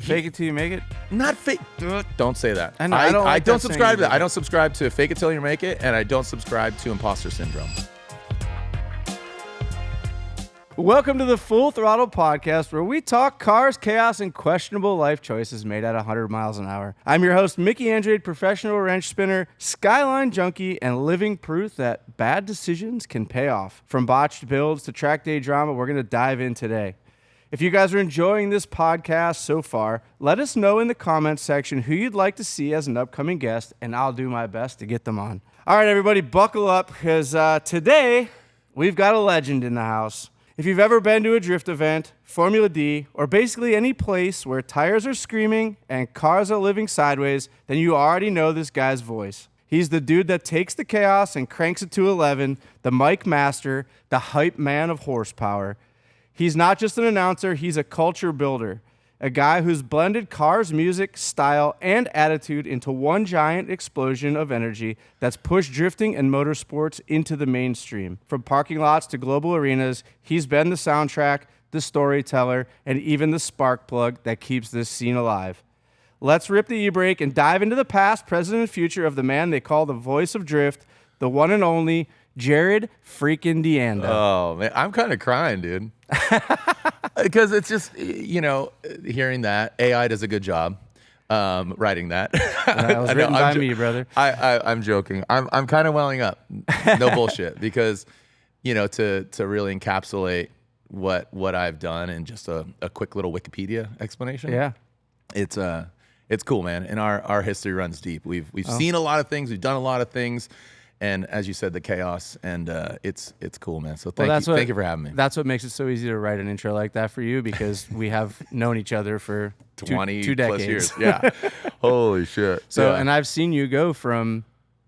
Fake it till you make it? Not fake. Don't say that. I know, I don't like don't that saying subscribe to that. either. I don't subscribe to fake it till you make it, and I don't subscribe to imposter syndrome. Welcome to the Full Throttle Podcast, where we talk cars, chaos, and questionable life choices made at 100 miles an hour. I'm your host, Mickey Andrade, professional wrench spinner, Skyline junkie, and living proof that bad decisions can pay off. From botched builds to track day drama, we're going to dive in today. If you guys are enjoying this podcast so far, let us know in the comments section who you'd like to see as an upcoming guest, and I'll do my best to get them on. All right, everybody, buckle up, because today we've got a legend in the house. If you've ever been to a drift event, Formula D, or basically any place where tires are screaming and cars are living sideways, then you already know this guy's voice. He's the dude that takes the chaos and cranks it to 11, the mic master, the hype man of horsepower. He's not just an announcer, he's a culture builder, a guy who's blended cars, music, style, and attitude into one giant explosion of energy that's pushed drifting and motorsports into the mainstream. From parking lots to global arenas, he's been the soundtrack, the storyteller, and even the spark plug that keeps this scene alive. Let's rip the e-brake and dive into the past, present, and future of the man they call the voice of drift, the one and only Jarod freaking DeAnda. Oh, man, I'm kind of crying, dude. Because it's just, hearing that. AI does a good job writing that. That was written by me, brother. I'm joking. I'm kind of welling up. No bullshit. Because, to really encapsulate what I've done in just a quick little Wikipedia explanation. Yeah. It's cool, man. And our history runs deep. We've seen a lot of things. We've done a lot of things. And as you said, the chaos, and it's cool, man. So thank you for having me. That's what makes it so easy to write an intro like that for you, because we have known each other for 20 two decades. plus years. Yeah. Holy shit. So, yeah. and I've seen you go from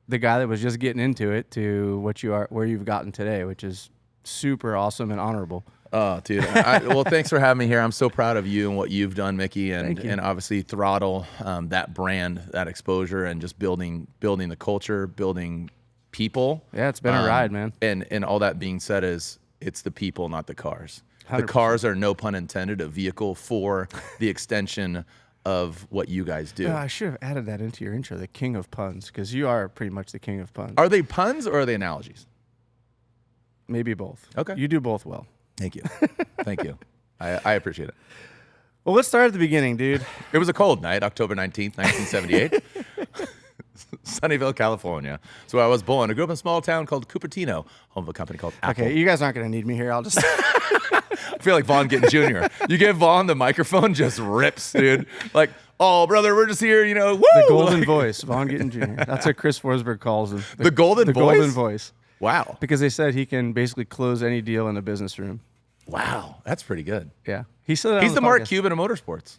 the guy that was just getting into it to where you've gotten today, which is super awesome and honorable. Oh, dude. Well, thanks for having me here. I'm so proud of you and what you've done, Mickey, and obviously Throtl, that brand, that exposure, and just building the culture, building people. Yeah, it's been a ride, man. And all that being said, it's the people, not the cars. 100%. The cars are, no pun intended, a vehicle for the extension of what you guys do. I should have added that into your intro, the king of puns, because you are pretty much the king of puns. Are they puns or are they analogies? Maybe both. Okay. You do both well. Thank you. Thank you. I appreciate it. Well, let's start at the beginning, dude. It was a cold night, October 19th, 1978. Sunnyvale, California. So I was born. I grew up in a small town called Cupertino, home of a company called Apple. Okay, you guys aren't going to need me here. I'll just... I feel like Vaughn getting Jr. You give Vaughn the microphone, just rips, dude. Like, oh, brother, we're just here, woo! The golden voice, Vaughn Gittin Jr. That's what Chris Forsberg calls him. The golden voice? The golden voice. Wow. Because they said he can basically close any deal in a business room. Wow. That's pretty good. Yeah. He said that He's on the Mark podcast. Cuban of motorsports.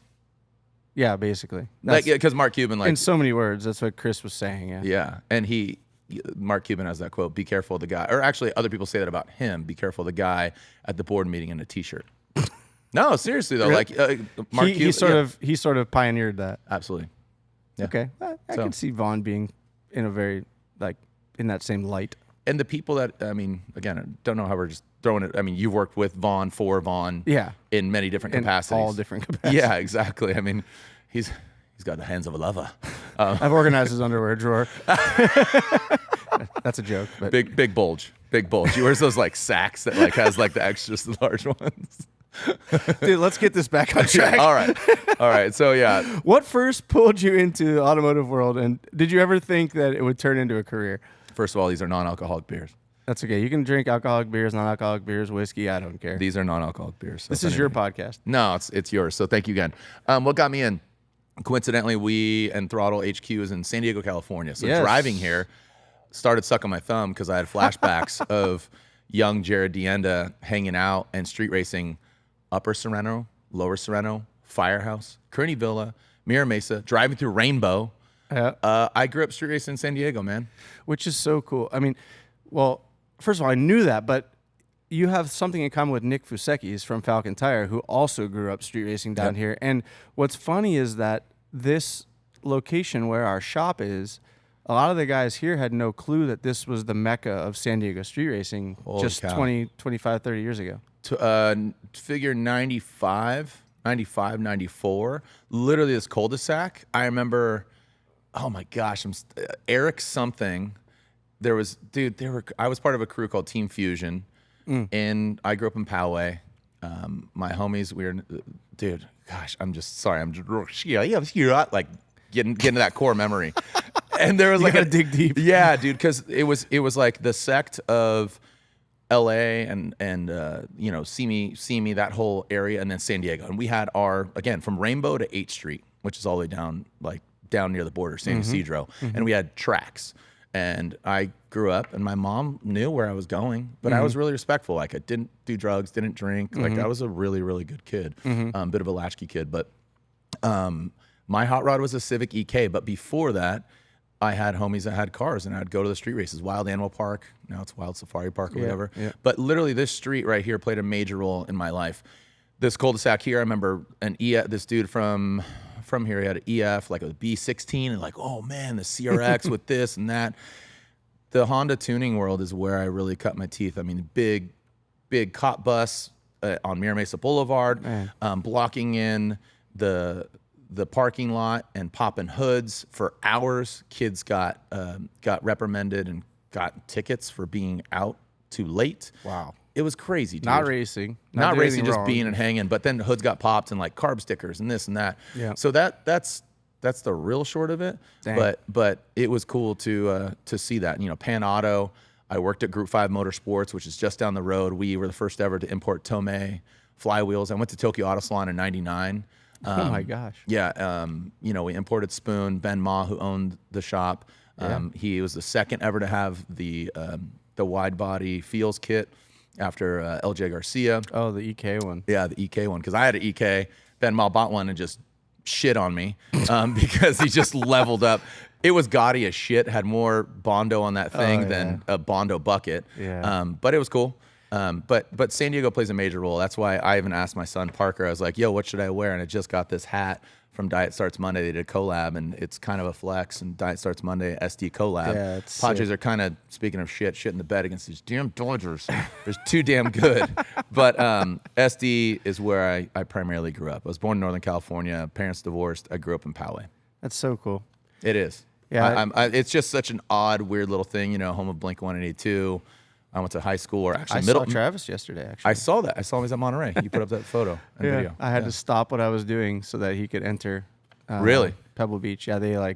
Yeah, basically. Because Mark Cuban, in so many words, that's what Chris was saying. Yeah. Yeah. And Mark Cuban has that quote, be careful of the guy. Or actually, other people say that about him. Be careful of the guy at the board meeting in a T-shirt. No, seriously, though. Really? Like, Mark Cuban. He sort of pioneered that. Absolutely. Yeah. Okay. I can see Vaughn being in a very, in that same light. And the people that, again, I don't know how we're just throwing it. You've worked with Vaughn, for Vaughn. Yeah. In many different capacities. All different capacities. Yeah, exactly. He's got the hands of a lover. I've organized his underwear drawer. That's a joke. But. Big bulge. Big bulge. He wears those sacks that has the extra large ones. Dude, let's get this back on track. All right. So yeah. What first pulled you into the automotive world, and did you ever think that it would turn into a career? First of all, these are non-alcoholic beers. That's okay. You can drink alcoholic beers, non-alcoholic beers, whiskey. I don't care. These are non-alcoholic beers. So this is your podcast. No, it's yours. So thank you again. What got me in? Coincidentally, we and Throtl HQ is in San Diego, California. So driving here started sucking my thumb because I had flashbacks of young Jarod DeAnda hanging out and street racing Upper Sereno, Lower Sereno, Firehouse, Kearney Villa, Mira Mesa, driving through Rainbow. I grew up street racing in San Diego, man. Which is so cool. Well, first of all, I knew that, but you have something in common with Nick Fusecki's from Falcon Tire, who also grew up street racing down here. And what's funny is that this location where our shop is, a lot of the guys here had no clue that this was the mecca of San Diego street racing. Holy just cow. 20, 25, 30 years ago. Figure 95, 95, 94, literally this cul-de-sac. I remember, oh my gosh, Eric something. I was part of a crew called Team Fusion, and I grew up in Poway. My homies, dude, gosh, I'm just sorry. I'm just like getting to that core memory. And there was you like gotta dig deep. Yeah, dude, because it was like the sect of LA and see me, that whole area, and then San Diego. And we had again, from Rainbow to 8th Street, which is all the way down near the border, San Ysidro. And we had tracks. And I grew up, and my mom knew where I was going, but I was really respectful. Like, I didn't do drugs, didn't drink. Like, I was a really, really good kid, bit of a latchkey kid. But my hot rod was a Civic EK. But before that, I had homies that had cars, and I'd go to the street races, Wild Animal Park. Now it's Wild Safari Park or whatever. Yeah. But literally, this street right here played a major role in my life. This cul-de-sac here, I remember this dude from here, he had an EF, like a B16, and like, oh man, the CRX with this and that. The Honda tuning world is where I really cut my teeth. I mean, big cop bus on Mira Mesa Boulevard, blocking in the parking lot and popping hoods for hours. Kids got reprimanded and got tickets for being out too late. Wow. It was crazy, dude. Not racing. Not racing, just being and hanging. But then the hoods got popped and like carb stickers and this and that. Yeah. So that's the real short of it. Dang. But it was cool to see that. Pan Auto. I worked at Group 5 Motorsports, which is just down the road. We were the first ever to import Tomei flywheels. I went to Tokyo Auto Salon in '99. Oh my gosh. Yeah. We imported Spoon. Ben Ma, who owned the shop. He was the second ever to have the wide body Feels kit after LJ Garcia. Oh, the EK one. Yeah, the EK one. Because I had an EK. Ben Ma bought one and just shit on me because he just leveled up. It was gaudy as shit. Had more Bondo on that thing than a Bondo bucket. Yeah. But it was cool. But San Diego plays a major role. That's why I even asked my son Parker. I was like, "Yo, what should I wear?" And I just got this hat from Diet Starts Monday. They did a collab, and it's kind of a flex. And Diet Starts Monday SD collab. Yeah, Padres are kind of, speaking of shit in the bed against these damn Dodgers. They're too damn good. But SD is where I primarily grew up. I was born in Northern California. Parents divorced. I grew up in Poway. That's so cool. It is. Yeah. It's just such an odd, weird little thing. Home of Blink-182. I went to high school, or actually I saw Travis yesterday, actually. I saw that. I saw him. He's at Monterey. You put up that photo and video. I had to stop what I was doing so that he could enter. Really? Pebble Beach. Yeah,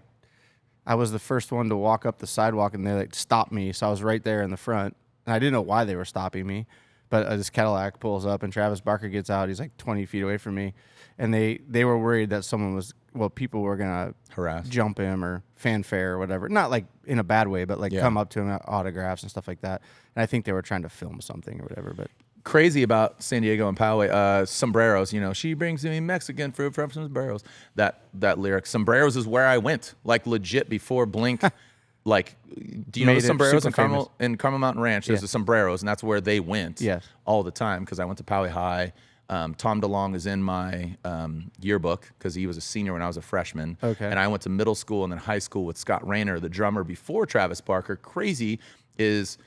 I was the first one to walk up the sidewalk, and they stopped me. So I was right there in the front. And I didn't know why they were stopping me. But this Cadillac pulls up, and Travis Barker gets out. He's like 20 feet away from me. And they were worried that people were going to harass, jump him or fanfare or whatever. Not like in a bad way, but come up to him at autographs and stuff like that. And I think they were trying to film something or whatever. But crazy about San Diego and Poway, sombreros. She brings me Mexican fruit from sombreros. That lyric, sombreros is where I went. Like legit before Blink. Do you know the sombreros in Carmel Mountain Ranch? There's the sombreros, and that's where they went all the time because I went to Poway High. Tom DeLong is in my yearbook because he was a senior when I was a freshman. Okay. And I went to middle school and then high school with Scott Rayner, the drummer before Travis Barker. Crazy is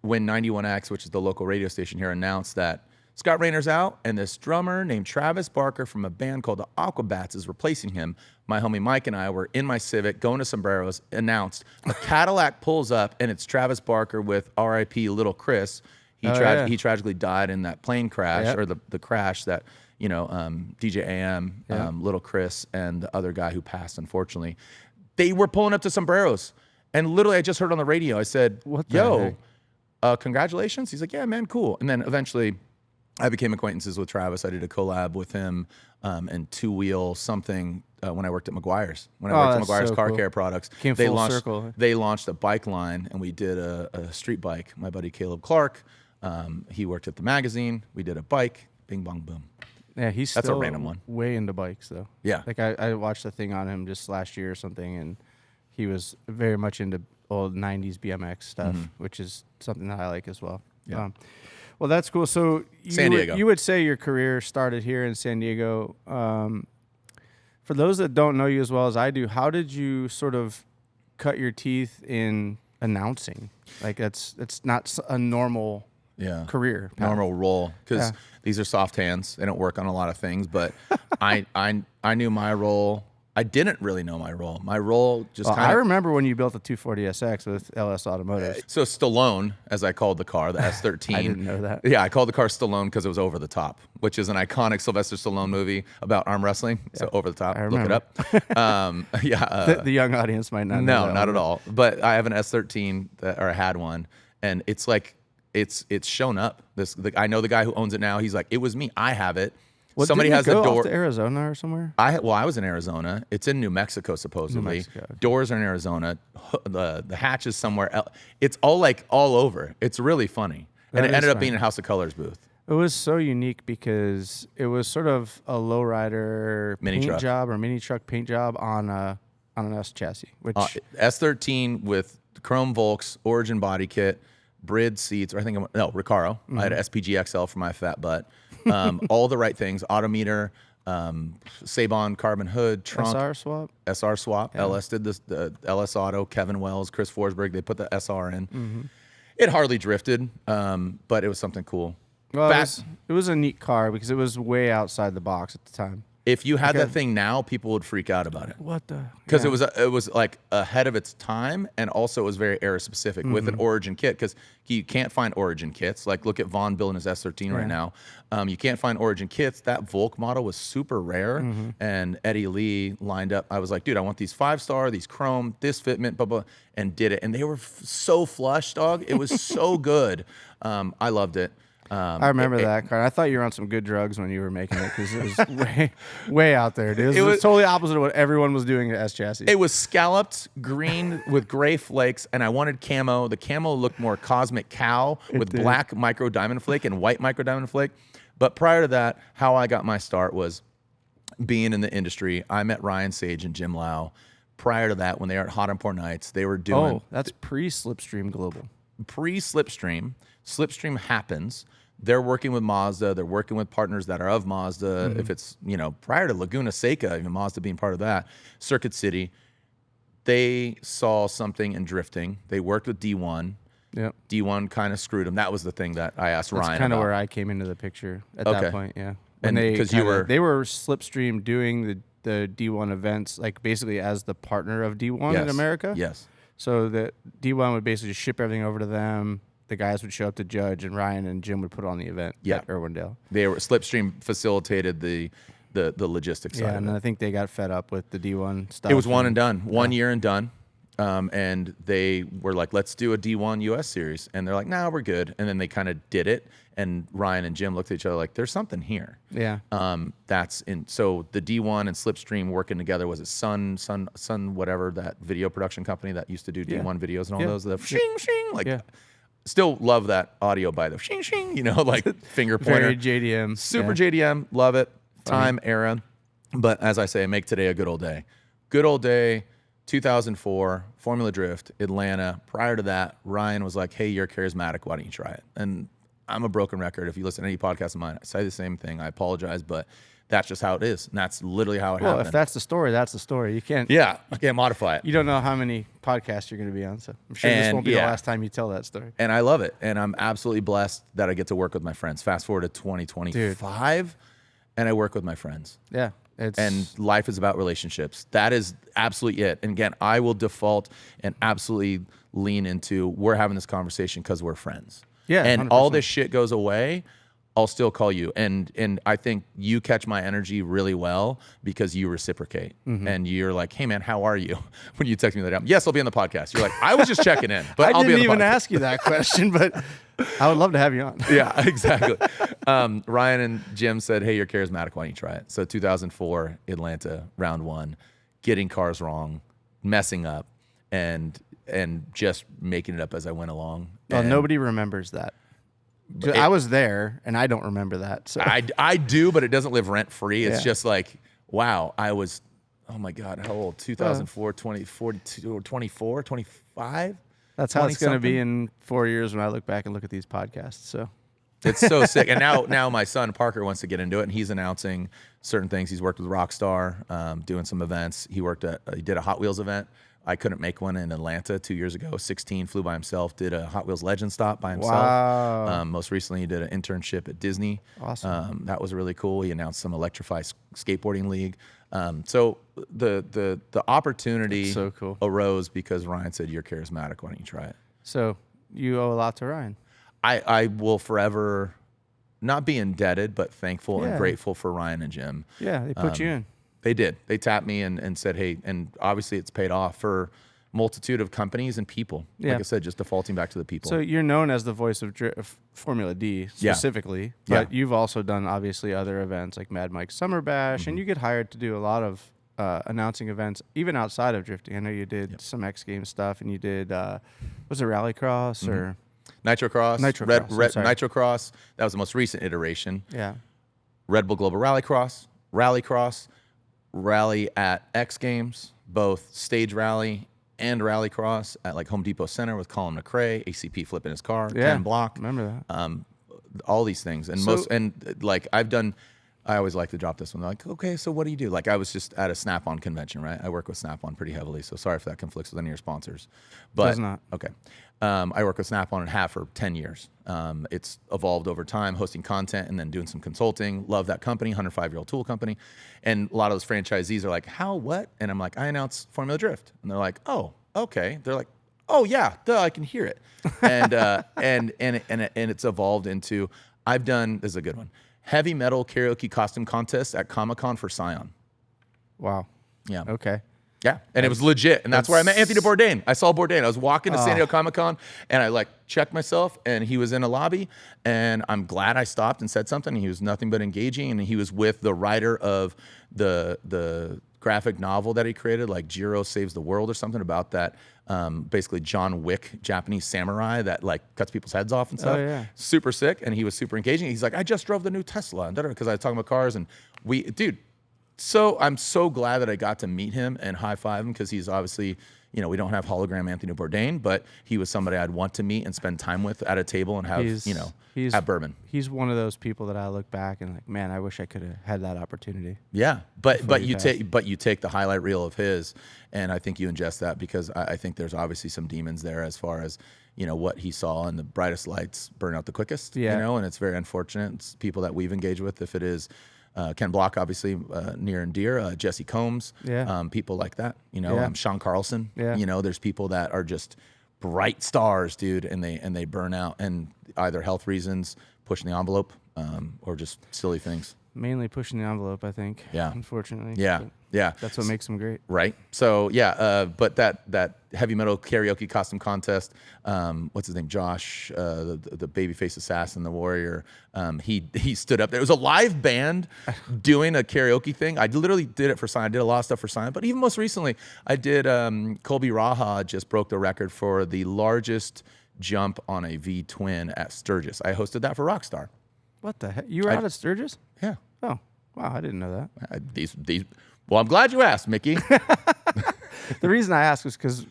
when 91X, which is the local radio station here, announced that Scott Rayner's out and this drummer named Travis Barker from a band called the Aquabats is replacing him. My homie Mike and I were in my Civic going to Sombreros, announced. A Cadillac pulls up and it's Travis Barker with R.I.P. Little Chris. He tragically died in that plane crash or the crash that, DJ AM, Little Chris, and the other guy who passed, unfortunately. They were pulling up to Sombreros. And literally I just heard on the radio, I said, yo, congratulations. He's like, yeah, man, cool. And then eventually I became acquaintances with Travis. I did a collab with him and Two Wheel something when I worked at McGuire's. When I worked at McGuire's Car Care Products. Came full circle. They launched a bike line, and we did a street bike. My buddy Caleb Clark, he worked at the magazine. We did a bike. Bing, bong, boom. Yeah, that's a random one. Way into bikes, though. Yeah. I watched a thing on him just last year or something, and he was very much into old 90s BMX stuff, which is something that I like as well. Yeah. Well, that's cool. So San Diego. You would say your career started here in San Diego. For those that don't know you as well as I do, how did you sort of cut your teeth in announcing? Like it's not a normal career path. normal role, because these are soft hands. They don't work on a lot of things, but I knew my role. I didn't really know my role. My role just kind of... I remember when you built the 240SX with LS Automotive. So Stallone, as I called the car, the S13. I didn't know that. Yeah, I called the car Stallone because it was Over the Top, which is an iconic Sylvester Stallone movie about arm wrestling. So Over the Top, look it up. The young audience might not know No, that not one. at all. But I have an S13, or I had one, and it's like, it's shown up. I know the guy who owns it now. He's like, it was me. I have it. Somebody has the door off to Arizona or somewhere. I was in Arizona. It's in New Mexico, supposedly. Doors are in Arizona. The hatch is somewhere else. It's all over. It's really funny. And it ended up being a House of Colors booth. It was so unique because it was sort of a lowrider mini truck paint job on an S chassis, which S13 with chrome Volks, Origin body kit, Brid seats, or Recaro. I had an SPG XL for my fat butt. All the right things, autometer, Sabon carbon hood, trunk. SR swap. Yeah. LS did this, the LS Auto, Kevin Wells, Chris Forsberg, they put the SR in. Mm-hmm. It hardly drifted, but it was something cool. Well, it was a neat car because it was way outside the box at the time. If you had that thing now, people would freak out about it. What the? Because it was like ahead of its time, and also it was very era specific with an Origin kit. Because you can't find Origin kits. Like look at Vaughn building his S13 right now. You can't find Origin kits. That Volk model was super rare, and Eddie Lee lined up. I was like, dude, I want these 5-star, these chrome, this fitment, blah blah, and did it. And they were so flush, dog. It was so good. I loved it. I remember that car. I thought you were on some good drugs when you were making it because it was way out there, dude. It was totally opposite of what everyone was doing at S chassis. It was scalloped green with gray flakes, and I wanted camo. The camo looked more cosmic cow with black micro diamond flake and white micro diamond flake. But prior to that, how I got my start was being in the industry. I met Ryan Sage and Jim Lau. Prior to that, when they were at Hot and Poor Nights, they were doing... Oh, that's pre-Slipstream Global. Pre-Slipstream. Slipstream happens. They're working with Mazda. They're working with partners that are of Mazda. If it's, prior to Laguna Seca, even Mazda being part of that, Circuit City, they saw something in drifting. They worked with D1. Yep. D1 kind of screwed them. That was the thing that I asked Ryan about. That's kind of where I came into the picture at that point, yeah. And they were Slipstream doing the D1 events, like basically as the partner of D1 in America. Yes. So the D1 would basically just ship everything over to them. The guys would show up to judge, and Ryan and Jim would put on the event at Irwindale. Slipstream facilitated the logistics side. Yeah, and I think they got fed up with the D1 stuff. It was one and done, 1 year and done. And they were like, let's do a D1 US series. And they're like, nah, we're good. And then they kind of did it. And Ryan and Jim looked at each other like, there's something here. Yeah. So the D1 and Slipstream working together, was it Sun, whatever, that video production company that used to do D1 videos and all those, the shing, shing, still love that audio by the shing, shing, finger pointer. Very JDM. Super JDM. Love it. Time, era. But as I say, make today a good old day. Good old day. 2004, Formula Drift, Atlanta. Prior to that, Ryan was like, hey, you're charismatic. Why don't you try it? And I'm a broken record. If you listen to any podcast of mine, I say the same thing. I apologize, but that's just how it is. And that's literally how it happened. Well, if that's the story, that's the story. You can't... Yeah, I can't modify it. You don't know how many podcasts you're going to be on, so I'm sure this won't be the last time you tell that story. And I love it. And I'm absolutely blessed that I get to work with my friends. Fast forward to 2025, and I work with my friends. Yeah. And life is about relationships. That is absolutely it. And again, I will default and absolutely lean into, we're having this conversation because we're friends. Yeah. And 100%. all this shit goes away, I'll still call you. And I think you catch my energy really well because you reciprocate. And you're like, hey man, how are you? When you text me that, yes, I'll be on the podcast. You're like, I was just checking in, but I'll be on the podcast. I didn't even ask you that question, but I would love to have you on. Yeah, exactly. Ryan and Jim said, hey, you're charismatic. Why don't you try it? So 2004, Atlanta, round 1, getting cars wrong, messing up, and just making it up as I went along. Well, nobody remembers that. I was there, and I don't remember that. So I do, but it doesn't live rent-free. It's just like, wow, I was, oh my God, how old? 2004, 24, 25? That's how it's going to be in 4 years when I look back and look at these podcasts. So it's so sick. And now my son Parker wants to get into it, and he's announcing certain things. He's worked with Rockstar, doing some events. He did a Hot Wheels event I couldn't make one in Atlanta 2 years ago. 16, flew by himself, did a Hot Wheels Legend stop by himself. Wow. Most recently, he did an internship at Disney. Awesome. That was really cool. He announced some Electrify skateboarding league. So the opportunity That's so cool. arose because Ryan said, "You're charismatic. Why don't you try it?" So you owe a lot to Ryan. I will forever not be indebted, but thankful and grateful for Ryan and Jim. Yeah, they put you in. They did. They tapped me and said, "Hey," and obviously it's paid off for multitude of companies and people. Yeah. Like I said, just defaulting back to the people. So you're known as the voice of Formula D specifically, but you've also done obviously other events like Mad Mike's Summer Bash, and you get hired to do a lot of announcing events even outside of drifting. I know you did some X Games stuff, and you did was it Rallycross or Nitro Cross, Nitro Cross. That was the most recent iteration. Yeah. Red Bull Global Rallycross, Rally at X Games, both stage rally and Rallycross at like Home Depot Center with Colin McRae, ACP flipping his car, Ken Block. Remember that? All these things. And like I've done, I always like to drop this one. They're like, okay, so what do you do? Like I was just at a Snap-on convention, right? I work with Snap-on pretty heavily, so sorry if that conflicts with any of your sponsors. But Does not. Okay. I work with Snap-on and have for 10 years. It's evolved over time, hosting content and then doing some consulting. Love that company, 105-year-old tool company. And a lot of those franchisees are like, how, what? And I'm like, I announced Formula Drift. And they're like, oh, okay. They're like, oh yeah, duh, I can hear it. And and it's evolved into, I've done, this is a good one, heavy metal karaoke costume contest at Comic-Con for Scion. Wow. Yeah. Okay. Yeah, and it was legit, and that's where I met Anthony Bourdain. I saw Bourdain. I was walking to San Diego Comic-Con, and I like checked myself, and he was in a lobby, and I'm glad I stopped and said something. He was nothing but engaging, and he was with the writer of the graphic novel that he created, like Jiro Saves the World or something about that. Basically John Wick, Japanese samurai that like cuts people's heads off and stuff. Oh, yeah. Super sick, and he was super engaging. He's like, I just drove the new Tesla, and because I was talking about cars, and So I'm so glad that I got to meet him and high five him because he's obviously, we don't have hologram Anthony Bourdain, but he was somebody I'd want to meet and spend time with at a table and have, have bourbon. He's one of those people that I look back and like, man, I wish I could have had that opportunity. Yeah, but you take the highlight reel of his, and I think you ingest that because I think there's obviously some demons there as far as what he saw, and the brightest lights burn out the quickest. And it's very unfortunate. It's people that we've engaged with, if it is. Ken Block, obviously, near and dear. Jesse Combs, people like that. Sean Carlson. There's people that are just bright stars, dude, and they burn out, and either health reasons, pushing the envelope, or just silly things. Mainly pushing the envelope, I think. Yeah. Unfortunately. Yeah. Yeah. That's what makes them great. Right. So but that heavy metal karaoke costume contest, what's his name? Josh, the babyface assassin, the warrior. He stood up there. It was a live band doing a karaoke thing. I literally did it for Scion. I did a lot of stuff for Scion. But even most recently, I did Colby Raha just broke the record for the largest jump on a V-twin at Sturgis. I hosted that for Rockstar. What the heck? You were out at Sturgis? Yeah. Oh, wow. I didn't know that. Well, I'm glad you asked, Mickey. The reason I asked was because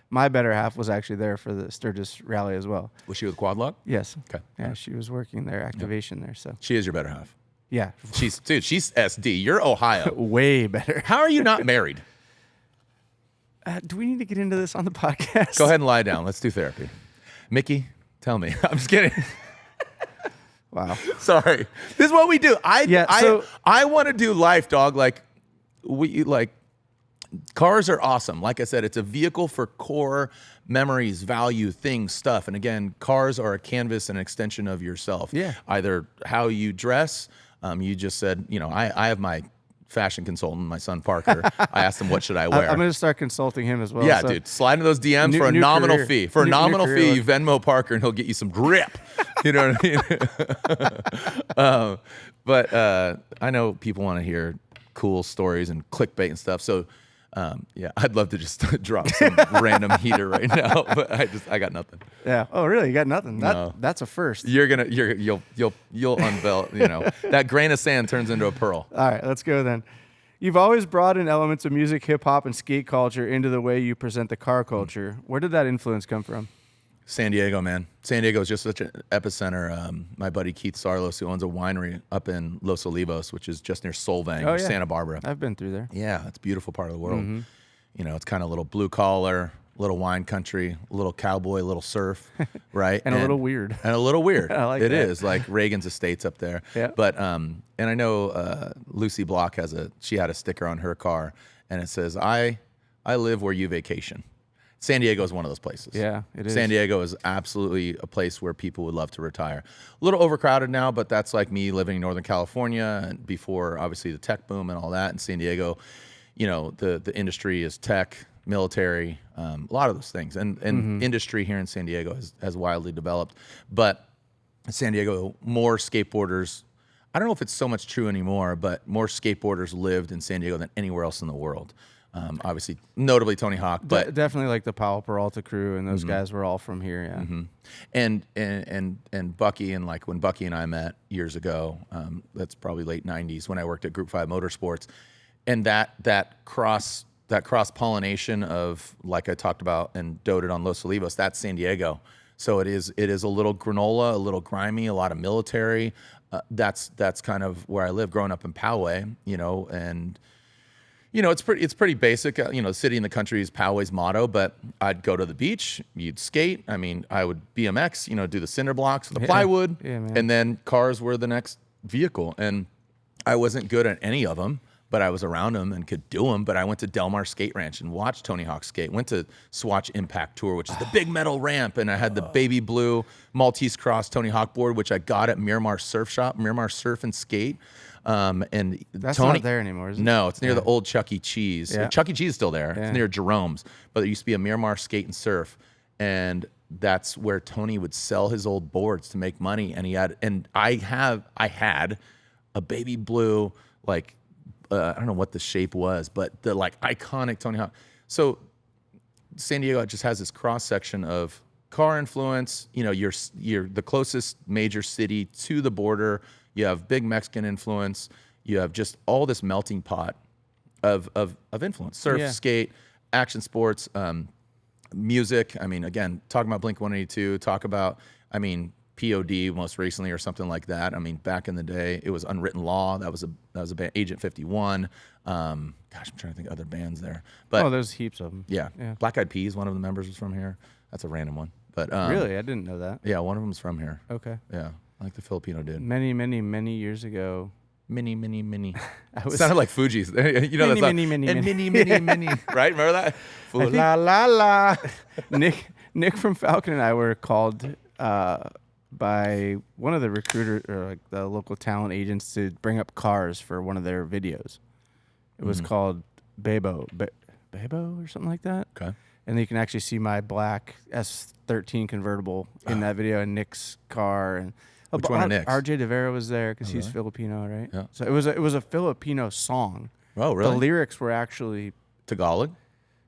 my better half was actually there for the Sturgis rally as well. Was she with Quad Lock? Yes. Okay. Yeah, she was working there, activation there. So she is your better half. Yeah. She's SD. You're Ohio. Way better. How are you not married? Do we need to get into this on the podcast? Go ahead and lie down. Let's do therapy. Mickey, tell me. I'm just kidding. Wow. Sorry. This is what we do. I want to do life, dog. Cars are awesome. Like I said, it's a vehicle for core memories, value, things, stuff. And again, cars are a canvas and an extension of yourself. Yeah. Either how you dress. You just said, I have my fashion consultant, my son Parker. I asked him, what should I wear? I'm going to start consulting him as well. Yeah, dude. Slide into those DMs for a nominal fee. For a nominal fee, you Venmo Parker, and he'll get you some grip. You know what I mean? But I know people want to hear cool stories and clickbait and stuff. So, I'd love to just drop some random heater right now, but I got nothing. Yeah. Oh, really? You got nothing? That's a first. You'll unveil. That grain of sand turns into a pearl. All right, let's go then. You've always brought in elements of music, hip hop, and skate culture into the way you present the car culture. Where did that influence come from? San Diego, man. San Diego is just such an epicenter. My buddy Keith Sarlos, who owns a winery up in Los Olivos, which is just near Solvang, Santa Barbara. I've been through there. Yeah, it's a beautiful part of the world. Mm-hmm. it's kind of a little blue collar, little wine country, a little cowboy, a little surf, right? and a little weird. And a little weird. I like it that. is like Reagan's estates up there. Yeah. But and I know Lucy Block she had a sticker on her car, and it says, I live where you vacation. San Diego is one of those places. Yeah, it is. San Diego is absolutely a place where people would love to retire. A little overcrowded now, but that's like me living in Northern California and before obviously the tech boom and all that. In San Diego, the industry is tech, military, a lot of those things. And industry here in San Diego has wildly developed. But San Diego, more skateboarders, I don't know if it's so much true anymore, but more skateboarders lived in San Diego than anywhere else in the world. Obviously, notably Tony Hawk, but definitely like the Powell Peralta crew and those guys were all from here. Yeah. And Bucky, and like when Bucky and I met years ago, that's probably late '90s when I worked at Group 5 Motorsports, and that cross pollination of, like I talked about and doted on Los Olivos, that's San Diego. So it is a little granola, a little grimy, a lot of military. That's kind of where I live, growing up in Poway, and. It's pretty basic. City in the country is Poway's motto, but I'd go to the beach, you'd skate. I mean, I would BMX, do the cinder blocks, the plywood, and then cars were the next vehicle. And I wasn't good at any of them, but I was around them and could do them. But I went to Del Mar Skate Ranch and watched Tony Hawk skate. Went to Swatch Impact Tour, which is the big metal ramp, and I had the baby blue Maltese Cross Tony Hawk board, which I got at Miramar Surf Shop, Miramar Surf and Skate. And that's Tony, not there anymore, is it? No, it's near the old Chuck E. Cheese. Yeah. Chuck E. Cheese is still there. Yeah. It's near Jerome's, but there used to be a Miramar Skate and Surf, and that's where Tony would sell his old boards to make money. And I had a baby blue, like I don't know what the shape was, but the like iconic Tony Hawk. So San Diego just has this cross section of car influence. You're the closest major city to the border. You have big Mexican influence. You have just all this melting pot of influence. Surf, skate, action sports, music. I mean, again, talking about Blink-182, talk about, POD most recently or something like that. I mean, back in the day, it was Unwritten Law. That was a band, Agent 51. I'm trying to think of other bands there. But there's heaps of them. Yeah. Black Eyed Peas, one of the members was from here. That's a random one. But really, I didn't know that. Yeah, one of them's from here. Okay. Yeah. Like the Filipino dude. Many, many, many years ago. Mini. It sounded like Fuji's. That song. Mini. Right? Remember that? La la la. Nick from Falcon and I were called by one of the recruiter or like the local talent agents to bring up cars for one of their videos. It was called Bebo or something like that. Okay. And you can actually see my black S13 convertible in that video, and Nick's car, and which one of Nick's? RJ DeVera was there because he's Filipino, right? Yeah. So it was a Filipino song. Oh, really? The lyrics were actually Tagalog?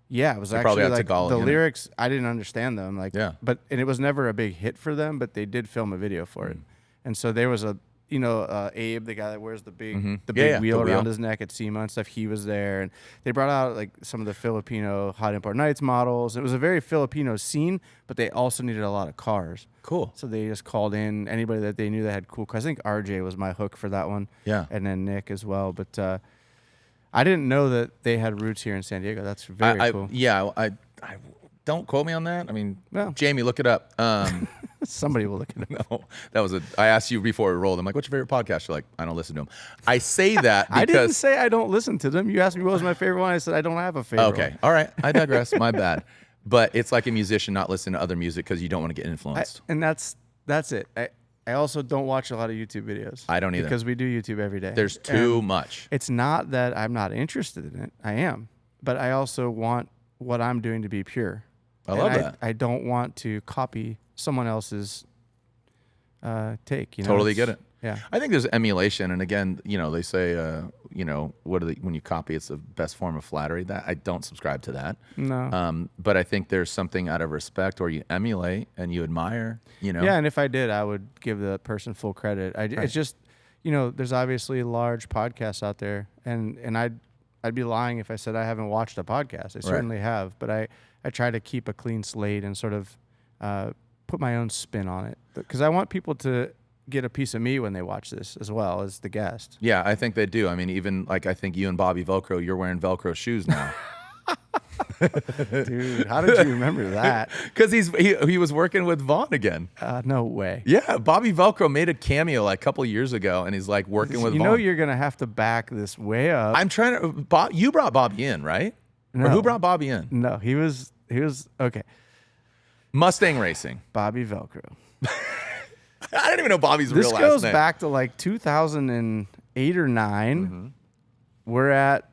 Yeah, it was they actually probably had like Tagalog the in it. lyrics. I didn't understand them, but it was never a big hit for them. But they did film a video for it, and so there was Abe, the guy that wears the big wheel around his neck at SEMA and stuff. He was there, and they brought out like some of the Filipino Hot Import Nights models. It was a very Filipino scene, but they also needed a lot of cars. Cool. So they just called in anybody that they knew that had cool cars. I think RJ was my hook for that one. Yeah, and then Nick as well, but. I didn't know that they had roots here in San Diego. That's very cool. Yeah, I don't quote me on that. I mean, Jamie, look it up. Somebody will look it up. No, that was I asked you before we rolled. I'm like, what's your favorite podcast? You're like, I don't listen to them. I say that because I didn't say I don't listen to them. You asked me what was my favorite one. I said I don't have a favorite. Okay, all right. I digress. My bad. But it's like a musician not listening to other music because you don't want to get influenced. And that's it. I also don't watch a lot of YouTube videos. I don't either. Because we do YouTube every day. There's too much. It's not that I'm not interested in it. I am. But I also want what I'm doing to be pure. I love that. I don't want to copy someone else's take. Totally get it. Yeah. I think there's emulation. And again, they say, when you copy, it's the best form of flattery. That I don't subscribe to that. No. But I think there's something out of respect, or you emulate and you admire, Yeah, and if I did, I would give the person full credit. It's just, there's obviously large podcasts out there, and I'd be lying if I said I haven't watched a podcast. I certainly have, but I try to keep a clean slate and sort of put my own spin on it, because I want people to get a piece of me when they watch this as well as the guest. Yeah, I think they do. I mean, even like I think you and Bobby Velcro, you're wearing Velcro shoes now. Dude, how did you remember that? Because he was working with Vaughn again. No way. Yeah, Bobby Velcro made a cameo like a couple of years ago, and he's like working with Vaughn. You know you're going to have to back this way up. I'm trying to... you brought Bobby in, right? No. Or who brought Bobby in? No, he was okay. Mustang Racing. Bobby Velcro. I don't even know Bobby's real last name. This goes back to like 2008 or 9. Mm-hmm. We're at...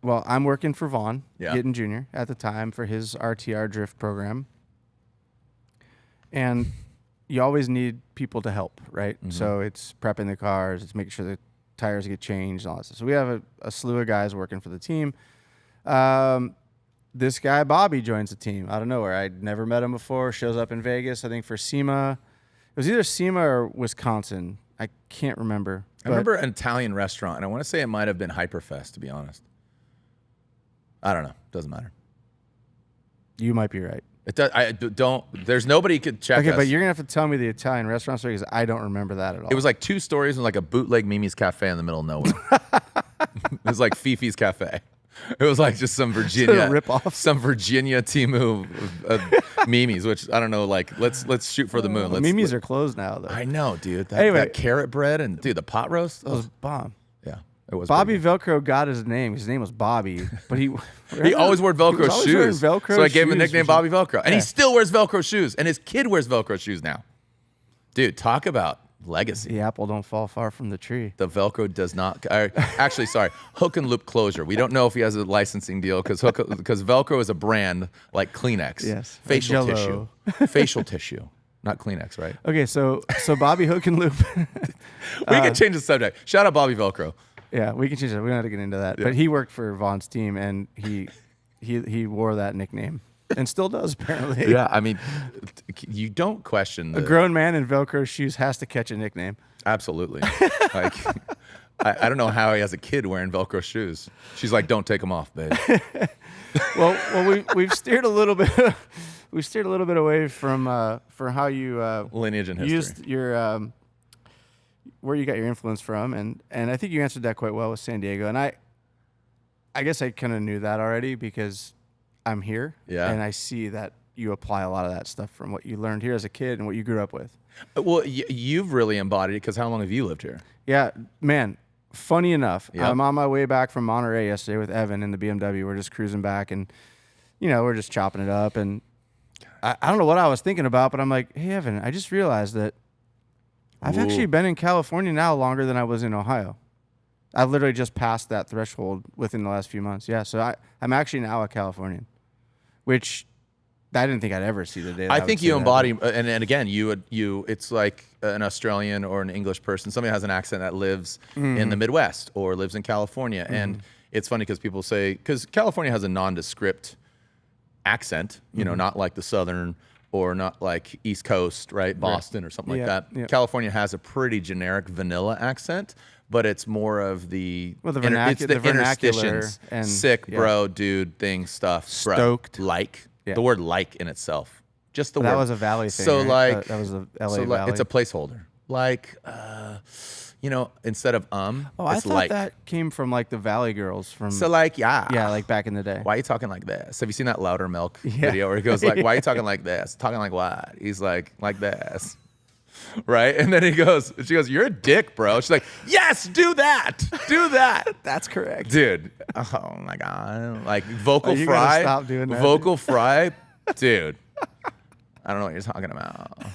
Well, I'm working for Vaughn, Yeah. Gittin Jr. at the time for his RTR drift program. And you always need people to help, right? Mm-hmm. So it's prepping the cars, it's making sure the tires get changed and all that stuff. So we have a slew of guys working for the team. This guy, Bobby, joins the team out of nowhere. I'd never met him before, shows up in Vegas, I think for SEMA. It was either SEMA or Wisconsin. I can't remember. I remember an Italian restaurant, and I want to say it might have been Hyperfest, to be honest. I don't know. Doesn't matter. You might be right. It does. There's nobody could check Okay, us. but you're going to have to tell me the Italian restaurant story because I don't remember that at all. It was like 2 stories and like a bootleg Mimi's Cafe in the middle of nowhere. It was like Fifi's Cafe. It was like just some Virginia rip-off. Some Virginia Timu Mimi's, which I don't know. Like let's shoot for the moon. Mimi's are closed now, though. I know, dude. Anyway. That carrot bread and dude, the pot roast. It was bomb. Yeah, it was. Bobby Velcro got his name. His name was Bobby, but he always wore Velcro shoes. Velcro so I gave him the shoes, nickname Bobby Velcro, and he still wears Velcro shoes, and his kid wears Velcro shoes now. Dude, talk about legacy. The apple don't fall far from the tree. The Velcro does not. Actually, sorry, hook and loop closure. We don't know if he has a licensing deal because Velcro is a brand like Kleenex. Yes. Facial Jell-O. tissue. Facial tissue. Not Kleenex, right? Okay, so Bobby Hook and Loop. We can change the subject. Shout out Bobby Velcro. Yeah, we can change it. We don't have to get into that. Yeah. But he worked for Vaughn's team, and he wore that nickname, and still does apparently. Yeah, I mean, you don't question A grown man in Velcro shoes has to catch a nickname. Absolutely. Like, I don't know how he has a kid wearing Velcro shoes. She's like, don't take them off, babe. Well, we've steered a little bit. We steered a little bit away from for how you Lineage and history. used your where you got your influence from, and I think you answered that quite well with San Diego. And I guess I kind of knew that already because I'm here, Yeah. and I see that you apply a lot of that stuff from what you learned here as a kid and what you grew up with. Well, you've really embodied it because how long have you lived here? Yeah, man. Funny enough, Yep. I'm on my way back from Monterey yesterday with Evan in the BMW. We're just cruising back, and we're just chopping it up. And I don't know what I was thinking about, but I'm like, hey, Evan, I just realized that I've actually been in California now longer than I was in Ohio. I've literally just passed that threshold within the last few months. Yeah, so I'm actually now a Californian, which I didn't think I'd ever see the day. That I would think say you that. embody, and again, it's like an Australian or an English person. Somebody has an accent that lives in the Midwest or lives in California. And it's funny because people say, because California has a nondescript accent, not like the Southern or not like East Coast, right? Boston or something like that. Yeah. California has a pretty generic vanilla accent, but it's more of the, Well, the it's the vernacular interstitions. and- Sick, yeah. bro, dude, thing, stuff. Bro. Stoked. Like. Yeah. The word like in itself. Just the word. That was a Valley thing. So right? like that was a LA so Valley. it's a placeholder. Like instead of Oh, I it's thought like. that came from like the Valley Girls from. So like yeah, like back in the day. Why are you talking like this? Have you seen that Louder Milk Yeah. video where he goes like, "Why are you talking like this? Talking like what?" He's like this, right? And then she goes, "You're a dick, bro." She's like, "Yes, do that, do that." That's correct. Dude, oh my god, like vocal You gotta fry, stop doing that. vocal fry, dude. I don't know what you're talking about,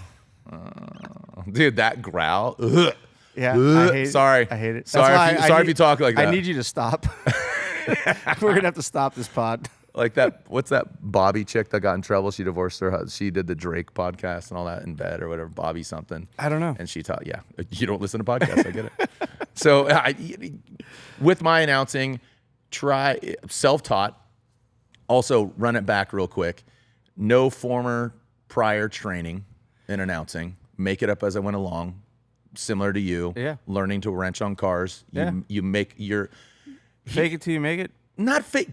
dude. That growl, ugh. Yeah, Ugh. I hate Sorry. it. I hate it. Sorry, That's why if you talk like that. I need you to stop. We're gonna have to stop this pod. Like that. What's that Bobby chick that got in trouble? She divorced her husband. She did the Drake podcast and all that in bed or whatever. Bobby something. I don't know. And she taught. Yeah, you don't listen to podcasts. I get it. So with my announcing, try self-taught. Also, run it back real quick. No former prior training in announcing. Make it up as I went along. Similar to you. Yeah. Learning to wrench on cars. You make your Fake it till you make it. not fake.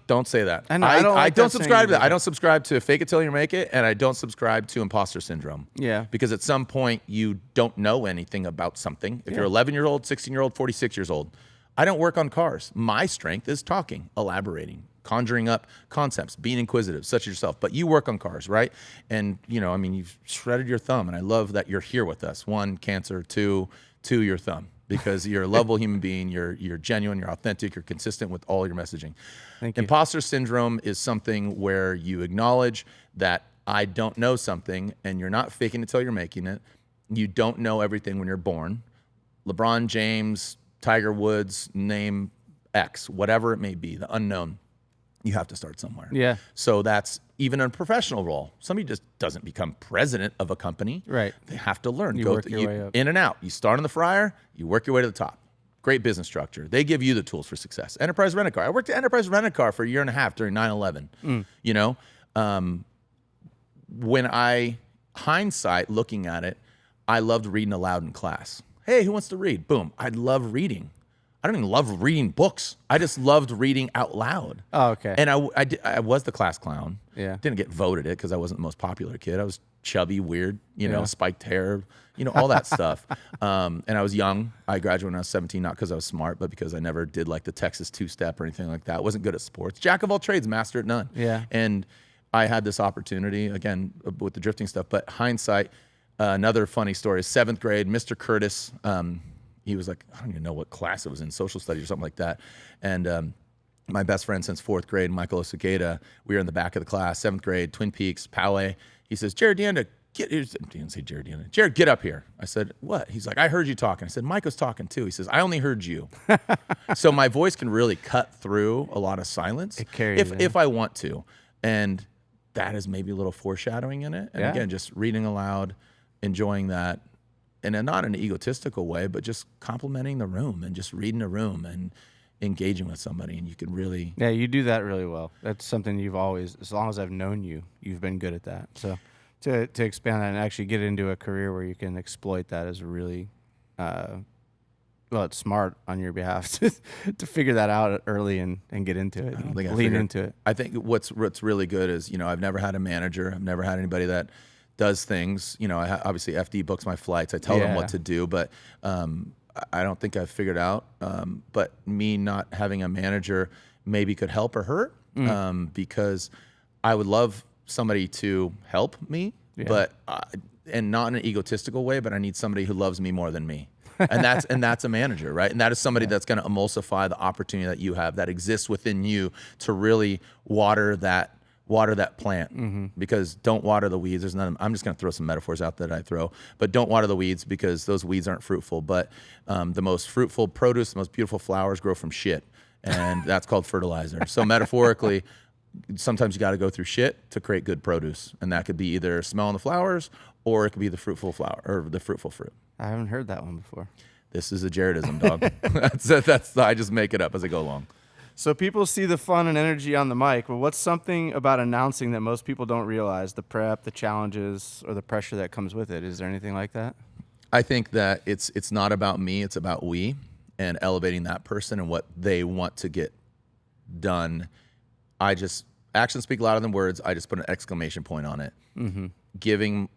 Don't say that. I know, I don't like don't that subscribe to saying that. I don't subscribe to fake it till you make it, and I don't subscribe to imposter syndrome. Yeah. Because at some point you don't know anything about something. If you're 11-year-old, 16-year-old, 46 years old, I don't work on cars. My strength is talking, elaborating, conjuring up concepts, being inquisitive, such as yourself. But you work on cars, right? And, you've shredded your thumb, and I love that you're here with us. 1, cancer. 2, your thumb, because you're a lovable human being. You're genuine, you're authentic, you're consistent with all your messaging. Thank you. Imposter syndrome is something where you acknowledge that I don't know something, and you're not faking it till you're making it. You don't know everything when you're born. LeBron James, Tiger Woods, name X, whatever it may be, the unknown. You have to start somewhere. Yeah. So that's even a professional role. Somebody just doesn't become president of a company. Right. They have to learn. You work your way up. In and out. You start on the fryer, you work your way to the top. Great business structure. They give you the tools for success. Enterprise Rent-A-Car. I worked at Enterprise Rent-A-Car for a year and a half during 9/11. When I hindsight looking at it, I loved reading aloud in class. Hey, who wants to read? Boom. I love reading. I don't even love reading books. I just loved reading out loud. Oh, okay. And I was the class clown. Yeah. Didn't get voted it because I wasn't the most popular kid. I was chubby, weird, spiked hair, all that stuff. And I was young. I graduated when I was 17, not because I was smart, but because I never did like the Texas two-step or anything like that. I wasn't good at sports. Jack of all trades, master at none. Yeah. And I had this opportunity, again, with the drifting stuff. But hindsight, another funny story is 7th grade, Mr. Curtis, he was like, I don't even know what class it was in, social studies or something like that. And my best friend since 4th grade, Michael Osugeda, we were in the back of the class, 7th grade, Twin Peaks, Poway. He says, Jarod DeAnda, he didn't say Jarod DeAnda. Jarod, get up here. I said, what? He's like, I heard you talking. I said, Mike was talking too. He says, I only heard you. So my voice can really cut through a lot of silence if I want to. And that is maybe a little foreshadowing in it. And again, just reading aloud, enjoying that. And not in an egotistical way, but just complimenting the room and just reading a room and engaging with somebody. And you can really... Yeah, you do that really well. That's something you've always, as long as I've known you, you've been good at that. So to expand that and actually get into a career where you can exploit that is really, it's smart on your behalf to figure that out early and get into it. Lean into it. I think what's really good is, I've never had a manager. I've never had anybody that does things, obviously FD books my flights. I tell them what to do, but I don't think I've figured out. But me not having a manager maybe could help or hurt because I would love somebody to help me, but and not in an egotistical way. But I need somebody who loves me more than me, and that's a manager, right? And that is somebody that's going to emulsify the opportunity that you have that exists within you to really water that plant, because don't water the weeds. There's none. I'm just going to throw some metaphors out that I throw, but don't water the weeds because those weeds aren't fruitful. But the most fruitful produce, the most beautiful flowers grow from shit, and that's called fertilizer. So metaphorically, sometimes you got to go through shit to create good produce, and that could be either smelling the flowers or it could be the fruitful flower or the fruitful fruit. I haven't heard that one before. This is a Jarodism, dog. that's I just make it up as I go along. So people see the fun and energy on the mic, but what's something about announcing that most people don't realize? The prep, the challenges, or the pressure that comes with it? Is there anything like that? I think that it's not about me, it's about we, and elevating that person and what they want to get done. Actions speak louder than words. I just put an exclamation point on it. Giving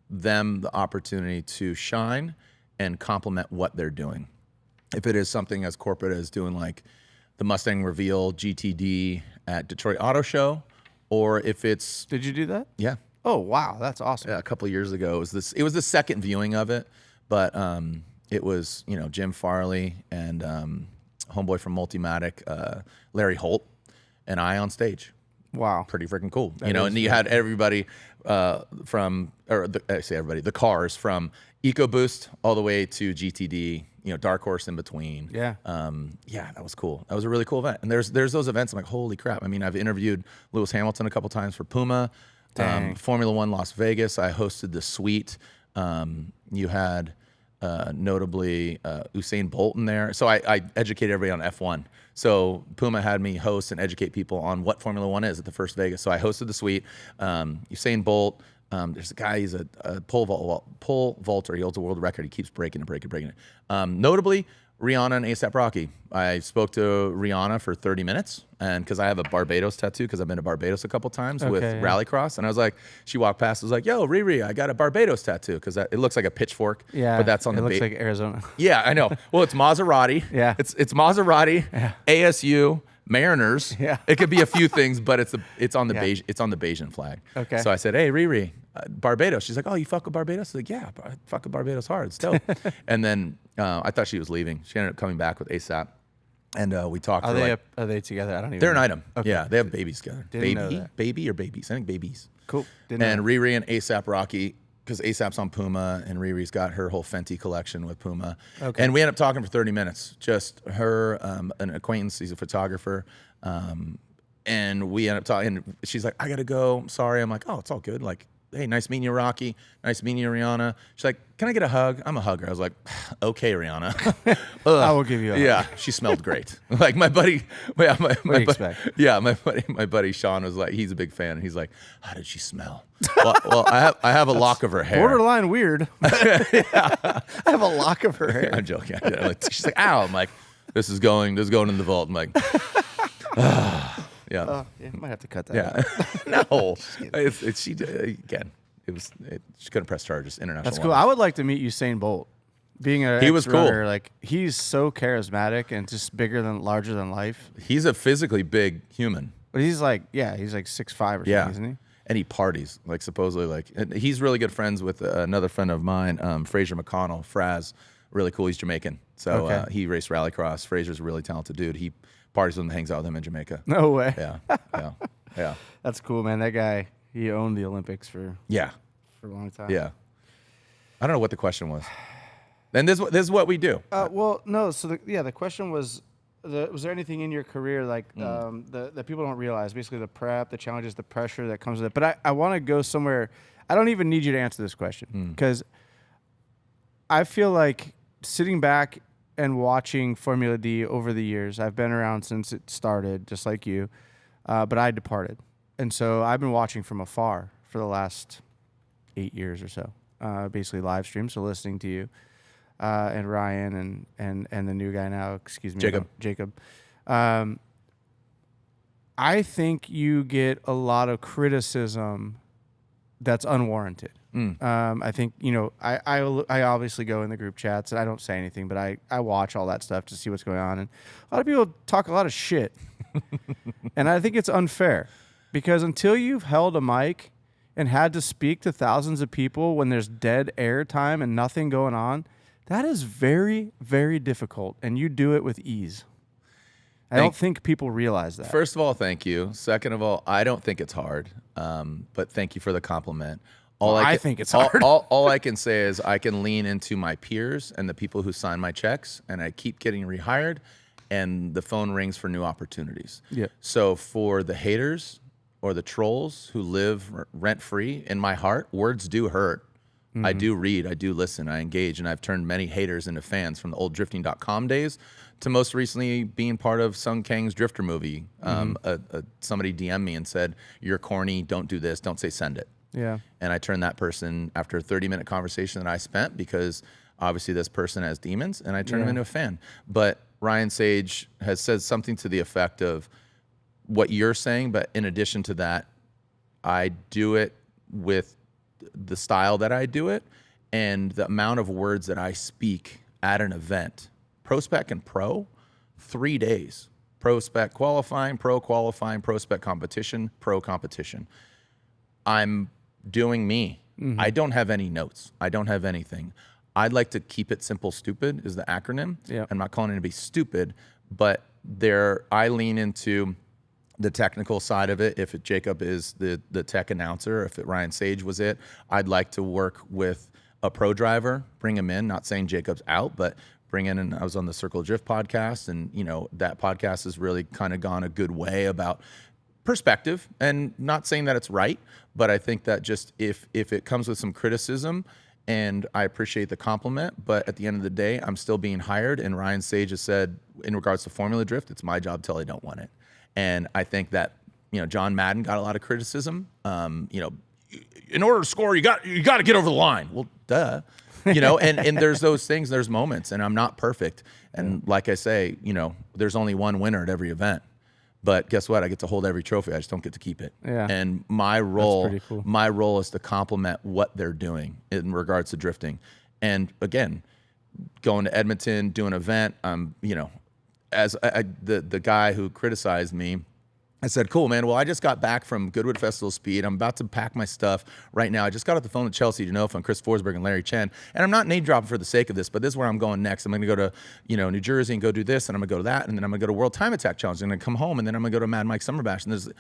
them the opportunity to shine and complement what they're doing. If it is something as corporate as doing like the Mustang reveal GTD at Detroit Auto Show, or if it's... Did you do that? Yeah. Oh, wow. That's awesome. Yeah, a couple of years ago. It was the second viewing of it, but it was, Jim Farley and homeboy from Multimatic, Larry Holt, and I on stage. Wow. Pretty freaking cool. And you had everybody the cars from EcoBoost all the way to GTD, Dark Horse in between. Yeah. That was cool. That was a really cool event. And there's those events. I'm like, holy crap. I mean, I've interviewed Lewis Hamilton a couple times for Puma. Formula One Las Vegas. I hosted the suite. You had notably Usain Bolt in there. So I educated everybody on F1. So Puma had me host and educate people on what Formula One is at the first Vegas. So I hosted the suite. Usain Bolt. There's a guy, he's a pole vaulter. He holds a world record. He keeps breaking it. Notably, Rihanna and A$AP Rocky. I spoke to Rihanna for 30 minutes, and because I have a Barbados tattoo, because I've been to Barbados a couple times with Rallycross, and I was like, she walked past, I was like, yo, Riri, I got a Barbados tattoo, because it looks like a pitchfork, but that's on it looks like Arizona. Yeah, I know. Well, it's Maserati. Yeah. It's Maserati, ASU, Mariners. Yeah. It could be a few things, but it's on the Bayesian flag. Okay. So I said, hey, Riri, Barbados. She's like, oh, you fuck with Barbados? I was like, yeah, I fuck with Barbados hard. It's dope. And then I thought she was leaving. She ended up coming back with ASAP. And we talked. Are they together? I don't even They're know. an item. Okay. Yeah, they have babies together. Didn't know that. Baby or babies? I think babies. Cool. And Riri and ASAP Rocky, because ASAP's on Puma and Riri's got her whole Fenty collection with Puma. Okay. And we ended up talking for 30 minutes. Just her, an acquaintance, he's a photographer. And we ended up talking. She's like, I got to go. I'm sorry. I'm like, oh, it's all good. Like, hey, nice meeting you, Rocky. Nice meeting you, Rihanna. She's like, can I get a hug? I'm a hugger. I was like, okay, Rihanna. I will give you a hug. Yeah, she smelled great. Like my buddy, my buddy Sean was like, he's a big fan, and he's like, how did she smell? Well, I have a lock of her hair. Borderline weird. I have a lock of her hair. I'm joking. She's like, ow. I'm like, this is going in the vault. I'm like, yeah. Might have to cut that. Yeah. No. She couldn't press charges. International. That's cool. waters. I would like to meet Usain Bolt. Being a He was cool. runner, like he's so charismatic and just larger than life. He's a physically big human. But he's like 6'5" or something, isn't he? And he parties, like supposedly, like and he's really good friends with another friend of mine, Fraser McConnell, Fraz. Really cool. He's Jamaican, so he raced rallycross. Fraser's a really talented dude. He parties with him, hangs out with him in Jamaica. No way. Yeah. That's cool, man. That guy, he owned the Olympics for a long time. Yeah. I don't know what the question was. And this is what we do. Well, no. So the question was, was there anything in your career like that people don't realize? Basically, the prep, the challenges, the pressure that comes with it. But I want to go somewhere. I don't even need you to answer this question because I feel like sitting back and watching Formula D over the years, I've been around since it started, just like you, but I departed. And so I've been watching from afar for the last 8 years or so, basically live stream, so listening to you and Ryan and the new guy now, Jacob. I think you get a lot of criticism that's unwarranted. I think, I obviously go in the group chats and I don't say anything, but I watch all that stuff to see what's going on. And a lot of people talk a lot of shit. And I think it's unfair because until you've held a mic and had to speak to thousands of people when there's dead air time and nothing going on, that is very, very difficult. And you do it with ease. I don't think people realize that. First of all, thank you. Second of all, I don't think it's hard, but thank you for the compliment. I think it's hard. All I can say is I can lean into my peers and the people who sign my checks, and I keep getting rehired, and the phone rings for new opportunities. Yeah. So for the haters or the trolls who live rent-free in my heart, words do hurt. Mm-hmm. I do read, I do listen, I engage, and I've turned many haters into fans from the old drifting.com days to most recently being part of Sung Kang's Drifter movie. Somebody DM'd me and said, you're corny, don't do this, don't say send it. Yeah. And I turned that person after a 30-minute conversation that I spent because obviously this person has demons, and I turned him into a fan. But Ryan Sage has said something to the effect of what you're saying, but in addition to that, I do it with the style that I do it and the amount of words that I speak at an event. Pro spec and pro, 3 days. Pro spec qualifying, pro spec competition, pro competition. I'm doing me. I don't have any notes. I don't have anything. I'd like to keep it simple. Stupid is the acronym. Yeah. I'm not calling it to be stupid, but I lean into the technical side of it. If Jacob is the tech announcer, if Ryan Sage was it, I'd like to work with a pro driver, bring him in, not saying Jacob's out, but bring in, and I was on the Circle Drift podcast, and that podcast has really kind of gone a good way about perspective, and not saying that it's right, but I think that just if it comes with some criticism, and I appreciate the compliment, but at the end of the day, I'm still being hired, and Ryan Sage has said in regards to Formula Drift, it's my job till I don't want it. And I think that John Madden got a lot of criticism. In order to score, you got to get over the line. Well, duh. And there's those things, there's moments, and I'm not perfect. And like I say, there's only one winner at every event. But guess what? I get to hold every trophy. I just don't get to keep it. Yeah. And my role cool. Is to complement what they're doing in regards to drifting. And again, going to Edmonton, do an event, as the guy who criticized me, I said, cool, man. Well, I just got back from Goodwood Festival Speed. I'm about to pack my stuff right now. I just got off the phone with Chelsea Denofa and Chris Forsberg and Larry Chen. And I'm not name dropping for the sake of this, but this is where I'm going next. I'm going to go to, New Jersey and go do this, and I'm going to go to that, and then I'm going to go to World Time Attack Challenge, and then come home, and then I'm going to go to Mad Mike Summer Bash. And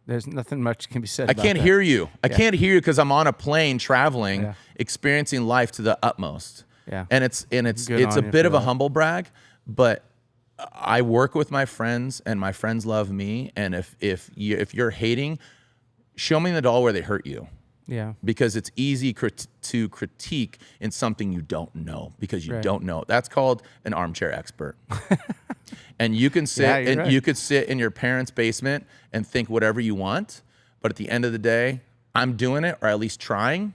there's nothing much can be said. I can't hear you. I can't hear you because I'm on a plane traveling, experiencing life to the utmost. Yeah. And it's a bit of a humble brag, but I work with my friends, and my friends love me. And if you're hating, show me the doll where they hurt you. Yeah. Because it's easy to critique in something you don't know because you don't know. That's called an armchair expert. And you can sit you could sit in your parents' basement and think whatever you want, but at the end of the day, I'm doing it, or at least trying,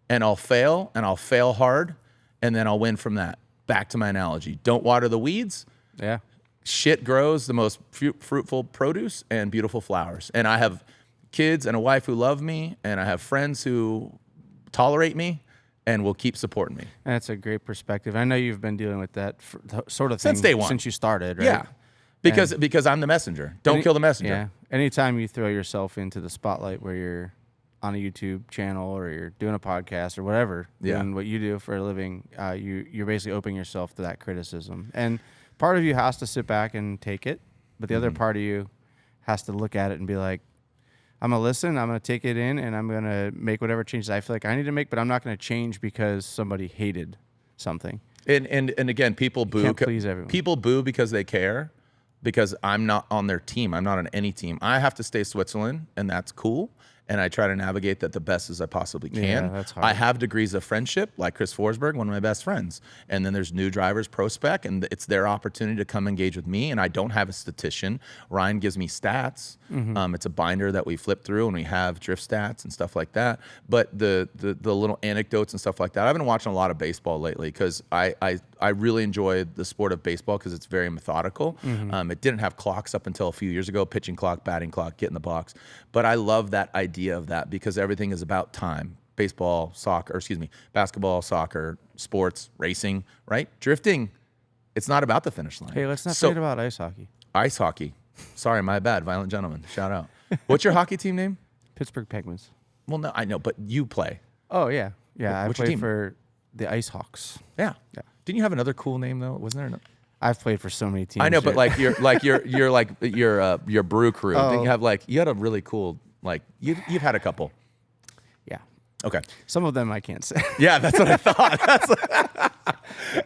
and I'll fail, and I'll fail hard, and then I'll win from that. Back to my analogy. Don't water the weeds. Yeah. Shit grows the most fruitful produce and beautiful flowers. And I have kids and a wife who love me, and I have friends who tolerate me and will keep supporting me. That's a great perspective. I know you've been dealing with that sort of since thing day one, since you started, right? Yeah. Because I'm the messenger. Don't kill the messenger. Yeah. Anytime you throw yourself into the spotlight where you're on a YouTube channel or you're doing a podcast or whatever, doing what you do for a living, you're basically opening yourself to that criticism. And part of you has to sit back and take it, but the other part of you has to look at it and be like, I'm going to listen, I'm going to take it in, and I'm going to make whatever changes I feel like I need to make, but I'm not going to change because somebody hated something. And again, people boo. Can't please everyone. People boo because they care, because I'm not on their team. I'm not on any team. I have to stay Switzerland, and that's cool. And I try to navigate that the best as I possibly can. Yeah, that's hard. I have degrees of friendship, like Chris Forsberg, one of my best friends. And then there's new drivers, pro spec, and it's their opportunity to come engage with me. And I don't have a statistician. Ryan gives me stats. It's a binder that we flip through, and we have drift stats and stuff like that. But the little anecdotes and stuff like that. I've been watching a lot of baseball lately because I really enjoy the sport of baseball because it's very methodical. It didn't have clocks up until a few years ago, pitching clock, batting clock, get in the box. But I love that idea of that because everything is about time. Basketball, soccer, sports, racing, right? Drifting, it's not about the finish line. Hey, let's not forget about ice hockey. Ice hockey. Sorry, my bad. Violent Gentleman. Shout out. What's your hockey team name? Pittsburgh Penguins. Well, no, I know, but you play. Oh, yeah. Yeah, What's I your play team? for the Ice Hawks. Yeah. Didn't you have another cool name though? Wasn't there? I've played for so many teams. I know, but like your brew crew. Didn't you have you had a really cool you've had a couple. Yeah. Okay. Some of them I can't say. Yeah, that's what I thought.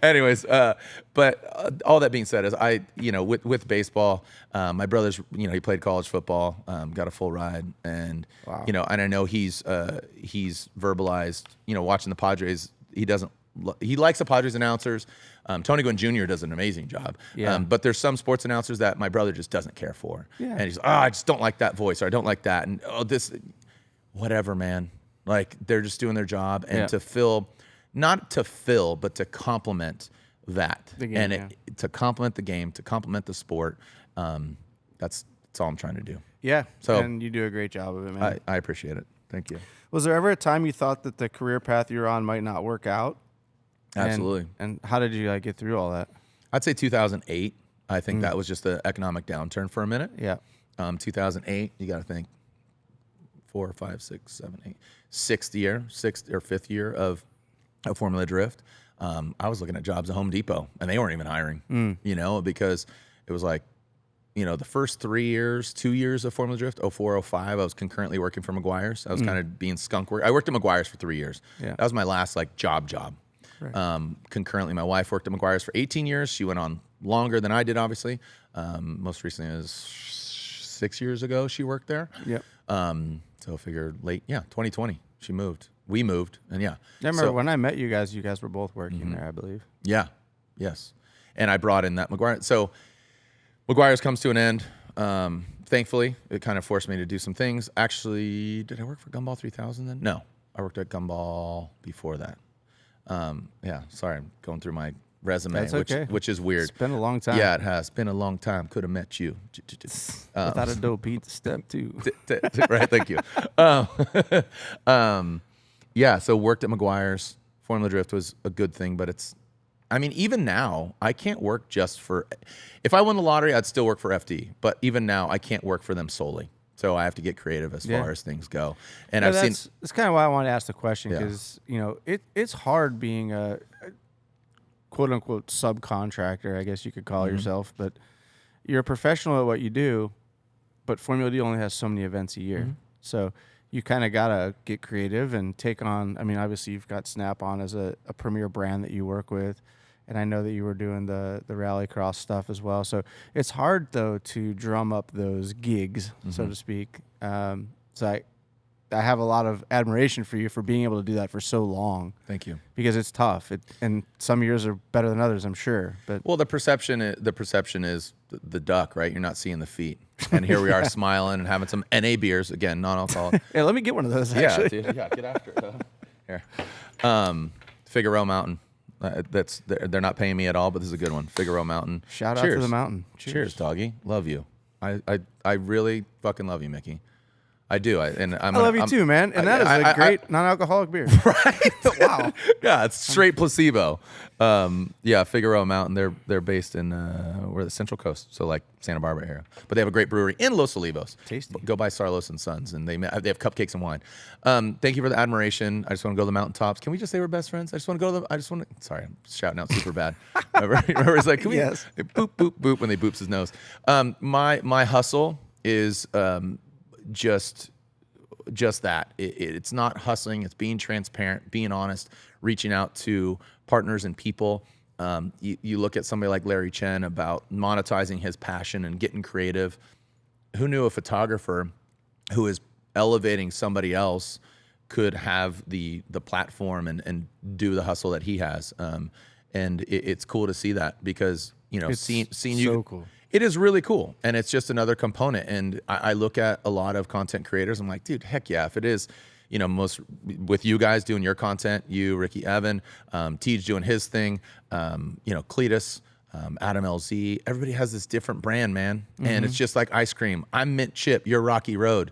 Anyways, but all that being said is with baseball, my brother's he played college football, got a full ride, and Wow. and I know he's verbalized watching the Padres. He likes the Padres announcers. Tony Gwynn Jr. does an amazing job. Yeah. But there's some sports announcers that my brother just doesn't care for. Yeah. And he's I just don't like that voice, or I don't like that, and whatever, man. Like they're just doing their job, and not to fill, but to complement that, the game, and to complement the game, to complement the sport. That's all I'm trying to do. Yeah. So and you do a great job of it, man. I appreciate it. Thank you. Was there ever a time you thought that the career path you're on might not work out? Absolutely. And how did you get through all that? I'd say 2008. I think that was just the economic downturn for a minute. Yeah. 2008. You got to think 4, 5, 6, 7, 8, sixth or fifth year of Formula Drift. I was looking at jobs at Home Depot, and they weren't even hiring. Because it was the first 2 years of Formula Drift, 04, 05, I was concurrently working for Meguiar's. I was kind of being skunk work. I worked at Meguiar's for 3 years. Yeah. That was my last job. Right. Concurrently, my wife worked at Meguiar's for 18 years. She went on longer than I did, obviously. Most recently is 6 years ago she worked there. Yep. So I figured 2020 she moved. We moved, and I remember when I met you guys were both working there, I believe. Yeah. Yes. And I brought in that Meguiar. So Meguiar's comes to an end. Thankfully, it kind of forced me to do some things. Actually, did I work for Gumball 3000 then? No, I worked at Gumball before that. Sorry, I'm going through my resume, That's okay. which is weird. It's been a long time. Yeah, it has been a long time. Could have met you. Without a dope beat, step 2. Right, thank you. So worked at Meguiar's. Formula Drift was a good thing, but it's I mean, even now, I can't work just for. If I won the lottery, I'd still work for FD. But even now, I can't work for them solely. So I have to get creative as far as things go. And I've seen. That's kind of why I wanted to ask the question, because it's hard being a quote unquote subcontractor, I guess you could call yourself, but you're a professional at what you do. But Formula D only has so many events a year, so you kind of gotta get creative and take on. I mean, obviously you've got Snap-on as a premier brand that you work with. And I know that you were doing the rallycross stuff as well. So it's hard, though, to drum up those gigs, so to speak. So I have a lot of admiration for you for being able to do that for so long. Thank you. Because it's tough. And some years are better than others, I'm sure. But well, the perception is the duck, right? You're not seeing the feet. And here we are smiling and having some NA beers. Again, non-alcoholic. Yeah, let me get one of those, actually. Yeah, dude. Yeah, get after it. Here. Figueroa Mountain. They're not paying me at all, but this is a good one. Figueroa Mountain. Shout out to the mountain. Cheers, doggy. Love you. I really fucking love you, Mickey. I do. I love you too, man. And that is a great non-alcoholic beer. Right? Wow. Yeah, it's straight placebo. Figueroa Mountain. They're based in we're the Central Coast, so like Santa Barbara area. But they have a great brewery in Los Olivos. Tasty. Go by Sarlos and Sons, and they have cupcakes and wine. Thank you for the admiration. I just want to go to the mountaintops. Can we just say we're best friends? I just want to go to the. Sorry, I'm shouting out super bad. Remember, it's like, can we? Yes. Boop boop boop when they boops his nose. My hustle is just that. It's not hustling. It's being transparent, being honest, reaching out to partners and people. You look at somebody like Larry Chen about monetizing his passion and getting creative. Who knew a photographer who is elevating somebody else could have the platform and do the hustle that he has? And it's cool to see that, because seeing you. Cool. It is really cool, and it's just another component. And I look at a lot of content creators. I'm like, dude, heck yeah! If it is, most with you guys doing your content, you, Ricky, Evan, Tej doing his thing, Cletus, Adam LZ. Everybody has this different brand, man, and it's just like ice cream. I'm Mint Chip, you're Rocky Road.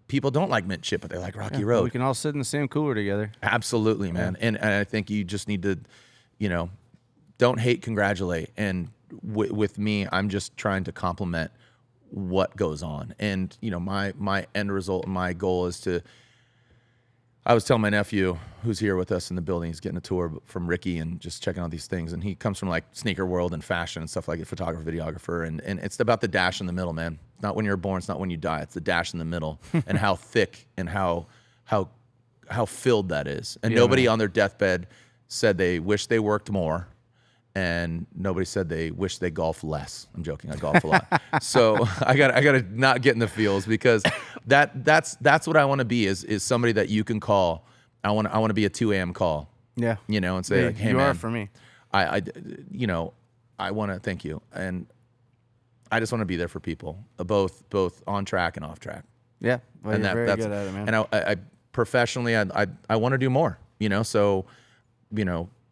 People don't like Mint Chip, but they like Rocky Road. We can all sit in the same cooler together. Absolutely, man. And I think you just need to, don't hate, congratulate. And with me, I'm just trying to complement what goes on. And, my end result and my goal is to, I was telling my nephew who's here with us in the building, he's getting a tour from Ricky and just checking out these things. And he comes from like sneaker world and fashion and stuff like that, photographer, videographer. And it's about the dash in the middle, man. It's not when you're born, it's not when you die. It's the dash in the middle and how thick and how filled that is. And nobody on their deathbed said they wish they worked more. And nobody said they wish they golf less. I'm joking. I golf a lot. So I gotta not get in the feels, because that's what I want to be is somebody that you can call. I want to be a 2 a.m. call. Yeah. And say like, hey you man, are for me. I want to thank you, and I just want to be there for people, both on track and off track. Yeah. Well, and you're very good at it, man. And I professionally, I want to do more. So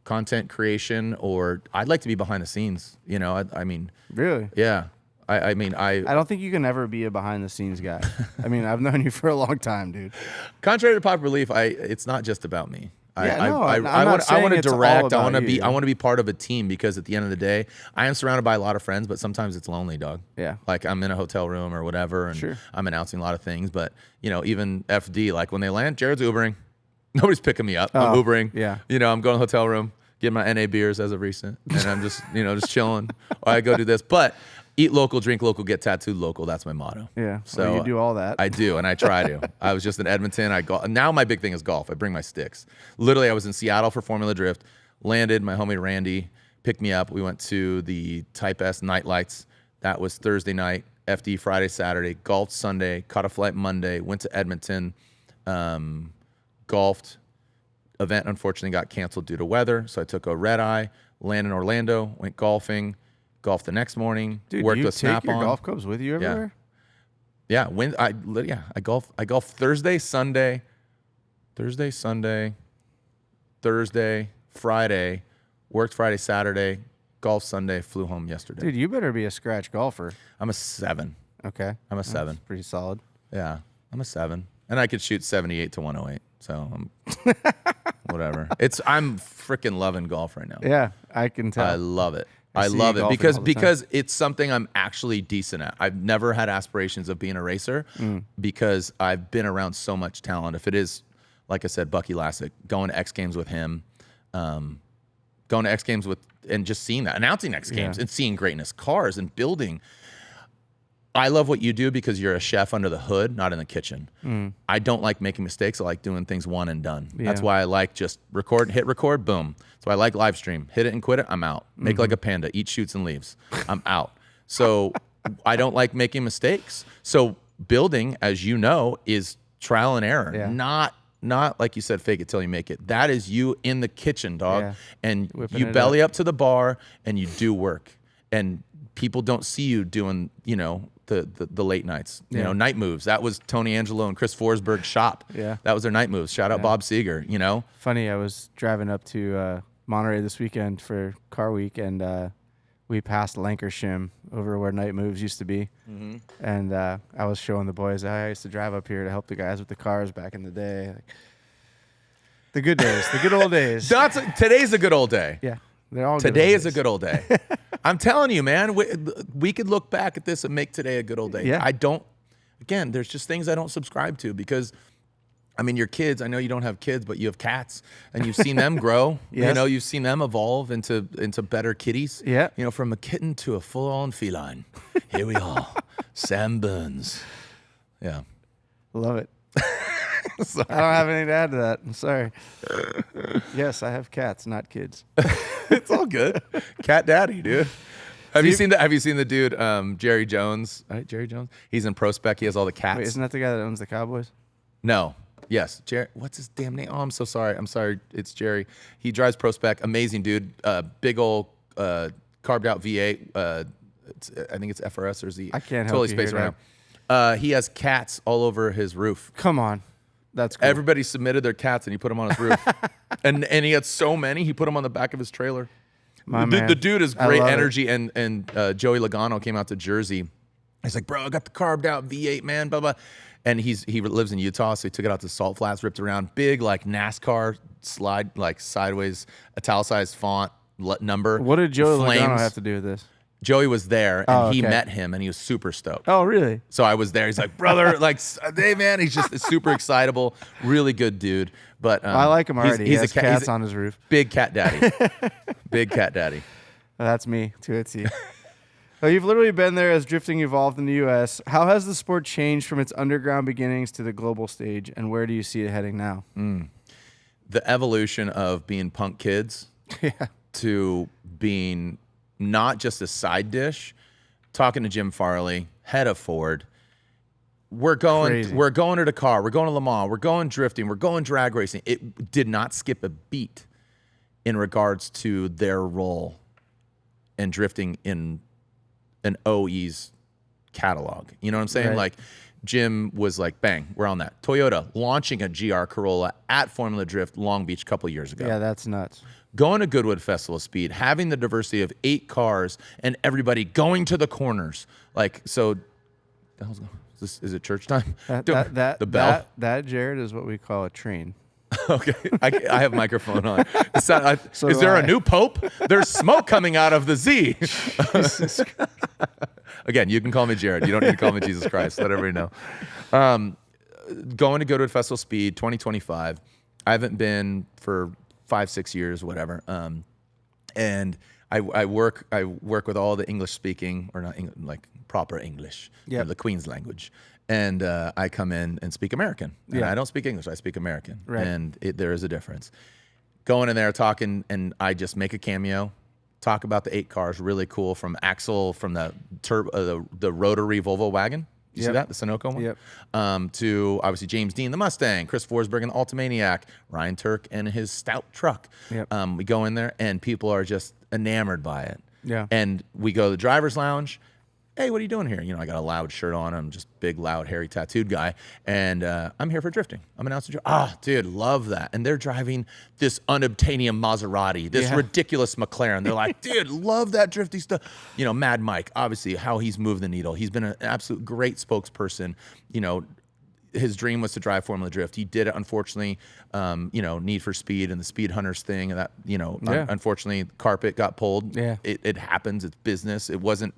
content creation, or I'd like to be behind the scenes. I mean, really? Yeah. I don't think you can ever be a behind the scenes guy. I mean, I've known you for a long time, dude. Contrary to popular belief, it's not just about me. I want to direct. I want to be part of a team, because at the end of the day, I am surrounded by a lot of friends, but sometimes it's lonely, dog. Yeah. Like I'm in a hotel room or whatever, and I'm announcing a lot of things. But even FD, like when they land, Jared's Ubering. Nobody's picking me up. I'm Ubering. Yeah. I'm going to the hotel room, getting my NA beers as of recent, and I'm just, just chilling. Or I go do this. But eat local, drink local, get tattooed local. That's my motto. Yeah. So you do all that. I do, and I try to. I was just in Edmonton. Now my big thing is golf. I bring my sticks. Literally, I was in Seattle for Formula Drift. Landed. My homie Randy picked me up. We went to the Type S Night Lights. That was Thursday night. FD Friday, Saturday. Golfed Sunday. Caught a flight Monday. Went to Edmonton. Golfed. Event unfortunately got canceled due to weather, so I took a red eye, landed in Orlando, went golfing, golfed the next morning. Dude, worked do you with take Snap-on. your golf clubs with you everywhere? Yeah. I golf Thursday, Sunday, Friday, worked Friday, Saturday, golf Sunday, flew home yesterday. Dude, you better be a scratch golfer. I'm a 7. Okay. I'm a 7. That's pretty solid. Yeah, I'm a 7. And I could shoot 78 to 108. So whatever. I'm freaking loving golf right now. Yeah, I can tell. I love it. I I see love you it golfing because it's something I'm actually decent at. I've never had aspirations of being a racer because I've been around so much talent. If it is, like I said, Bucky Lassick, going to X Games with him, going to X Games with, and just seeing that, announcing X Games and seeing greatness, cars and building. I love what you do because you're a chef under the hood, not in the kitchen. I don't like making mistakes. I like doing things one and done. Yeah. That's why I like just hit record, boom. So I like live stream. Hit it and quit it, I'm out. Make like a panda, eat, shoots, and leaves. I'm out. So I don't like making mistakes. So building, as you know, is trial and error, not like you said, fake it till you make it. That is you in the kitchen, dog. And whipping you belly up to the bar and you do work. And people don't see you doing, the late nights, night moves. That was Tony Angelo and Chris Forsberg's shop. Yeah. That was their night moves. Shout out Bob Seeger, Funny, I was driving up to Monterey this weekend for Car Week, and we passed Lancashire over where night moves used to be. And I was showing the boys, I used to drive up here to help the guys with the cars back in the day. The good days, the good old days. Today's a good old day. Yeah. All today is a good old day. I'm telling you, man, we could look back at this and make today a good old day. Yeah. Again, there's just things I don't subscribe to because, your kids, I know you don't have kids, but you have cats and you've seen them grow. Yes. You've seen them evolve into better kitties. Yeah. From a kitten to a full-on feline. Here we are. Sam Burns. Yeah. Love it. I don't have anything to add to that. I'm sorry. Yes, I have cats, not kids. It's all good. Cat daddy, dude. Have you seen the dude, Jerry Jones? Right, Jerry Jones? He's in Pro Spec. He has all the cats. Wait, isn't that the guy that owns the Cowboys? No. Yes. Jerry. What's his damn name? Oh, I'm so sorry. I'm sorry. It's Jerry. He drives Pro Spec. Amazing dude. Big old carved out V8. I think it's FRS or Z. I can't totally help you space right now. He has cats all over his roof. Come on. That's cool. Everybody submitted their cats and he put them on his roof. and he had so many, he put them on the back of his trailer. The dude has great energy. And Joey Logano came out to Jersey. He's like, bro, I got the carved out V8, man, blah, blah. And he lives in Utah, so he took it out to Salt Flats, ripped around. Big, like NASCAR slide, like sideways, italicized font, number. What did Joey Logano have to do with this? Joey was there, and he met him, and he was super stoked. Oh, really? So I was there. He's like, brother, like, hey, man. He's just super excitable, really good dude. But I like him already. He has cats on his roof. Big cat daddy. Big cat daddy. Oh, that's me, to a T. Well, you've literally been there as drifting evolved in the U.S. How has the sport changed from its underground beginnings to the global stage, and where do you see it heading now? The evolution of being punk kids to being not just a side dish. Talking to Jim Farley, head of Ford. We're going to Dakar. We're going to Le Mans. We're going drifting. We're going drag racing. It did not skip a beat in regards to their role in drifting in an OE's catalog. You know what I'm saying? Right. Like Jim was like, bang, we're on that. Toyota launching a GR Corolla at Formula Drift Long Beach a couple years ago. Yeah, that's nuts. Going to Goodwood Festival Speed, having the diversity of 8 cars and everybody going to the corners. Like, so, is it church time? The bell? That, Jared, is what we call a train. Okay, I have microphone on. Is there a new pope? There's smoke coming out of the Z. Again, you can call me Jared. You don't need to call me Jesus Christ. Let everybody know. Going to Goodwood Festival Speed 2025. I haven't been for 5-6 years, whatever. And I work with all the English speaking, or not like proper English, the Queen's language. And I come in and speak American. And I don't speak English, I speak American. Right. And there is a difference. Going in there, talking, and I just make a cameo, talk about the 8 cars, really cool, from Axel, from the rotary Volvo wagon. You see that? The Sunoco one? Yep. To obviously James Dean, the Mustang, Chris Forsberg and the Ultimaniac, Ryan Turk and his stout truck. Yep. We go in there and people are just enamored by it. Yeah. And we go to the driver's lounge. Hey, what are you doing here? I got a loud shirt on. I'm just big, loud, hairy, tattooed guy. And I'm here for drifting. I'm announcing. Dude, love that. And they're driving this unobtainium Maserati, this ridiculous McLaren. They're like, dude, love that drifty stuff. Mad Mike, obviously, how he's moved the needle. He's been an absolute great spokesperson. his dream was to drive Formula Drift. He did it, unfortunately, Need for Speed and the Speed Hunters thing, and that, unfortunately, carpet got pulled. Yeah. It happens. It's business. It wasn't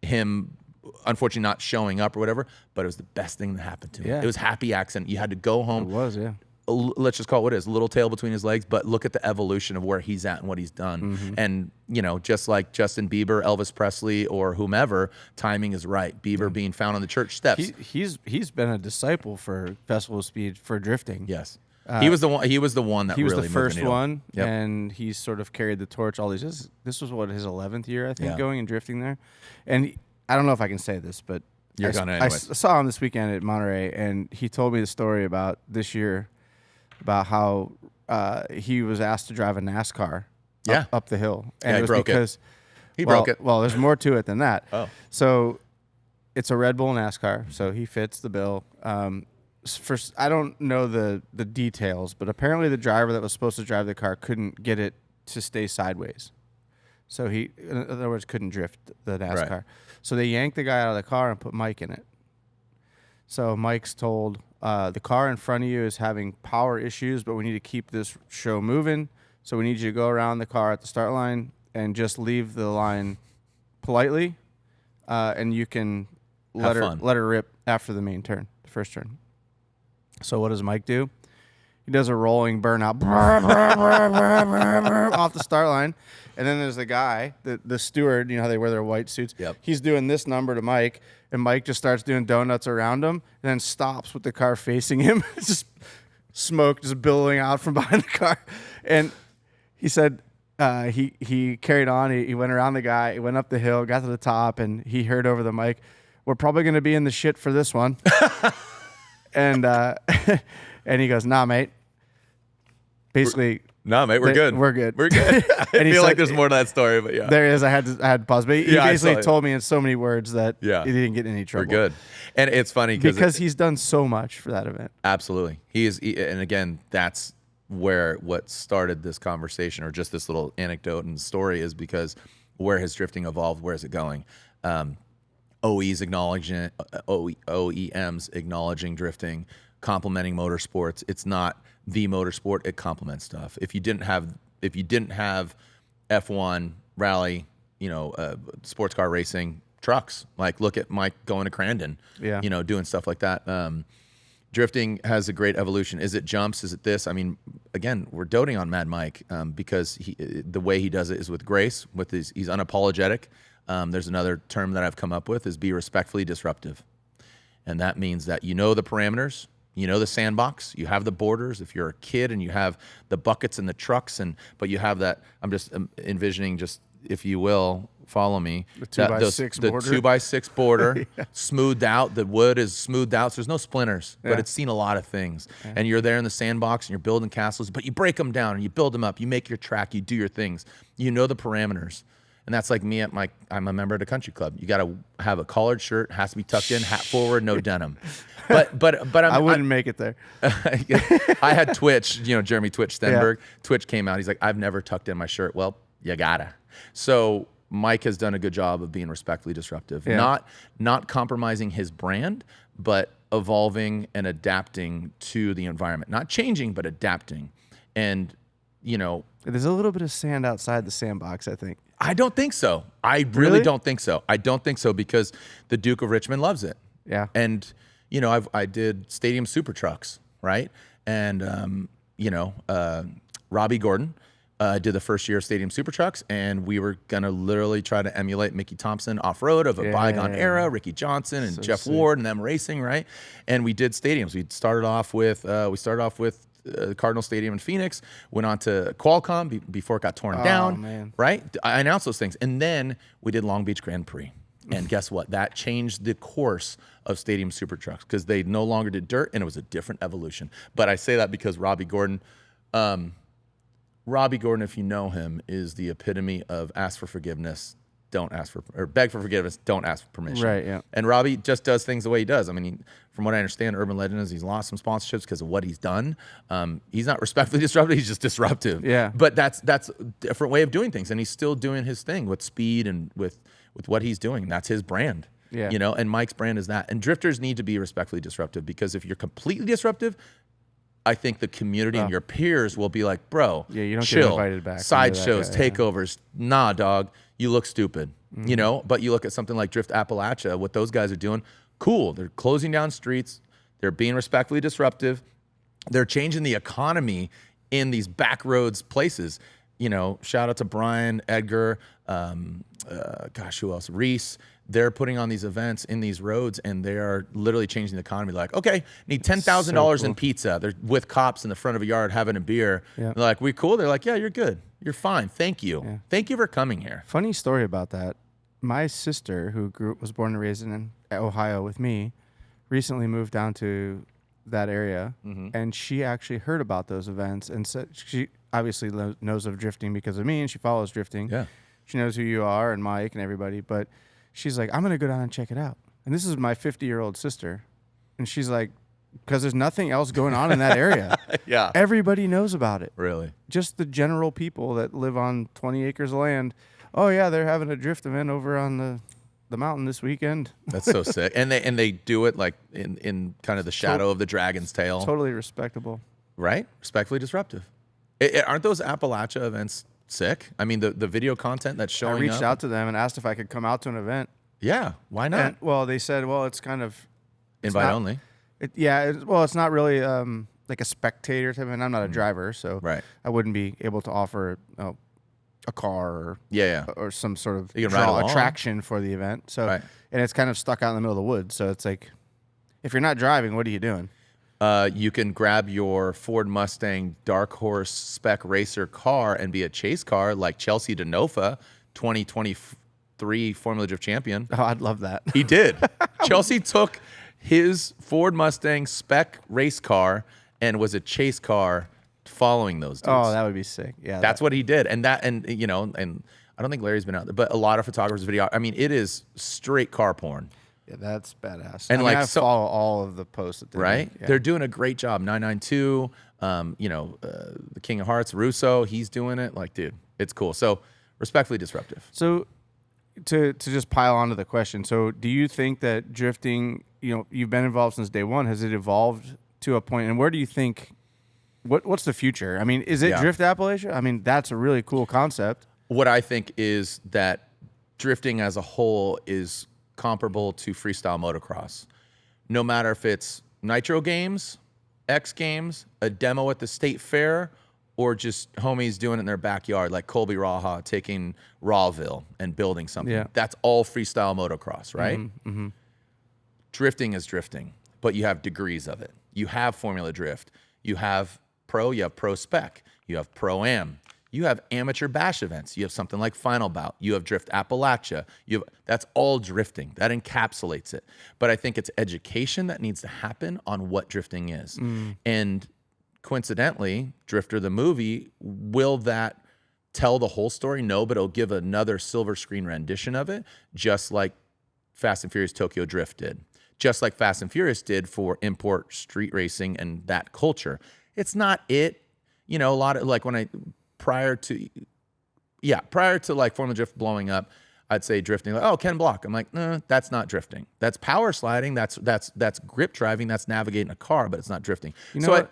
him, unfortunately, not showing up or whatever, but it was the best thing that happened to him. Yeah. It was happy accident. You had to go home. It was, yeah. Let's just call it what it is, a little tail between his legs, but look at the evolution of where he's at and what he's done. And, just like Justin Bieber, Elvis Presley, or whomever, timing is right. Bieber being found on the church steps. He's been a disciple for Festival of Speed for drifting. Yes. He was the one that he was really the first one, Yep. and he sort of carried the torch all these. This was his 11th year, I think, Yeah. going and drifting there. And I don't know if I can say this, but You're gonna anyways. I saw him this weekend at Monterey, and he told me the story about this year, about how he was asked to drive a NASCAR up the hill. And Yeah, it was broke because He broke it. Well, there's more to it than that. Oh. So it's a Red Bull NASCAR, so he fits the bill. First, I don't know the details, but apparently the driver that was supposed to drive the car couldn't get it to stay sideways. So he, in other words, couldn't drift the NASCAR. Right. So they yanked the guy out of the car and put Mike in it. So Mike's told, the car in front of you is having power issues, but we need to keep this show moving. So we need you to go around the car at the start line and just leave the line politely, and you can let her rip after the main turn, the first turn. So what does Mike do? He does a rolling burnout off the start line. And then there's the guy, the steward, how they wear their white suits. Yep. He's doing this number to Mike, and Mike just starts doing donuts around him and then stops with the car facing him. It's just smoke just billowing out from behind the car. And he said he carried on. He went around the guy. He went up the hill, got to the top, and he heard over the mic, "We're probably going to be in the shit for this one." And and he goes, "Nah, mate." Basically, No, mate, we're good. We're good. We're good. I And he feel said- like there's more to that story, but yeah. There is. I had to pause, but he Yeah, I basically saw it. told me in so many words that he didn't get in any We're trouble. good. And it's funny Because he's done so much for that event. absolutely. And again, that's what started this conversation, or just this little anecdote and story, is because where has drifting evolved? Where is it going? OEMs acknowledging drifting, complimenting motorsports. It's not the motorsport; it complements stuff. If you didn't have F1 rally, sports car racing, trucks, like look at Mike going to Crandon, doing stuff like that. Drifting has a great evolution. Is it jumps? Is it this? I mean, again, we're doting on Mad Mike because the way he does it is with grace. He's unapologetic. There's another term that I've come up with, is be respectfully disruptive. And that means that the parameters, the sandbox, you have the borders. If you're a kid and you have the buckets and the trucks, but you have that, I'm just envisioning, just if you will, follow me. The 2x6 border. The 2x6 border, smoothed out. The wood is smoothed out, so there's no splinters, but it's seen a lot of things. Yeah. And you're there in the sandbox and you're building castles, but you break them down and you build them up. You make your track, you do your things. You know the parameters. And that's like me I'm a member at a country club. You got to have a collared shirt, has to be tucked in, hat forward, no denim. But I wouldn't make it there. I had Twitch, Jeremy Twitch Stenberg. Yeah. Twitch came out. He's like, "I've never tucked in my shirt." Well, you gotta. So Mike has done a good job of being respectfully disruptive, not compromising his brand, but evolving and adapting to the environment. Not changing, but adapting. And there's a little bit of sand outside the sandbox, I think. I don't think so. I really don't think so. I don't think so, because the Duke of Richmond loves it. Yeah. And, I did stadium super trucks, right? And, Robbie Gordon did the first year of stadium super trucks, and we were going to literally try to emulate Mickey Thompson off-road of a bygone era, Ricky Johnson and Jeff Ward and them racing, right? And we did stadiums. We started off with Cardinal Stadium in Phoenix, went on to Qualcomm before it got torn down, man. right? I announced those things. And then we did Long Beach Grand Prix. And guess what? That changed the course of stadium super trucks, because they no longer did dirt, and it was a different evolution. But I say that because Robbie Gordon, if you know him, is the epitome of ask for forgiveness, beg for forgiveness, don't ask for permission. Right, yeah. And Robbie just does things the way he does. I mean, from what I understand, urban legend is he's lost some sponsorships because of what he's done. He's not respectfully disruptive; he's just disruptive. Yeah. But that's a different way of doing things, and he's still doing his thing with speed and with what he's doing. That's his brand. Yeah. You know, and Mike's brand is that. And drifters need to be respectfully disruptive, because if you're completely disruptive, I think the community and your peers will be like, bro, you don't chill. get invited back. Sideshows, takeovers. Nah, dog, you look stupid. You know, but you look at something like Drift Appalachia, what those guys are doing, cool. They're closing down streets. They're being respectfully disruptive. They're changing the economy in these back roads places. You know, shout out to Brian, Edgar, who else? Reese. They're putting on these events in these roads, and they are literally changing the economy. Like, okay, need $10,000 in pizza. They're with cops in the front of a yard having a beer. Yeah. They're like, we cool? They're like, yeah, you're good. You're fine. Thank you. Yeah. Thank you for coming here. Funny story about that. My sister, who was born and raised in Ohio with me, recently moved down to that area, and she actually heard about those events, and said she obviously knows of drifting because of me, and she follows drifting. Yeah. She knows who you are and Mike and everybody, but she's like, I'm going to go down and check it out. And this is my 50-year-old sister. And she's like, because there's nothing else going on in that area. Yeah. Everybody knows about it. Really? Just the general people that live on 20 acres of land. Oh, yeah, they're having a drift event over on the mountain this weekend. That's so sick. And they do it like in kind of the shadow of the dragon's tail. Totally respectable. Right? Respectfully disruptive. Aren't those Appalachia events sick? I mean, the video content that's showing up. I reached out to them and asked if I could come out to an event. Yeah, why not? And, they said, it's kind of... Invite only. It's not really like a spectator type of event. I'm not a driver, so I wouldn't be able to offer a car or some sort of attraction for the event. So, and it's kind of stuck out in the middle of the woods. So it's like, if you're not driving, what are you doing? You can grab your Ford Mustang Dark Horse spec racer car and be a chase car like Chelsea DeNofa, 2023 Formula Drift champion. Oh, I'd love that. He did. Chelsea took his Ford Mustang spec race car and was a chase car following those dudes. Oh, that would be sick. Yeah. That's what he did. And I don't think Larry's been out there, but a lot of photographers video. I mean, it is straight car porn. Yeah, that's badass. And I follow all of the posts that they right? make. Yeah. They're doing a great job. 992, the King of Hearts, Russo, he's doing it. Like, dude, it's cool. So respectfully disruptive. So to just pile onto the question, so do you think that drifting, you've been involved since day one, has it evolved to a point, and where do you think, what's the future? I mean, is it Drift Appalachia? I mean, that's a really cool concept. What I think is that drifting as a whole is comparable to freestyle motocross. No matter if it's Nitro Games, X Games, a demo at the state fair, or just homies doing it in their backyard, like Colby Raha taking Rawville and building something. Yeah. That's all freestyle motocross, right? Mm-hmm. Drifting is drifting, but you have degrees of it. You have Formula Drift. You have Pro, you have Pro Spec. You have Pro-Am. You have amateur bash events. You have something like Final Bout. You have Drift Appalachia. That's all drifting. That encapsulates it. But I think it's education that needs to happen on what drifting is. And coincidentally, Drifter the movie, will that tell the whole story? No, but it'll give another silver screen rendition of it, just like Fast and Furious Tokyo Drift did. Just like Fast and Furious did for import street racing and that culture. It's not it. A lot of like prior to like Formula Drift blowing up, I'd say drifting. Like, oh, Ken Block. I'm like, no, that's not drifting. That's power sliding. That's grip driving. That's navigating a car, but it's not drifting. Sorry,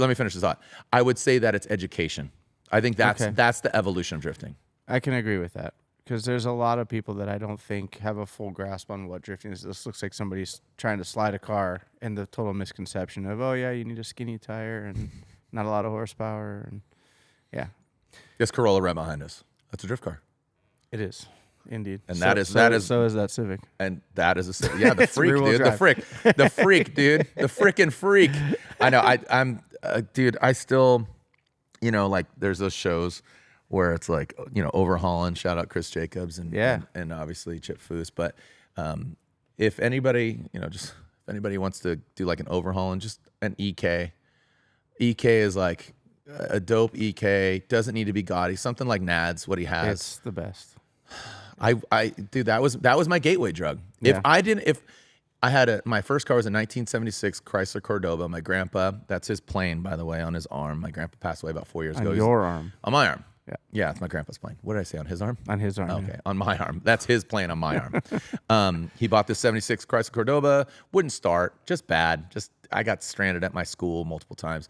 let me finish this thought. I would say that it's education. I think that's the evolution of drifting. I can agree with that, because there's a lot of people that I don't think have a full grasp on what drifting is. This looks like somebody's trying to slide a car, and the total misconception of, oh yeah, you need a skinny tire and not a lot of horsepower, and Yes, Corolla right behind us. That's a drift car. It is, indeed. And so is that Civic. And that is the freak, dude. The freak, dude. The frickin' freak. I know. I'm dude. I still, like there's those shows where it's like, overhauling. Shout out Chris Jacobs and obviously Chip Foose. But if anybody, if anybody wants to do like an overhauling, just an EK. EK is like a dope EK, doesn't need to be gaudy. Something like Nads, what he has. It's the best. Dude, that was my gateway drug. Yeah. If I had my first car was a 1976 Chrysler Cordoba. My grandpa, that's his plane, by the way, on his arm. My grandpa passed away about 4 years ago. On your arm. On my arm. Yeah, it's my grandpa's plane. What did I say, on his arm? On his arm. Okay, on my arm. That's his plane on my arm. He bought this 76 Chrysler Cordoba. Wouldn't start. Just bad. I got stranded at my school multiple times.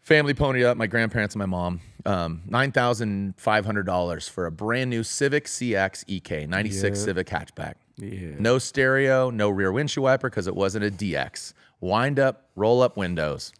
Family ponied up, my grandparents and my mom, $9,500 for a brand new Civic CX EK, 96 Civic hatchback. Yeah. No stereo, no rear windshield wiper because it wasn't a DX. Wind up, roll up windows.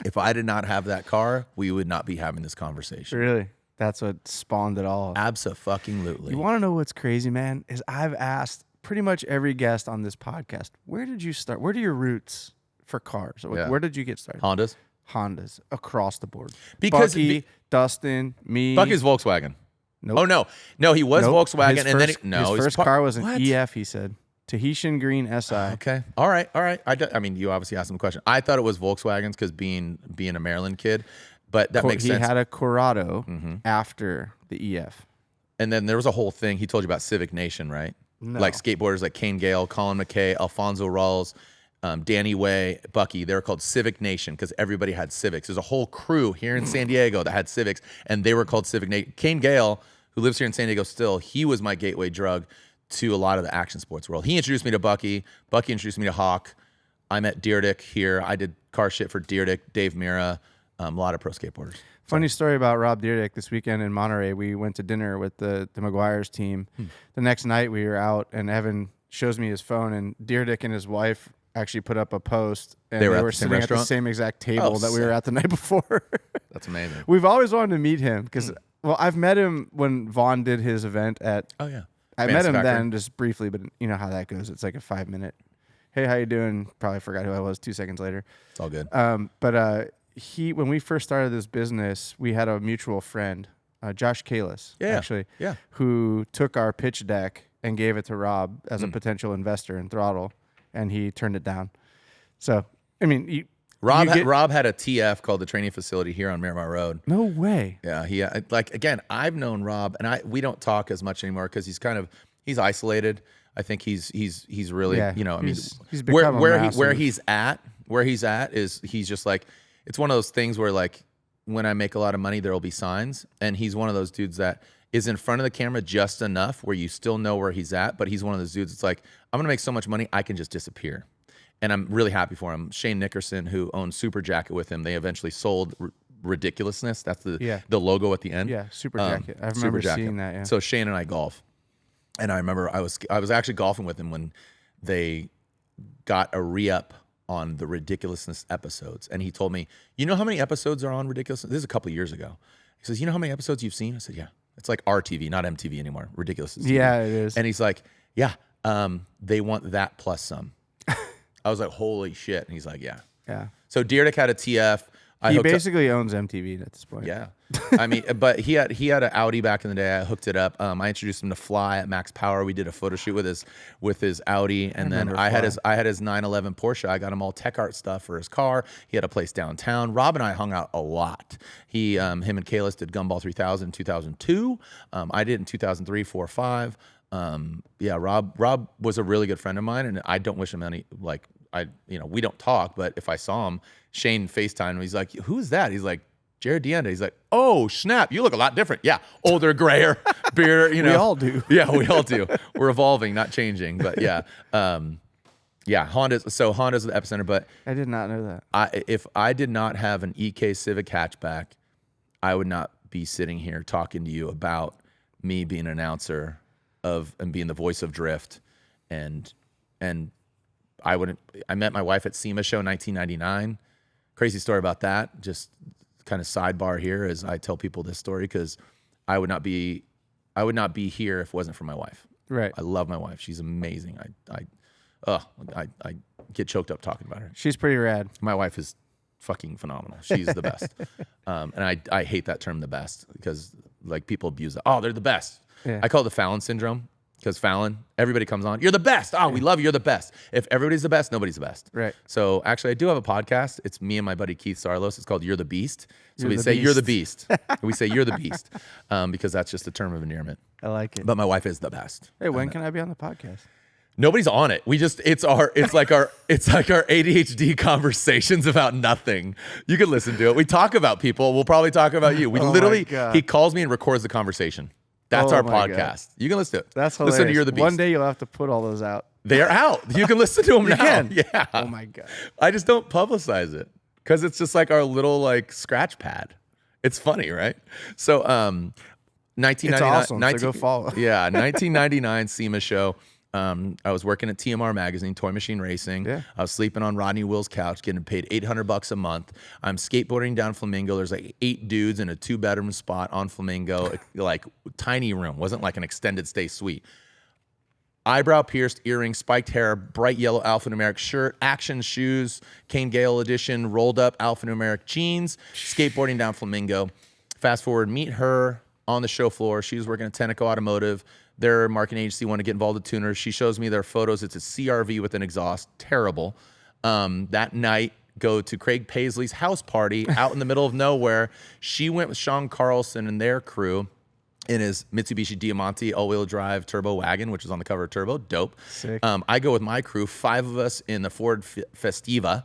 If I did not have that car, we would not be having this conversation. Really? That's what spawned it all. Abso-fucking-lutely. You want to know what's crazy, man? Is I've asked pretty much every guest on this podcast, where did you start? Where are your roots for cars? Where did you get started? Hondas across the board. Because Bucky, Dustin, me. Bucky's Volkswagen. Nope. Oh no, he was Volkswagen, and then his first car was an EF. He said Tahitian Green SI. Okay, all right. I mean, you obviously asked him a question. I thought it was Volkswagens because being a Maryland kid, but that makes sense. He had a Corrado after the EF, and then there was a whole thing. He told you about Civic Nation, right? No. Like skateboarders like Kane Gale, Colin McKay, Alfonso Rawls. Danny Way, Bucky, they were called Civic Nation because everybody had Civics. There's a whole crew here in San Diego that had Civics, and they were called Civic Nation. Kane Gale, who lives here in San Diego still, he was my gateway drug to a lot of the action sports world. He introduced me to Bucky. Bucky introduced me to Hawk. I met Deerdick here. I did car shit for Deerdick, Dave Mira, a lot of pro skateboarders. Funny story about Rob Deerdick. This weekend in Monterey, we went to dinner with the McGuire's team. The next night we were out, and Evan shows me his phone, and Deerdick and his wife actually put up a post, and they were sitting at the same exact table that we were at the night before. That's amazing. We've always wanted to meet him because, well, I've met him when Vaughn did his event at. Oh yeah. I met him then just briefly, but you know how that goes. It's like a 5-minute. Hey, how you doing? Probably forgot who I was 2 seconds later. It's all good. But when we first started this business, we had a mutual friend, Josh Kalis, actually, who took our pitch deck and gave it to Rob as a potential investor in Throtl. And he turned it down. So, I mean, Rob had a TF called the Training Facility here on Miramar Road. No way. Yeah, again, I've known Rob, and we don't talk as much anymore because he's isolated. I think he's really, he's where he's at is he's just like, it's one of those things where like when I make a lot of money, there'll be signs, and he's one of those dudes that is in front of the camera just enough where you still know where he's at, but he's one of those dudes. It's like, I'm gonna make so much money, I can just disappear. And I'm really happy for him. Shane Nickerson, who owned Super Jacket with him, they eventually sold Ridiculousness. That's the logo at the end. Yeah, Super Jacket. I remember seeing that, yeah. So Shane and I golf. And I remember I was actually golfing with him when they got a re-up on the Ridiculousness episodes. And he told me, you know how many episodes are on Ridiculousness? This is a couple of years ago. He says, you know how many episodes you've seen? I said, yeah. It's like RTV, not MTV anymore. Ridiculous. Yeah, it is. And he's like, yeah, they want that plus some. I was like, holy shit. And he's like, yeah. Yeah. So Deerdick had a TF. He basically owns MTV at this point. Yeah. I mean, but he had an Audi back in the day. I hooked it up. I introduced him to Fly at Max Power. We did a photo shoot with his Audi, and then I had his 911 Porsche. I got him all tech art stuff for his car. He had a place downtown. Rob and I hung out a lot. Him and Kalis did Gumball 3000 in 2002. I did in 2003, 4, 5. Rob was a really good friend of mine, and I don't wish him any we don't talk, but if I saw him, Shane FaceTimed him. He's like, who's that? He's like, Jarod DeAnda. He's like, oh, snap. You look a lot different. Yeah. Older, grayer, beard, We all do. Yeah, we all do. We're evolving, not changing. But yeah. Honda's the epicenter. But I did not know that. If I did not have an EK Civic hatchback, I would not be sitting here talking to you about me being an announcer and being the voice of Drift. And I met my wife at SEMA show 1999. Crazy story about that. Just kind of sidebar here as I tell people this story because I would not be here if it wasn't for my wife. Right. I love my wife. She's amazing. I get choked up talking about her. She's pretty rad. My wife is fucking phenomenal. She's the best. And I hate that term, the best, because like people abuse it. Oh, they're the best. Yeah. I call it the Fallon syndrome. Because Fallon, everybody comes on, you're the best. Oh, we love you. You're the best. If everybody's the best, nobody's the best. Right. So actually, I do have a podcast. It's me and my buddy Keith Sarlos. It's called You're the Beast. So we say you're the beast. We say you're the beast because that's just a term of endearment. I like it. But my wife is the best. Hey, when can I be on the podcast? Nobody's on it. It's like our ADHD conversations about nothing. You can listen to it. We talk about people. We'll probably talk about you. He calls me and records the conversation. That's our podcast. God. You can listen to it. That's hilarious. Listen to You're the Beast. One day you'll have to put all those out. They're out. You can listen to them now. Can. Yeah. Oh my God. I just don't publicize it because it's just like our little like scratch pad. It's funny, right? So 1999. It's awesome. So go follow. Yeah, 1999 SEMA show. I was working at TMR Magazine, Toy Machine Racing. Yeah. I was sleeping on Rodney Will's couch, getting paid $800 a month. I'm skateboarding down Flamingo. There's like 8 dudes in a 2-bedroom spot on Flamingo, like tiny room. Wasn't like an extended stay suite. Eyebrow pierced, earrings, spiked hair, bright yellow alphanumeric shirt, action shoes, Kane Gale edition, rolled up alphanumeric jeans, skateboarding down Flamingo. Fast forward, meet her on the show floor. She was working at Tenneco Automotive. Their marketing agency wanted to get involved with tuners. She shows me their photos. It's a CRV with an exhaust. Terrible. That night, go to Craig Paisley's house party out in the middle of nowhere. She went with Sean Carlson and their crew in his Mitsubishi Diamante all-wheel drive turbo wagon, which is on the cover of Turbo. Dope. Sick. I go with my crew, 5 of us in the Ford Festiva.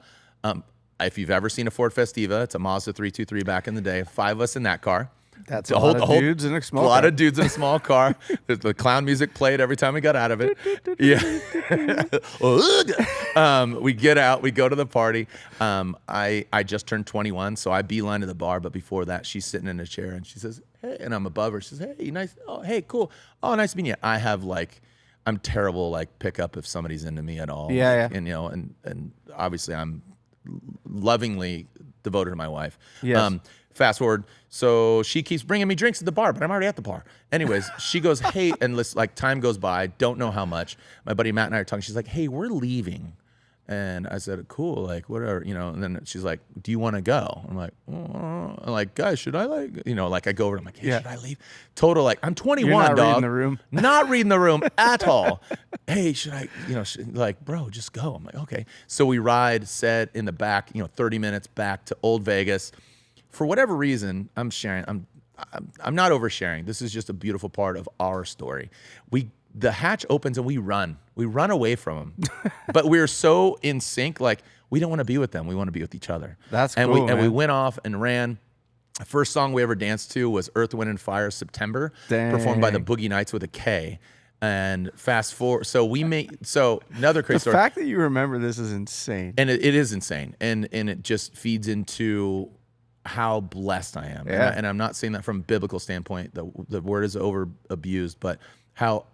If you've ever seen a Ford Festiva, it's a Mazda 323 back in the day. 5 of us in that car. That's a lot of dudes in a small car. A lot of dudes in a small car. The clown music played every time we got out of it. Yeah. We get out. We go to the party. I just turned 21, so I beeline to the bar. But before that, she's sitting in a chair, and she says, hey, and I'm above her. She says, hey, nice. Oh, hey, cool. Oh, nice meeting you. I'm terrible, like, pick up if somebody's into me at all. Yeah, like, yeah. And obviously I'm lovingly devoted to my wife. Yes. Fast forward, so she keeps bringing me drinks at the bar, but I'm already at the bar. Anyways, she goes, hey, and like time goes by, don't know how much. My buddy Matt and I are talking. She's like, hey, we're leaving. And I said, cool, like whatever, And then she's like, do you want to go? I'm like, I'm like, guys, should I like, I go over, I'm like, hey, should I leave? Total, like, I'm 21, You're not dog. reading the room. Not reading the room at all. Hey, should I, like, bro, just go. I'm like, okay. So we ride set in the back, 30 minutes back to Old Vegas. For whatever reason, I'm sharing. I'm not oversharing. This is just a beautiful part of our story. The hatch opens and we run. We run away from them, but we're so in sync. Like we don't want to be with them. We want to be with each other. That's cool. Man. And we went off and ran. The first song we ever danced to was Earth, Wind and Fire, September, performed by the Boogie Nights with a K. And fast forward, another crazy story. The fact that you remember this is insane. And it is insane, and it just feeds into how blessed I am. Yeah. And I'm not saying that from a biblical standpoint. The word is over abused, but how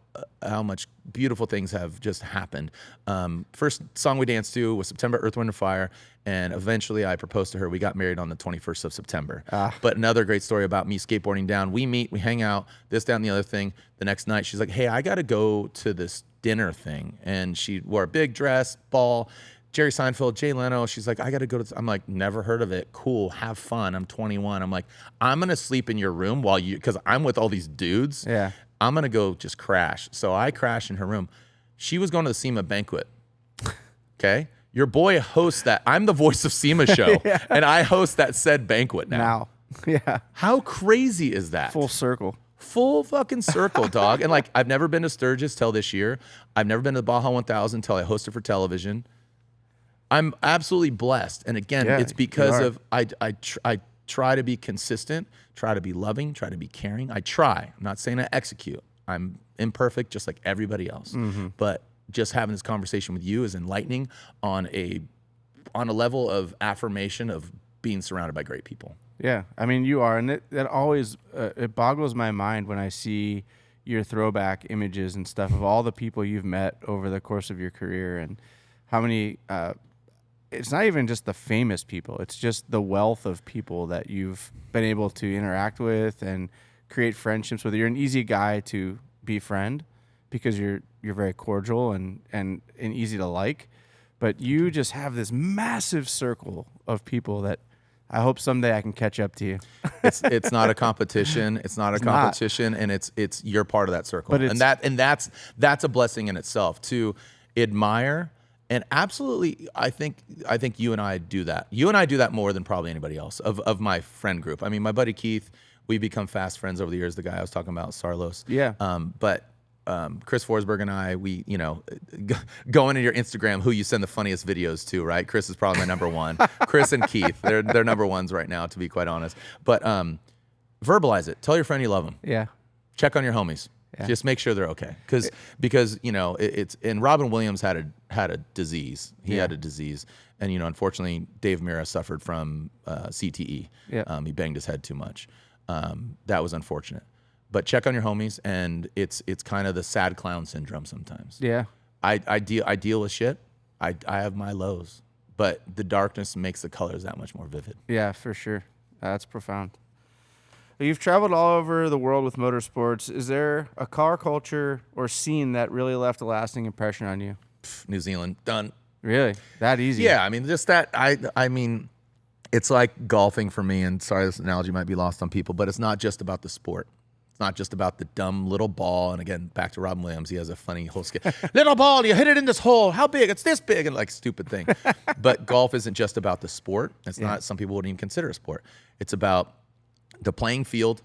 much beautiful things have just happened. First song we danced to was September, Earth, Wind and Fire, and eventually I proposed to her. We got married on the 21st of September. But another great story about me skateboarding down. We meet, we hang out, this, that, and the other thing. The next night she's like, hey, I got to go to this dinner thing. And she wore a big dress, ball, Jerry Seinfeld, Jay Leno. She's like, I got to go to I'm like, never heard of it. Cool. Have fun. I'm 21. I'm like, I'm going to sleep in your room because I'm with all these dudes. Yeah. I'm going to go just crash. So I crashed in her room. She was going to the SEMA banquet. Okay. Your boy hosts that. I'm the voice of SEMA show. Yeah. And I host that said banquet now. Yeah. How crazy is that? Full circle. Full fucking circle, dog. And like, I've never been to Sturgis till this year. I've never been to the Baja 1000 till I hosted for television. I'm absolutely blessed. And again, it's because of I try to be consistent, try to be loving, try to be caring. I try. I'm not saying I execute. I'm imperfect just like everybody else. Mm-hmm. But just having this conversation with you is enlightening on a level of affirmation of being surrounded by great people. Yeah. I mean, you are. And that always, it boggles my mind when I see your throwback images and stuff of all the people you've met over the course of your career and how many, it's not even just the famous people. It's just the wealth of people that you've been able to interact with and create friendships with. You're an easy guy to befriend because you're very cordial and easy to like. But you just have this massive circle of people that I hope someday I can catch up to you. It's not a competition. It's not a competition, and it's you're part of that circle. And that's a blessing in itself to admire. And absolutely, I think you and I do that. You and I do that more than probably anybody else of my friend group. I mean, my buddy Keith, we've become fast friends over the years. The guy I was talking about, Sarlos. Yeah. But Chris Forsberg and I, we, go into your Instagram, who you send the funniest videos to, right? Chris is probably my number one. Chris and Keith, they're number ones right now, to be quite honest. But verbalize it. Tell your friend you love them. Yeah. Check on your homies. Yeah. Just make sure they're okay. Because it's and Robin Williams had a disease. He had a disease, and unfortunately, Dave Mirra suffered from CTE. Yeah. He banged his head too much. That was unfortunate. But check on your homies, and it's kind of the sad clown syndrome sometimes. Yeah. I deal with shit. I have my lows, but the darkness makes the colors that much more vivid. Yeah, for sure. That's profound. You've traveled all over the world with motorsports. Is there a car culture or scene that really left a lasting impression on you? New Zealand, done. Really? That easy? Yeah, I mean, just that. I mean, it's like golfing for me, and sorry, this analogy might be lost on people, but it's not just about the sport. It's not just about the dumb little ball. And again, back to Robin Williams, he has a funny whole skit. Little ball, you hit it in this hole. How big? It's this big, and like stupid thing. But golf isn't just about the sport. It's not. Some people wouldn't even consider a sport. It's about the playing field,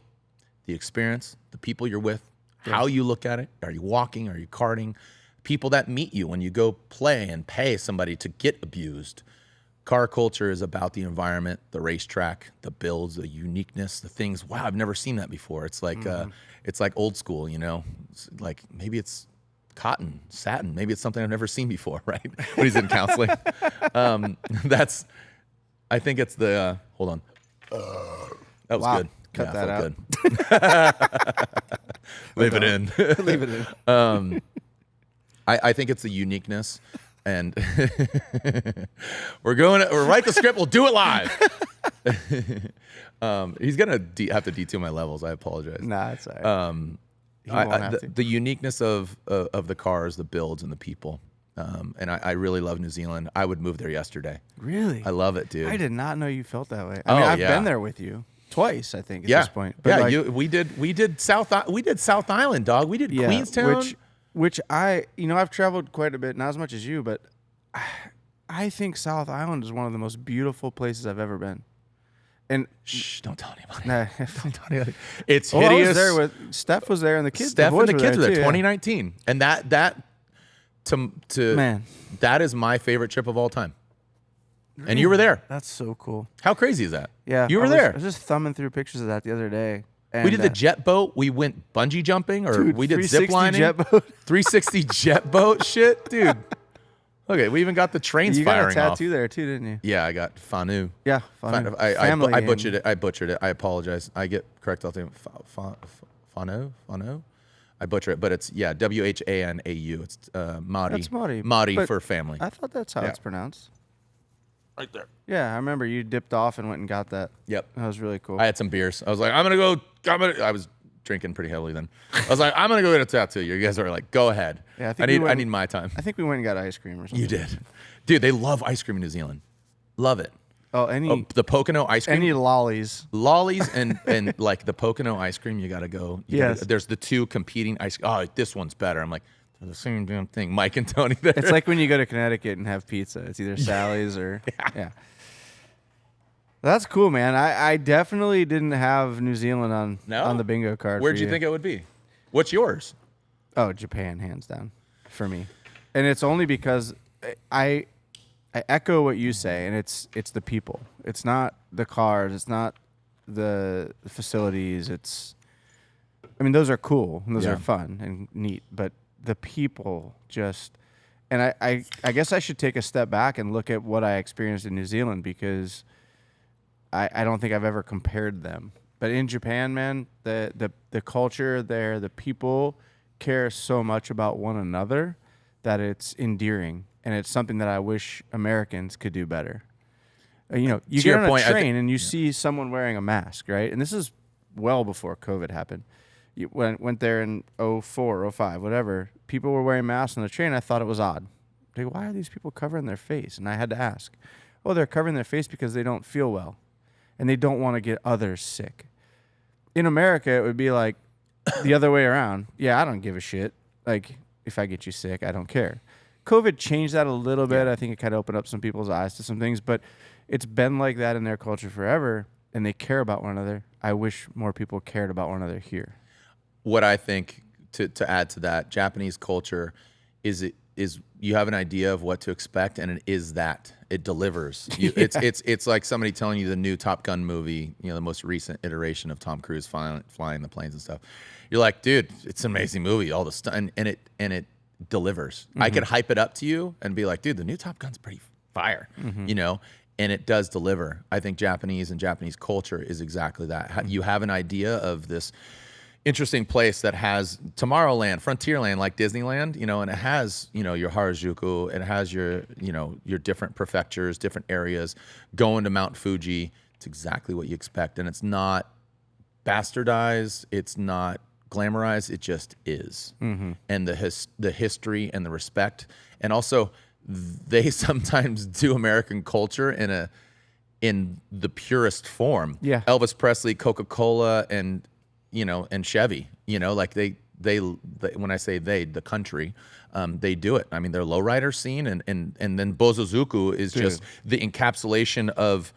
the experience, the people you're with, how you look at it. Are you walking? Are you karting? People that meet you when you go play and pay somebody to get abused. Car culture is about the environment, the racetrack, the builds, the uniqueness, the things. Wow, I've never seen that before. It's like it's like old school, It's like maybe it's cotton, satin. Maybe it's something I've never seen before, right? When he's in counseling. I think it's the. Hold on. That was good. Cut that out. Good. Leave it in. Leave it in. I think it's the uniqueness, and we're write the script. We'll do it live. He's gonna have to detail my levels. I apologize. Nah, it's all right. The uniqueness of the cars, the builds, and the people. And I really love New Zealand. I would move there yesterday. Really? I love it, dude. I did not know you felt that way. I mean, I've been there with you twice, I think, at this point. But we did South Island, dog. We did Queenstown. Which I've traveled quite a bit, not as much as you, but I think South Island is one of the most beautiful places I've ever been. And don't tell anybody. Nah. Don't tell anybody. It's well, hideous. I was there with Steph was there and the kids. Steph and the kids were there. Too, 2019, and that man, that is my favorite trip of all time. And you were there. That's so cool. How crazy is that? Yeah, you were there. I was just thumbing through pictures of that the other day. And, we did the jet boat. We went bungee jumping, or dude, we did zip lining. Jet boat. 360 jet boat shit, dude. Okay, we even got the trains firing off. You got a tattoo there too, didn't you? Yeah, I got Fanu. Yeah, Fanu. I butchered it. I apologize. I get correct all the time. Fano. I butcher it, but it's WHANAU. It's Māori. That's Māori. Māori for family. I thought that's how it's pronounced. Right there. Yeah, I remember you dipped off and went and got that. Yep. That was really cool. I had some beers. I was like, I was drinking pretty heavily then. I was like, I'm going to go get a tattoo. You guys are like, go ahead. Yeah, I need my time. I think we went and got ice cream or something. You did. Dude, they love ice cream in New Zealand. Love it. Oh, the Pocono ice cream. Any lollies. Lollies and like the Pocono ice cream, you got to go. There's the two competing ice cream. Oh, this one's better. I'm like, they're the same damn thing. Mike and Tony there. It's like when you go to Connecticut and have pizza. It's either Sally's or... Yeah. That's cool, man. I definitely didn't have New Zealand on the bingo card. Where'd you think it would be? What's yours? Oh, Japan, hands down, for me. And it's only because I echo what you say, and it's the people. It's not the cars. It's not the facilities. I mean, those are cool and those are fun and neat, but the people just. And I guess I should take a step back and look at what I experienced in New Zealand, because I don't think I've ever compared them. But in Japan, man, the culture there, the people care so much about one another that it's endearing, and it's something that I wish Americans could do better. You get on a train and you see someone wearing a mask, right? And this is well before COVID happened. You went there in 04, 05, whatever. People were wearing masks on the train. I thought it was odd. Like, why are these people covering their face? And I had to ask. Oh, they're covering their face because they don't feel well, and they don't want to get others sick. In America, it would be like the other way around. Yeah, I don't give a shit. Like, if I get you sick, I don't care. COVID changed that a little bit. I think it kind of opened up some people's eyes to some things, but it's been like that in their culture forever, and they care about one another. I wish more people cared about one another here. What I think to add to that, Japanese culture is you have an idea of what to expect, and it is that it delivers. It's like somebody telling you the new Top Gun movie, the most recent iteration of Tom Cruise flying the planes and stuff. You're like, dude, it's an amazing movie, all the stuff, and it delivers. I could hype it up to you and be like, dude, the new Top Gun's pretty fire, and it does deliver. I think Japanese and Japanese culture is exactly that. You have an idea of this interesting place that has Tomorrowland, Frontierland, like Disneyland, and it has, your Harajuku, it has your different prefectures, different areas, going to Mount Fuji. It's exactly what you expect. And it's not bastardized. It's not glamorized. It just is. And the history and the respect. And also they sometimes do American culture in the purest form. Yeah. Elvis Presley, Coca-Cola, and Chevy, like they when I say the country, they do it. I mean, their lowrider scene and then Bozozuku is just the encapsulation of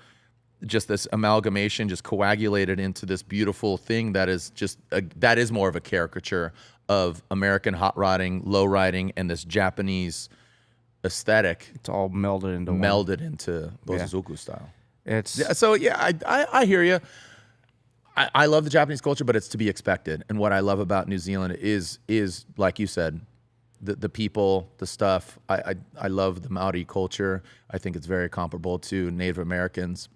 just this amalgamation, just coagulated into this beautiful thing that is just that is more of a caricature of American hot rodding, low riding, and this Japanese aesthetic. It's all melded into Bozozuku style. I hear you. I love the Japanese culture, but it's to be expected. And what I love about New Zealand is like you said, the people, the stuff. I love the Maori culture. I think it's very comparable to Native Americans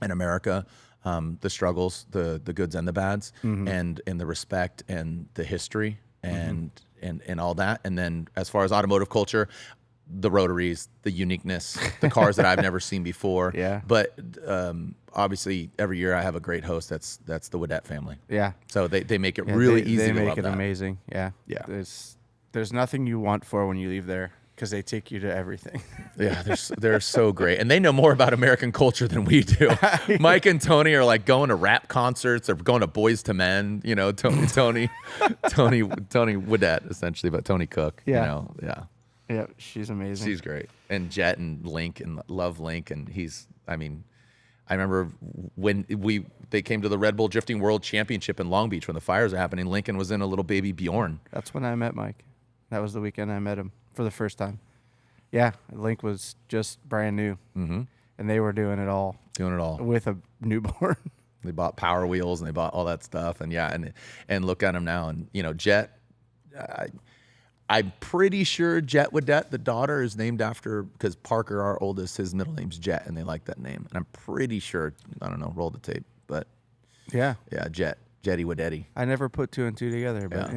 in America. The struggles, the goods and the bads, and the respect and the history and all that. And then as far as automotive culture, the rotaries, the uniqueness, the cars that I've never seen before. Yeah. But obviously, every year I have a great host. That's the Wadette family. Yeah. So they make it really easy. They make it amazing. Yeah. Yeah. There's nothing you want for when you leave there because they take you to everything. Yeah, they're so great, and they know more about American culture than we do. Mike and Tony are like going to rap concerts. They're going to Boys to Men. Tony Wadette essentially, but Tony Cook. Yeah. Yeah. Yeah, she's amazing. She's great. And Jet and Link, and love Link, and I remember when they came to the Red Bull Drifting World Championship in Long Beach when the fires were happening, Lincoln was in a little baby Bjorn. That's when I met Mike. That was the weekend I met him for the first time. Yeah, Link was just brand new. And they were doing it all. With a newborn. They bought Power Wheels and they bought all that stuff. And and look at him now. And, Jet... I'm pretty sure Jet Wadette, the daughter, is named after, because Parker, our oldest, his middle name's Jet, and they like that name. And I'm pretty sure, I don't know, roll the tape, but yeah, Jetty Wadette. I never put two and two together, but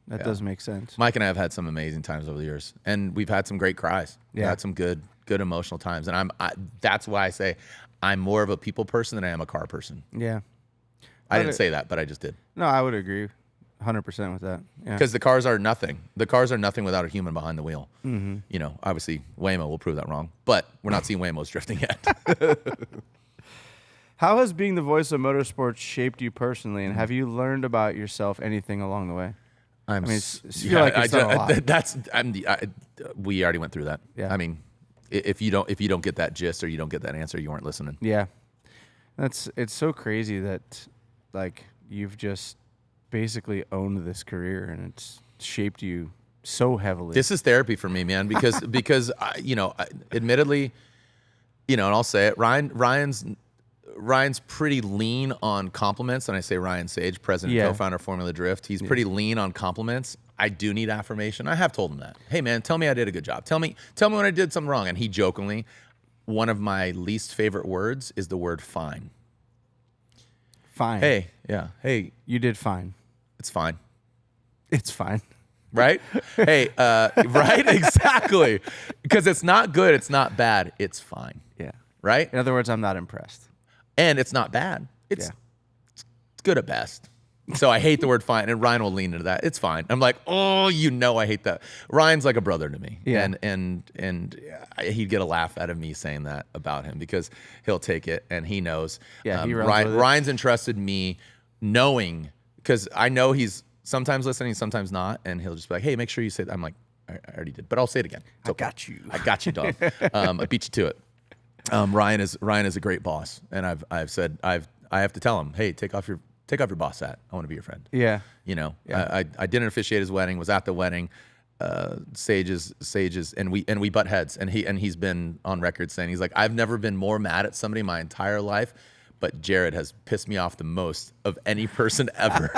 that does make sense. Mike and I have had some amazing times over the years, and we've had some great cries. We've had some good emotional times, and that's why I say I'm more of a people person than I am a car person. Yeah, I didn't say that, but I just did. No, I would agree. 100% with that. Yeah. Because the cars are nothing. The cars are nothing without a human behind the wheel. Obviously Waymo will prove that wrong, but we're not seeing Waymos drifting yet. How has being the voice of motorsports shaped you personally, and have you learned about yourself anything along the way? We already went through that. Yeah. I mean, if you don't get that gist or you don't get that answer, you weren't listening. Yeah. It's so crazy that you've just basically owned this career and it's shaped you so heavily. This is therapy for me, man, because admittedly, and I'll say it, Ryan's pretty lean on compliments, and I say Ryan Sage, president, co-founder of Formula Drift. He's pretty lean on compliments. I do need affirmation. I have told him that. Hey, man, tell me I did a good job. Tell me when I did something wrong. And he jokingly, one of my least favorite words is the word fine. Fine. Hey, yeah. Hey, you did fine. It's fine. It's fine. Right? Hey, right? Exactly. Because it's not good. It's not bad. It's fine. Yeah. Right? In other words, I'm not impressed. And it's not bad. It's good at best. So I hate the word fine. And Ryan will lean into that. It's fine. I'm like, oh, I hate that. Ryan's like a brother to me. Yeah. And he'd get a laugh out of me saying that about him because he'll take it and he knows. Yeah, Ryan's entrusted me knowing, because I know he's sometimes listening, sometimes not, and he'll just be like, hey, make sure you say that. I'm like, I already did, but I'll say it again. I got you. I got you, dog. I beat you to it. Ryan is a great boss, and I've said I have to tell him, hey, take off your Take off your boss hat. I want to be your friend. Yeah. You know, Yeah. I didn't officiate his wedding, was at the wedding. Sages, and we butt heads. And he's been on record saying, he's like, I've never been more mad at somebody my entire life, but Jarod has pissed me off the most of any person ever.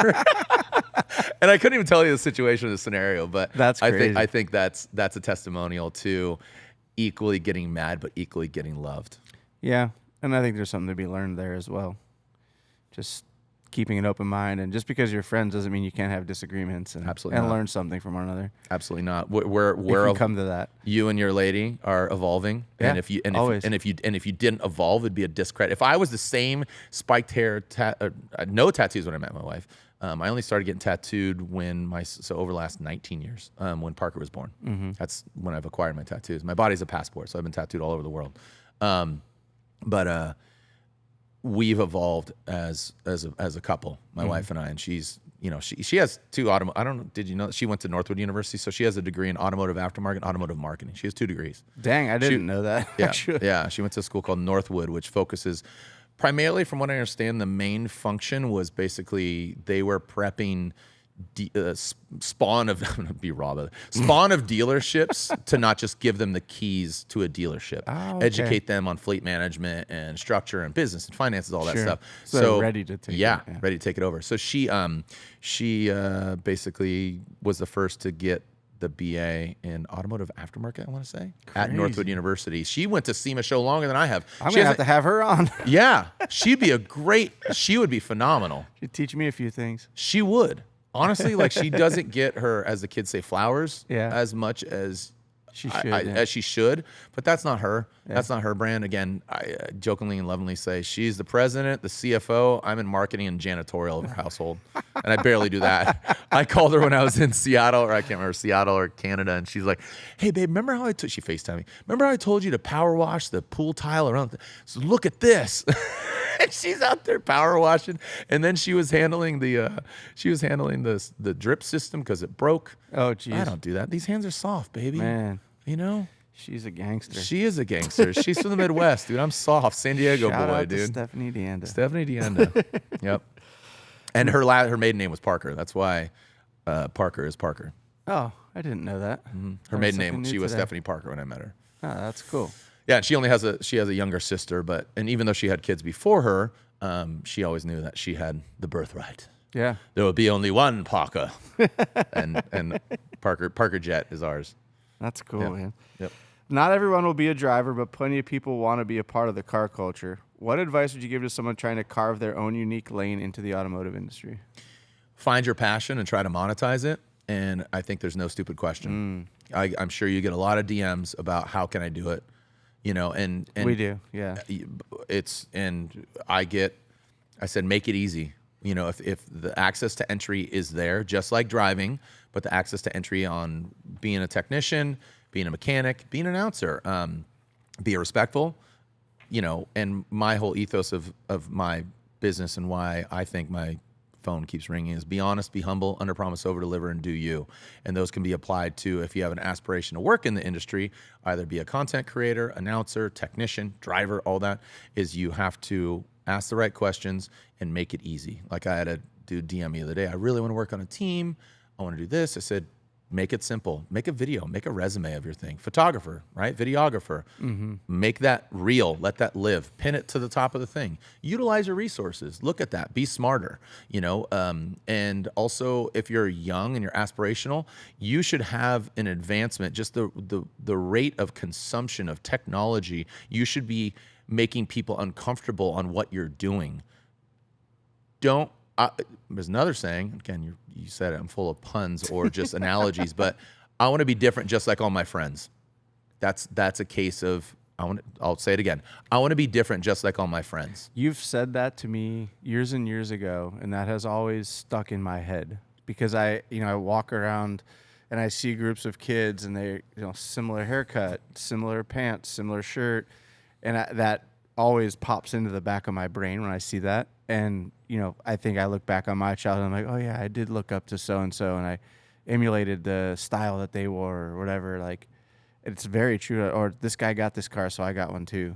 And I couldn't even tell you the situation or the scenario, but that's crazy. I think that's a testimonial to equally getting mad, but equally getting loved. Yeah. And I think there's something to be learned there as well. Just keeping an open mind, and just because you're friends doesn't mean you can't have disagreements and learn something from one another. Absolutely not. We're come to that. You and your lady are evolving, yeah, and if you didn't evolve, it'd be a discredit. If I was the same spiked hair, no tattoos when I met my wife. I only started getting tattooed over the last 19 years, when Parker was born. Mm-hmm. That's when I've acquired my tattoos. My body's a passport, so I've been tattooed all over the world. But we've evolved as a couple, my wife and I, and she's, you know, she has two I don't know, did you know that she went to Northwood University? So she has a degree in automotive aftermarket and automotive marketing. She has 2 degrees. Dang, I didn't know that. Yeah, yeah. She went to a school called Northwood, which focuses primarily, from what I understand, the main function was basically they were prepping spawn of dealerships to not just give them the keys to a delership, educate them on fleet management and structure and business and finances, all that stuff. So ready to take ready to take it over. So she basically was the first to get the BA in automotive aftermarket, I want to say, at Northwood University. She went to SEMA show longer than I have. I'm going to have to have her on. Yeah. She would be phenomenal. She'd teach me a few things. She would. Honestly, like, she doesn't get her, as the kids say, flowers as much as she should, but that's not her. Yeah. That's not her brand. Again, I jokingly and lovingly say she's the president, the CFO. I'm in marketing and janitorial of her household, and I barely do that. I called her when I was in Seattle, or I can't remember, Seattle or Canada, and she's like, "Hey, babe, remember how she FaceTimed me? Remember how I told you to power wash the pool tile around? So look at this." And she's out there power washing, and then she was handling the drip system because it broke. Oh, geez. I don't do that. These hands are soft, baby. Man, you know, she's a gangster. She is a gangster. She's from the Midwest, dude. I'm soft, San Diego Shout boy, out dude. To Stephanie DeAnda. Stephanie DeAnda. Yep. And her maiden name was Parker. That's why Parker is Parker. Oh, I didn't know that. Mm-hmm. Her maiden name, she was Stephanie Parker when I met her. Oh, that's cool. Yeah, and she has a younger sister, and even though she had kids before her, she always knew that she had the birthright. Yeah. There will be only one Parker. and Parker Jet is ours. That's cool, man. Yep. Not everyone will be a driver, but plenty of people want to be a part of the car culture. What advice would you give to someone trying to carve their own unique lane into the automotive industry? Find your passion and try to monetize it. And I think there's no stupid question. I'm sure you get a lot of DMs about how can I do it. You know, and we do, yeah. I said, make it easy. You know, if the access to entry is there, just like driving, but the access to entry on being a technician, being a mechanic, being an announcer, be respectful, you know, and my whole ethos of my business and why I think my phone keeps ringing is be honest, be humble, under promise, over deliver, and do you. And those can be applied to if you have an aspiration to work in the industry, either be a content creator, announcer, technician, driver, all that, is you have to ask the right questions and make it easy. Like I had a dude DM me the other day, I really want to work on a team. I want to do this. I said, make it simple. Make a video. Make a resume of your thing. Photographer, right? Videographer. Mm-hmm. Make that real. Let that live. Pin it to the top of the thing. Utilize your resources. Look at that. Be smarter. You know, and also if you're young and you're aspirational, you should have an advancement. Just the rate of consumption of technology. You should be making people uncomfortable on what you're doing. There's another saying, again, you said it, I'm full of puns or just analogies, but I want to be different just like all my friends. That's a case of, I'll say it again. I want to be different just like all my friends. You've said that to me years and years ago, and that has always stuck in my head because I walk around and I see groups of kids and they, similar haircut, similar pants, similar shirt, and that always pops into the back of my brain when I see that. And, I think I look back on my childhood and I'm like, oh yeah, I did look up to so-and-so and I emulated the style that they wore or whatever. Like, it's very true. Or this guy got this car, so I got one too.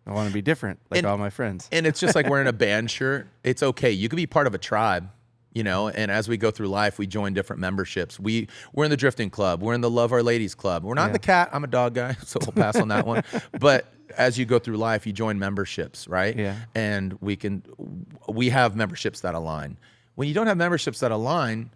I want to be different, like all my friends. And it's just like wearing a band shirt. It's okay. You could be part of a tribe, you know, and as we go through life, we join different memberships. We're in the Drifting Club. We're in the Love Our Ladies Club. We're not in the Cat. I'm a dog guy, so we'll pass on that one. But as you go through life, you join memberships, right? Yeah. And we have memberships that align. When you don't have memberships that align,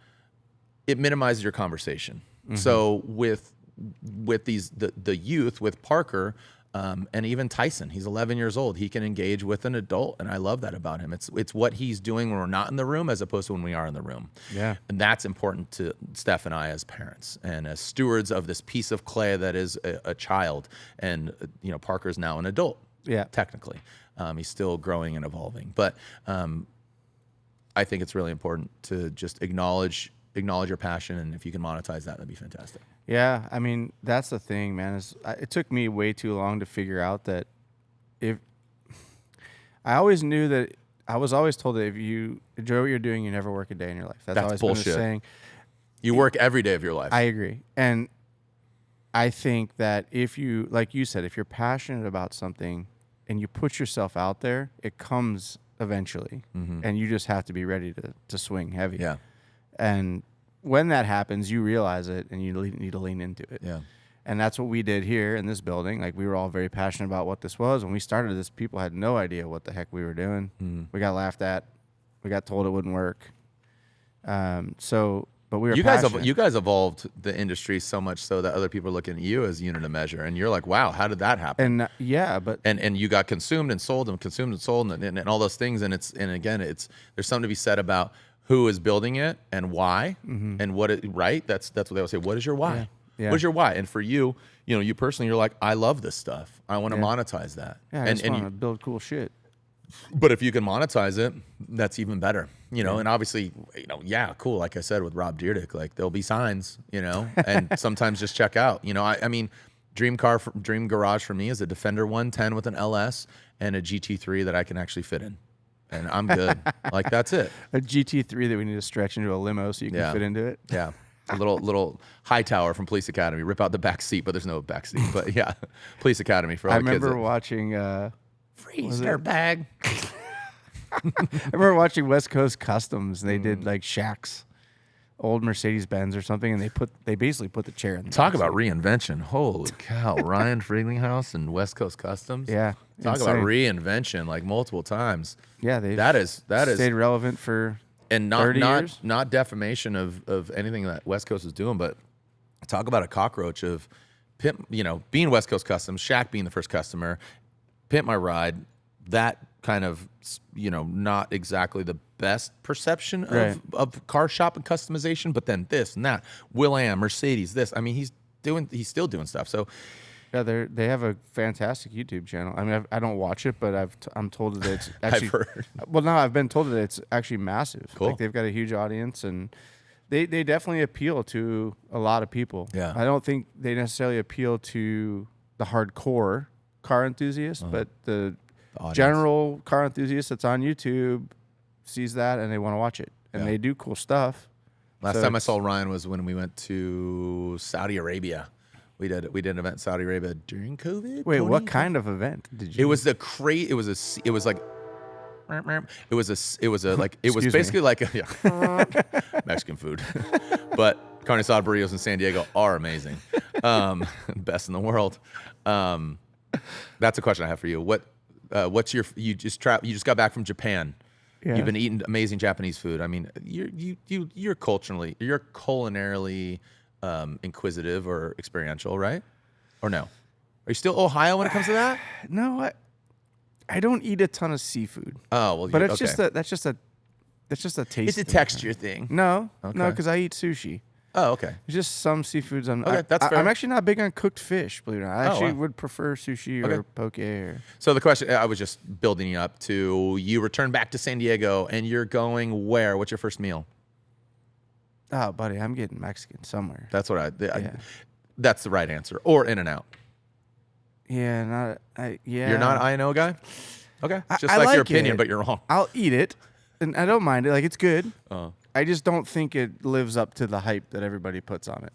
it minimizes your conversation. Mm-hmm. So with the youth, with Parker, and even Tyson, he's 11 years old. He can engage with an adult, and I love that about him. It's what he's doing when we're not in the room as opposed to when we are in the room. Yeah. And that's important to Steph and I as parents and as stewards of this piece of clay that is a child. And, you know, Parker's now an adult. Yeah. Technically. He's still growing and evolving. But I think it's really important to just acknowledge your passion, and if you can monetize that, that'd be fantastic. Yeah, I mean, that's the thing, man. It took me way too long to figure out that I always knew that I was always told that if you enjoy what you're doing, you never work a day in your life. That's always bullshit. been the saying. You work every day of your life. I agree. And I think that if you, like you said, if you're passionate about something and you put yourself out there, it comes eventually. Mm-hmm. And you just have to be ready to swing heavy. Yeah. And when that happens, you realize it and you need to lean into it. Yeah. And that's what we did here in this building. Like, we were all very passionate about what this was. When we started this, people had no idea what the heck we were doing. Mm. We got laughed at. We got told it wouldn't work. But we were passionate. You guys evolved the industry so much so that other people are looking at you as unit of measure, and you're like, wow, how did that happen? And and you got consumed and sold and all those things. And there's something to be said about who is building it and why, mm-hmm. and what it, right? That's what they always say. What is your why? Yeah. Yeah. What is your why? And for you, you know, you personally, you're like, I love this stuff. I want to monetize that. Yeah, I just want to build cool shit. But if you can monetize it, that's even better, you know. And obviously, you know, yeah, cool. Like I said with Rob Dyrdek, like there'll be signs, you know, and sometimes just check out. You know, I mean, dream garage for me is a Defender 110 with an LS and a GT3 that I can actually fit in. And I'm good. Like, that's it. A GT3 that we need to stretch into a limo so you can fit into it. Yeah. A little high tower from Police Academy. Rip out the back seat, but there's no back seat. But yeah, Police Academy for all the kids. I remember watching... Freeze dirtbag. I remember watching West Coast Customs. And they did like Shaq's old Mercedes-Benz or something, and they basically put the chair in the Talk about reinvention. Holy cow. Ryan Frieglinghouse and West Coast Customs. Yeah. Talk about reinvention like multiple times. Yeah, that is stayed relevant for and 30 years. Not defamation of anything that West Coast is doing, but talk about a cockroach of Pimp, you know, being West Coast Customs, Shaq being the first customer, Pimp My Ride, that kind of, you know, not exactly the best perception of car shop and customization, but then this and that, Will.i.am, Mercedes, this. I mean, he's still doing stuff. So yeah, they have a fantastic YouTube channel. I mean, I don't watch it, but I'm told that it's actually. I've heard. Well, no, I've been told that it's actually massive. Cool. Like, they've got a huge audience, and they definitely appeal to a lot of people. Yeah. I don't think they necessarily appeal to the hardcore car enthusiast, but the general car enthusiast that's on YouTube sees that and they want to watch it, and they do cool stuff. Last time I saw Ryan was when we went to Saudi Arabia. We did an event in Saudi Arabia during COVID. Wait, what kind of event did you? It was basically like Mexican food, but carne asada burritos in San Diego are amazing, best in the world. That's a question I have for you. What's you just got back from Japan? Yeah. You've been eating amazing Japanese food. I mean, you're culinarily inquisitive or experiential, right? Or no? Are you still Ohio when it comes to that? No, I don't eat a ton of seafood. Oh well, but that's just a taste. It's a texture thing. No, because I eat sushi. Oh, okay. It's just some seafoods. That's fair. I'm actually not big on cooked fish, believe it or not. I actually would prefer sushi or poke. So the question, I was just building you up to, you return back to San Diego and you're going where? What's your first meal? Oh, buddy, I'm getting Mexican somewhere. That's what that's the right answer. Or In-N-Out. Yeah, You're not an I&O guy? Okay. Just I like your opinion, but you're wrong. I'll eat it, and I don't mind it. Like, it's good. I just don't think it lives up to the hype that everybody puts on it.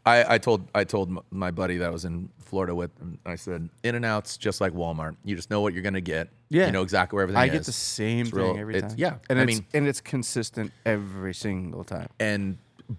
I told my buddy that I was in Florida with, and I said, In-N-Out's just like Walmart. You just know what you're gonna get. Yeah. You know exactly where everything is. I get the same thing every time. Yeah. And it's consistent every single time.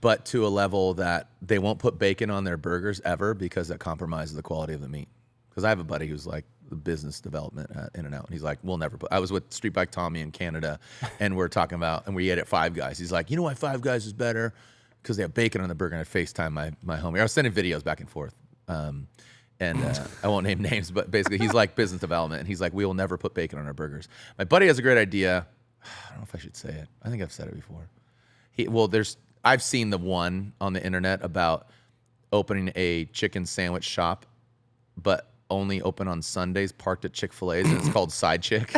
But to a level that they won't put bacon on their burgers ever because that compromises the quality of the meat. Because I have a buddy who's like the business development at In-N-Out, and he's like, we'll never put. I was with Street Bike Tommy in Canada, and we're talking about, and we ate at Five Guys. He's like, you know why Five Guys is better? Because they have bacon on the burger. And I FaceTime my homie. I was sending videos back and forth. I won't name names, but basically he's like business development, and he's like, we will never put bacon on our burgers. My buddy has a great idea. I don't know if I should say it. I think I've said it before. I've seen the one on the internet about opening a chicken sandwich shop, but only open on Sundays, parked at Chick-fil-A's, and it's called Side Chick.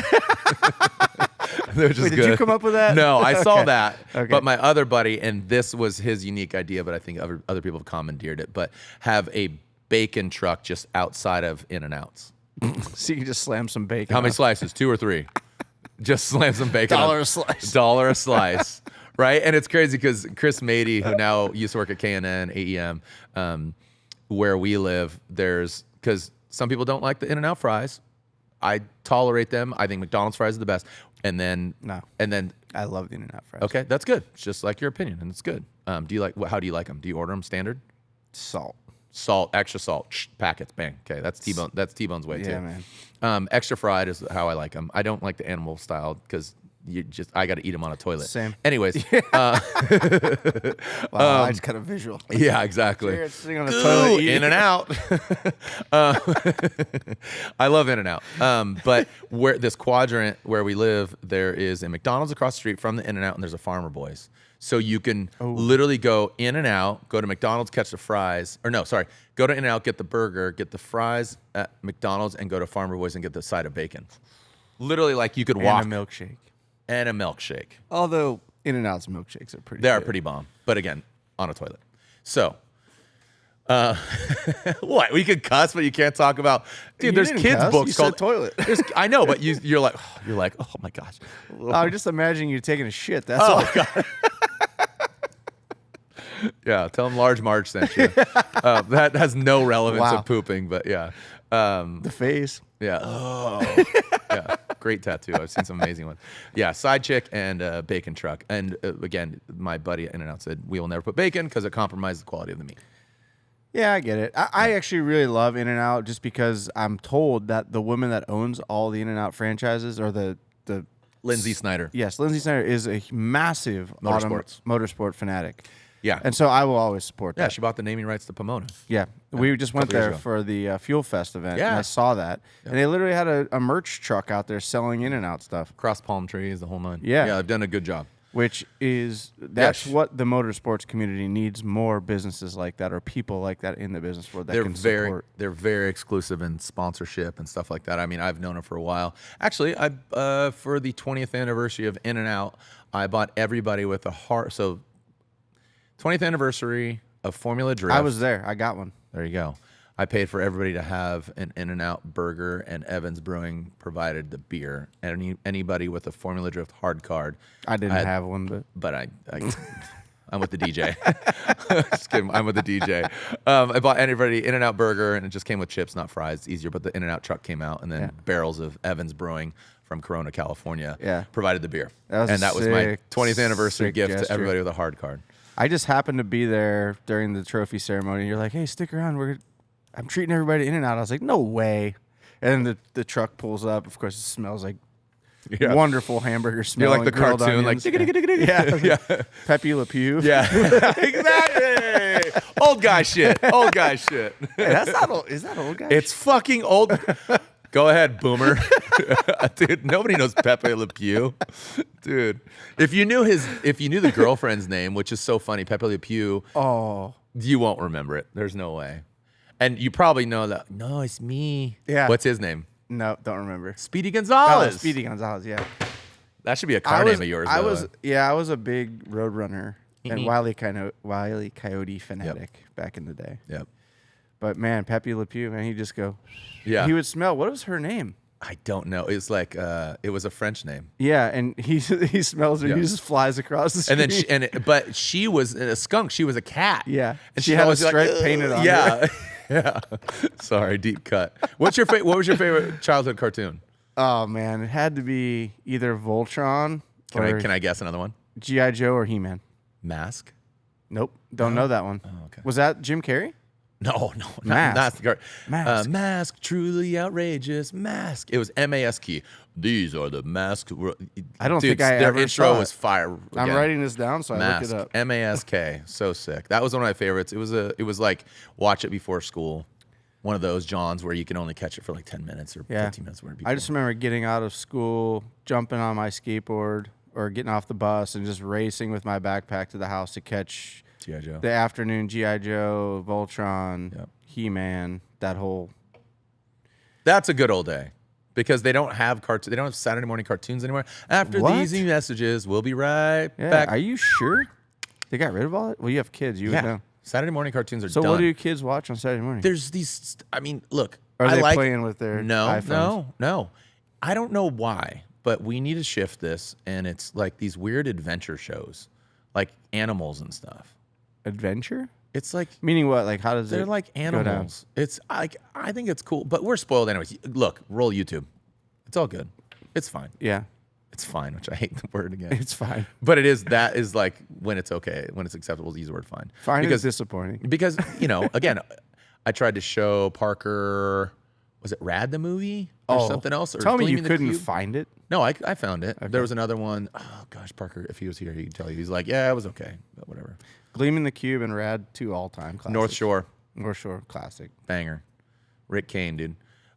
Wait, did you come up with that? No, I saw that. Okay. But my other buddy, and this was his unique idea, but I think other people have commandeered it, but have a bacon truck just outside of In-N-Out's. So you can just slam some bacon. How many slices? 2 or 3? Just slam some bacon. $1 a slice. $1 a slice. Right? And it's crazy because Chris Mady, who now used to work at K&N, AEM, where we live, because some people don't like the In-N-Out fries. I tolerate them. I think McDonald's fries are the best. And then I love the In-N-Out fries. Okay, that's good. It's just like your opinion, and it's good. How do you like them? Do you order them standard? Salt, extra salt, packets, bang. Okay, that's T-Bone. That's T-Bone's way too. Yeah, man. Extra fried is how I like them. I don't like the animal style because I got to eat them on a toilet. Same. Anyways, Wow, I just got a visual. yeah, exactly. You're sitting on the toilet eating. In-N-Out. I love In-N-Out. But where this quadrant where we live, there is a McDonald's across the street from the In-N-Out, and there's a Farmer Boys. So you can literally go In-N-Out, go to McDonald's, catch the fries. Or no, sorry. Go to In-N-Out, get the burger, get the fries at McDonald's, and go to Farmer Boys and get the side of bacon. Literally, like you could walk. And a milkshake. And a milkshake. Although In-N-Out's milkshakes are pretty They good. are pretty bomb. But again, on a toilet. So, what? We could cuss, but you can't talk about. Dude, there's kids' cuss. books You called said toilet. I know, but you're like, oh my gosh. I'm just imagining you taking a shit. That's all. God. Yeah, tell them Large Marge sent you. That has no relevance of pooping, but yeah. The face. Yeah. Oh. Yeah. Great tattoo. I've seen some amazing ones. Yeah, Side Chick and bacon truck. And again, my buddy at In-N-Out said, we will never put bacon because it compromises the quality of the meat. Yeah, I get it. I actually really love In-N-Out just because I'm told that the woman that owns all the In-N-Out franchises or the Lindsay Snyder. Yes, Lindsay Snyder is a massive motorsport fanatic. Yeah. And so I will always support that. Yeah, she bought the naming rights to Pomona. Yeah. We just went there ago. for the Fuel Fest event, Yeah. and I saw that. Yeah. And they literally had a merch truck out there selling In-N-Out stuff. Cross palm trees, the whole nine. Yeah. Yeah, they've done a good job. That's what the motorsports community needs, more businesses like that or people like that in the business world that can support. They're very exclusive in sponsorship and stuff like that. I mean, I've known them for a while. Actually, for the 20th anniversary of In-N-Out, I bought everybody with a heart. So 20th anniversary of Formula Drift. I was there. I got one. There you go. I paid for everybody to have an In-N-Out burger, and Evans Brewing provided the beer. And anybody with a Formula Drift hard card. I didn't have one, but I'm with the DJ. Just kidding. I'm with the DJ. I bought anybody In-N-Out burger, and it just came with chips, not fries. It's easier, but the In-N-Out truck came out, and then barrels of Evans Brewing from Corona, California, provided the beer. That was my 20th anniversary gift to everybody with a hard card. I just happened to be there during the trophy ceremony. You're like, hey, stick around. I'm treating everybody In-N-Out. I was like, no way. And then the truck pulls up. Of course, it smells like wonderful hamburger smell. You're like the cartoon, onions. Yeah. Pepe Le Pew. Yeah, exactly. Old guy shit. Hey, that's not old. Is that old guy? It's fucking old. Go ahead, boomer. Dude, nobody knows Pepe Le Pew. Dude, if you knew the girlfriend's name, which is so funny, Pepe Le Pew, you won't remember it. There's no way. And you probably know that. No, it's me. Yeah. What's his name? No, don't remember. Speedy Gonzalez. Oh, Speedy Gonzalez, yeah. That should be a car name of yours, I was a big Roadrunner and Wile E. Coyote fanatic back in the day. Yep. But man, Pepe Le Pew, man, he'd just go. Yeah. He would smell. What was her name? I don't know. It's like it was a French name. Yeah, and he smells her. Yeah. He just flies across the street. And then but she was a skunk. She was a cat. Yeah, and she had a always be stripe "Ugh." painted on Yeah, her. yeah. Sorry, deep cut. What was your favorite childhood cartoon? Oh man, it had to be either Voltron Can I guess another one? G.I. Joe or He-Man. Mask. Nope, don't know that one. Oh, okay. Was that Jim Carrey? No, Mask. Mask. Mask, truly outrageous. Mask. It was Mask. These are the masks. I don't Dude, think I their ever intro saw it. was fire. I'm again. writing this down so I Mask. look it up. Mask. So sick. That was one of my favorites. It was like watch it before school. One of those Johns where you can only catch it for like 10 minutes or 15 minutes. I just remember getting out of school, jumping on my skateboard or getting off the bus and just racing with my backpack to the house to catch G.I. Joe. the afternoon G.I. Joe, Voltron, Yep. He-Man, that whole. That's a good old day. Because they don't have they don't have Saturday morning cartoons anymore. After What? these messages, we'll be right Yeah, back. are you sure? They got rid of all that? Well, you have kids. You would know. Saturday morning cartoons are So done. what do your kids watch on Saturday morning? There's these. I mean, look. Are I they like, playing with their iPhones? No. I don't know why, but we need to shift this, and it's like these weird adventure shows, like animals and stuff. Adventure? It's like Meaning what? Like how does it they're like go down? animals. It's like I think it's cool, but we're spoiled anyways. Look, roll YouTube. It's all good. It's fine. Yeah, It's fine, which I hate the word again. it's fine. But it is. That is like when it's okay, when it's acceptable to use the word fine. Fine because is disappointing. because again, I tried to show Parker. Was it Rad the movie or something else? Or Tell me you Gleaming the couldn't Cube? find it. No, I found it. There was another one. Oh gosh, Parker. If he was here, he could tell you. He's like, yeah, it was okay, but whatever. Gleaming the Cube and Rad, 2 all-time classics. North Shore, North Shore classic. banger. Rick Kane, dude.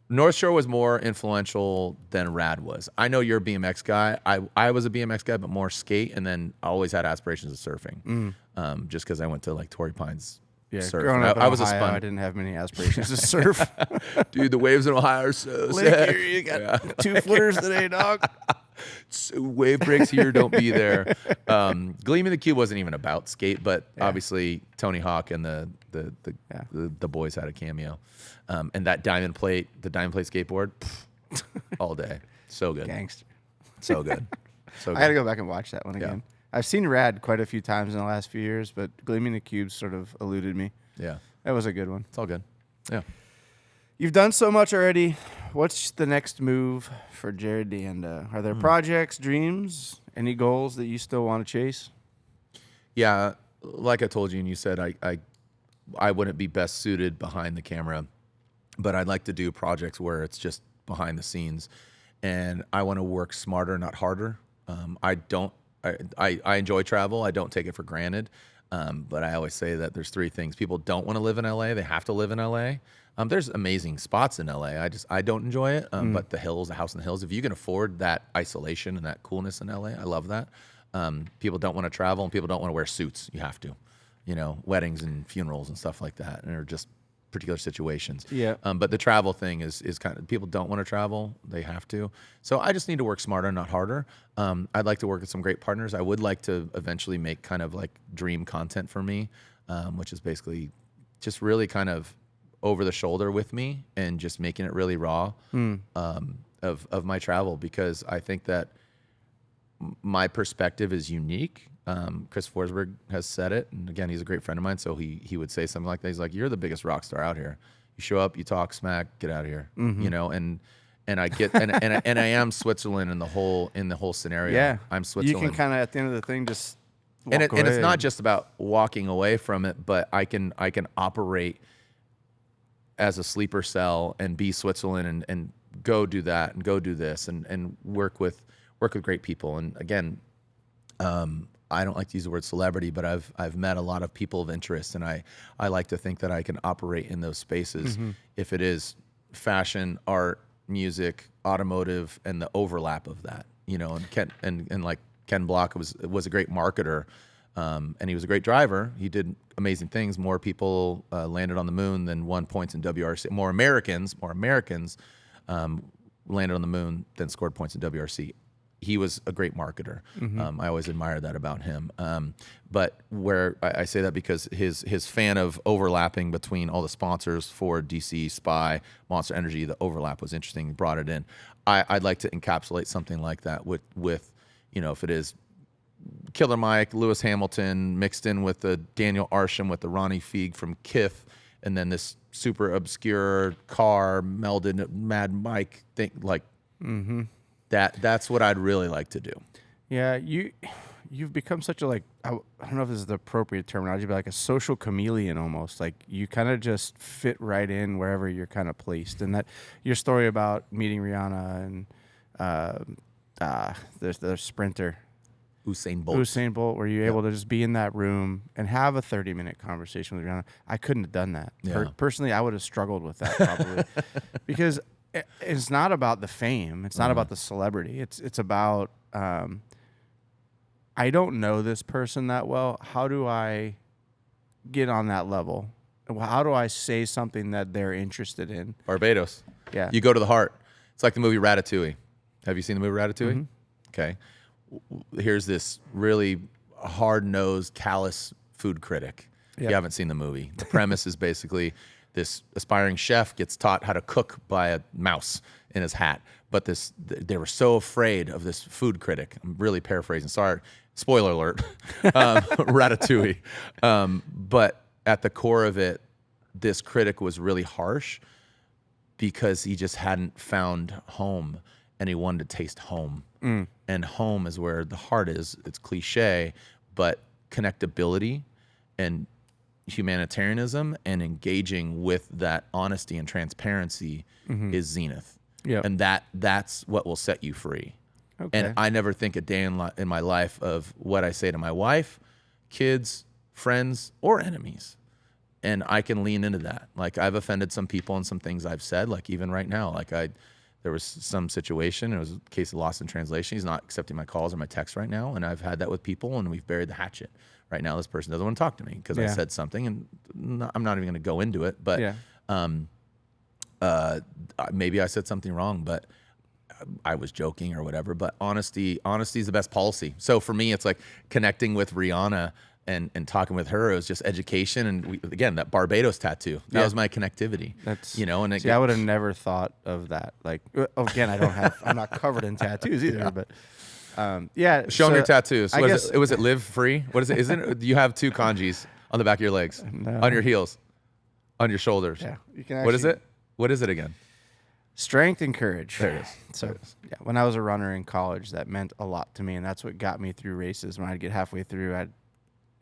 North Shore was more influential than Rad was. I know you're a BMX guy. I was a BMX guy, but more skate, and then I always had aspirations of surfing. Just because I went to like Torrey Pines. Yeah, surf. growing up in I was Ohio, a sponge. I didn't have many aspirations to surf. Dude, the waves in Ohio are so Lick sick. here, you got 2 footers today, dog. So wave breaks here, don't be there. Gleaming the Cube wasn't even about skate, but obviously Tony Hawk and the boys had a cameo. And that diamond plate skateboard, all day. So good. Gangster. So good. So good. I got to go back and watch that one again. I've seen Rad quite a few times in the last few years, but Gleaming the Cube sort of eluded me. Yeah. That was a good one. It's all good. Yeah. You've done so much already. What's the next move for Jarod DeAnda? Are there projects, dreams, any goals that you still want to chase? Yeah. Like I told you, and you said I wouldn't be best suited behind the camera, but I'd like to do projects where it's just behind the scenes, and I want to work smarter, not harder. I enjoy travel. I don't take it for granted. But I always say that there's 3 things. People don't want to live in LA. They have to live in LA. There's amazing spots in LA. I don't enjoy it. But the hills, the house in the hills, if you can afford that isolation and that coolness in LA, I love that. People don't want to travel, and people don't want to wear suits. You have to, weddings and funerals and stuff like that, and or just particular situations. Yeah. But the travel thing is kind of, people don't want to travel. They have to. So I just need to work smarter, not harder. I'd like to work with some great partners. I would like to eventually make kind of like dream content for me, which is basically just really kind of over the shoulder with me and just making it really raw of my travel, because I think that my perspective is unique. Chris Forsberg has said it, and again, he's a great friend of mine, so he would say something like that. He's like, "You're the biggest rock star out here. You show up, you talk smack, get out of here." And I get and I am Switzerland in the whole scenario. Yeah, I'm Switzerland. You can kind of at the end of the thing just and walk it's away. not just about walking away from it, but I can operate as a sleeper cell and be Switzerland and go do that and go do this and work with great people. And again, I don't like to use the word celebrity, but I've met a lot of people of interest, and I like to think that I can operate in those spaces. If it is fashion, art, music, automotive, and the overlap of that, and Ken and like Ken Block was a great marketer, and he was a great driver. He did amazing things. More people landed on the moon than won points in WRC. More Americans landed on the moon than scored points in WRC he was a great marketer. I always admire that about him. But where I say that because his fan of overlapping between all the sponsors, Ford, DC, Spy, Monster Energy, the overlap was interesting. He brought it in. I'd like to encapsulate something like that with if it is Killer Mike, Lewis Hamilton mixed in with the Daniel Arsham with the Ronnie Feig from Kith, and then this super obscure car melded Mad Mike thing like. That's what I'd really like to do. Yeah, you've become such a I don't know if this is the appropriate terminology, but like a social chameleon almost. Like you kind of just fit right in wherever you're kind of placed. And that your story about meeting Rihanna and the sprinter Usain Bolt, were you able to just be in that room and have a 30-minute conversation with Rihanna? I couldn't have done that. Yeah. Personally, I would have struggled with that probably because it's not about the fame. It's not about the celebrity. It's about I don't know this person that well. How do I get on that level? How do I say something that they're interested in? Barbados. Yeah. You go to the heart. It's like the movie Ratatouille. Have you seen the movie Ratatouille? Okay. Here's this really hard-nosed, callous food critic. Yep. You haven't seen the movie. The premise is basically this aspiring chef gets taught how to cook by a mouse in his hat. But they were so afraid of this food critic. I'm really paraphrasing. Sorry. Spoiler alert. Ratatouille. But at the core of it, this critic was really harsh because he just hadn't found home and he wanted to taste home. And home is where the heart is. It's cliche, but connectability and humanitarianism and engaging with that honesty and transparency is zenith. Yep. And that's what will set you free. Okay. And I never think a day in my life of what I say to my wife, kids, friends, or enemies. And I can lean into that. Like I've offended some people and some things I've said, like even right now, there was some situation, it was a case of lost in translation. He's not accepting my calls or my texts right now. And I've had that with people and we've buried the hatchet. Right now, this person doesn't want to talk to me because I said something and I'm not even going to go into it. But maybe I said something wrong, but I was joking or whatever. But honesty is the best policy. So for me, it's like connecting with Rihanna and talking with her. It was just education. And again, that Barbados tattoo, that was my connectivity. That's, and I would have never thought of that. Like, again, I'm not covered in tattoos either, but show them your tattoos. Was it live free? What is it? Isn't it, you have two kanjis on the back of your legs, on your heels, on your shoulders? Yeah. You can what is it? What is it again? Strength and courage. There it is. So yeah, when I was a runner in college, that meant a lot to me, and that's what got me through races. When I'd get halfway through,